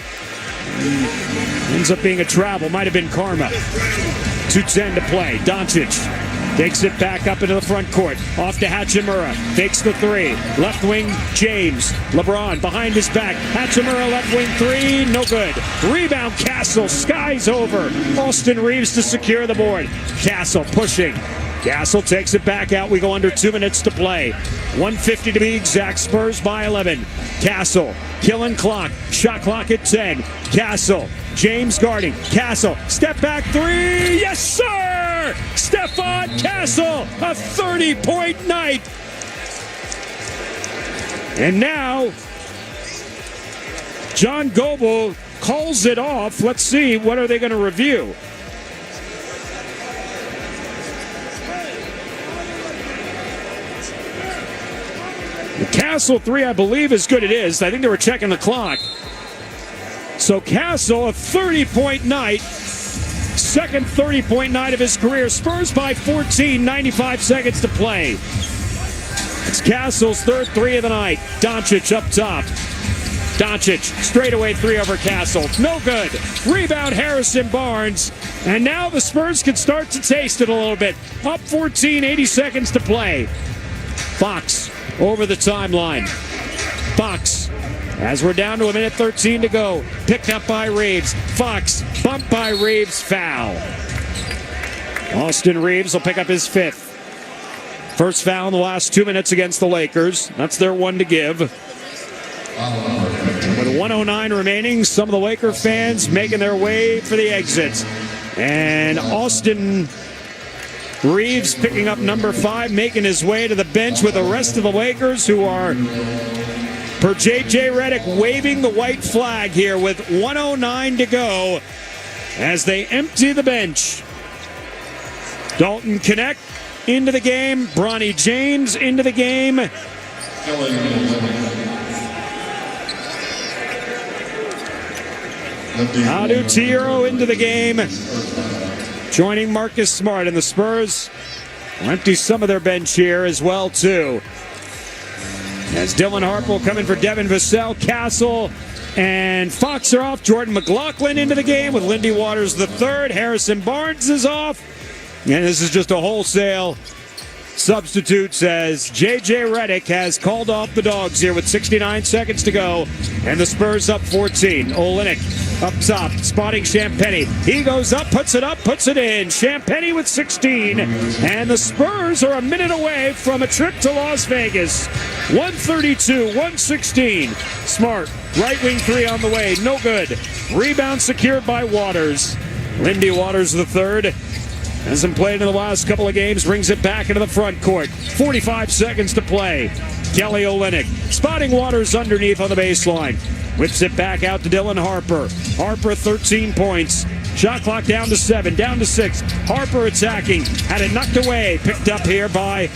Ends up being a travel. Might have been karma. 2:10 to play. Doncic takes it back up into the front court. Off to Hachimura. Fakes the 3. Left wing, James. LeBron behind his back. Hachimura left wing 3. No good. Rebound Castle. Skies over. Austin Reeves to secure the board. Castle pushing. Castle takes it back out. We go under 2 minutes to play. 1:50 to be exact. Spurs by 11. Castle killing clock. Shot clock at 10. Castle. James guarding. Castle. Step back 3. Yes, sir! Stephon Castle. A 30-point night. And now, John Goebel calls it off. Let's see. What are they going to review? Castle three, I believe, is good. It is. I think they were checking the clock. So Castle, a 30-point night. Second 30-point night of his career. Spurs by 14, 95 seconds to play. It's Castle's third three of the night. Doncic up top. Doncic, straightaway three over Castle. No good. Rebound Harrison Barnes. And now the Spurs can start to taste it a little bit. Up 14, 80 seconds to play. Fox over the timeline. Fox, as we're down to a minute 13 to go. Picked up by Reeves. Fox, bumped by Reeves, foul. Austin Reeves will pick up his fifth. First foul in the last 2 minutes against the Lakers. That's their one to give. With 1:09 remaining, some of the Laker fans making their way for the exit. And Austin Reeves picking up number 5, making his way to the bench with the rest of the Lakers, who are, per J.J. Redick, waving the white flag here with 1:09 to go as they empty the bench. Dalton Connect into the game. Bronny James into the game. Adu Tiro into the game, joining Marcus Smart, and the Spurs will empty some of their bench here as well too. As Dylan Harper will come in for Devin Vassell, Castle and Fox are off. Jordan McLaughlin into the game with Lindy Waters III. Harrison Barnes is off, and this is just a wholesale substitutes as J.J. Redick has called off the Dogs here with 69 seconds to go, and the Spurs up 14. Olynyk up top, spotting Champagnie. He goes up, puts it in. Champagnie with 16, and the Spurs are a minute away from a trip to Las Vegas. 132-116. Smart, right wing three on the way, no good. Rebound secured by Waters. Lindy Waters III. Hasn't played in the last couple of games, brings it back into the front court. 45 seconds to play. Kelly Olynyk spotting Waters underneath on the baseline. Whips it back out to Dylan Harper. Harper 13 points. Shot clock down to 7, down to 6. Harper attacking. Had it knocked away. Picked up here by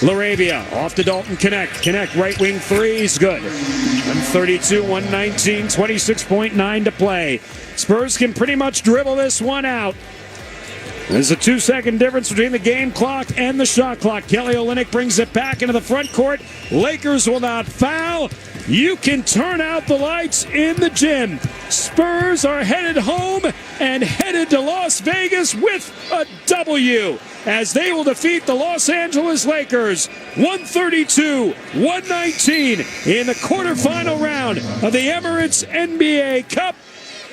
LaRavia. Off to Dalton Connect. Connect right wing threes. Good. 132, 119, 26.9 to play. Spurs can pretty much dribble this one out. There's a 2-second difference between the game clock and the shot clock. Kelly Olynyk brings it back into the front court. Lakers will not foul. You can turn out the lights in the gym. Spurs are headed home and headed to Las Vegas with a W as they will defeat the Los Angeles Lakers 132-119 in the quarterfinal round of the Emirates NBA Cup.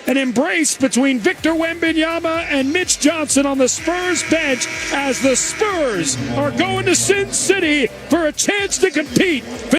An embrace between Victor Wembanyama and Mitch Johnson on the Spurs bench as the Spurs are going to Sin City for a chance to compete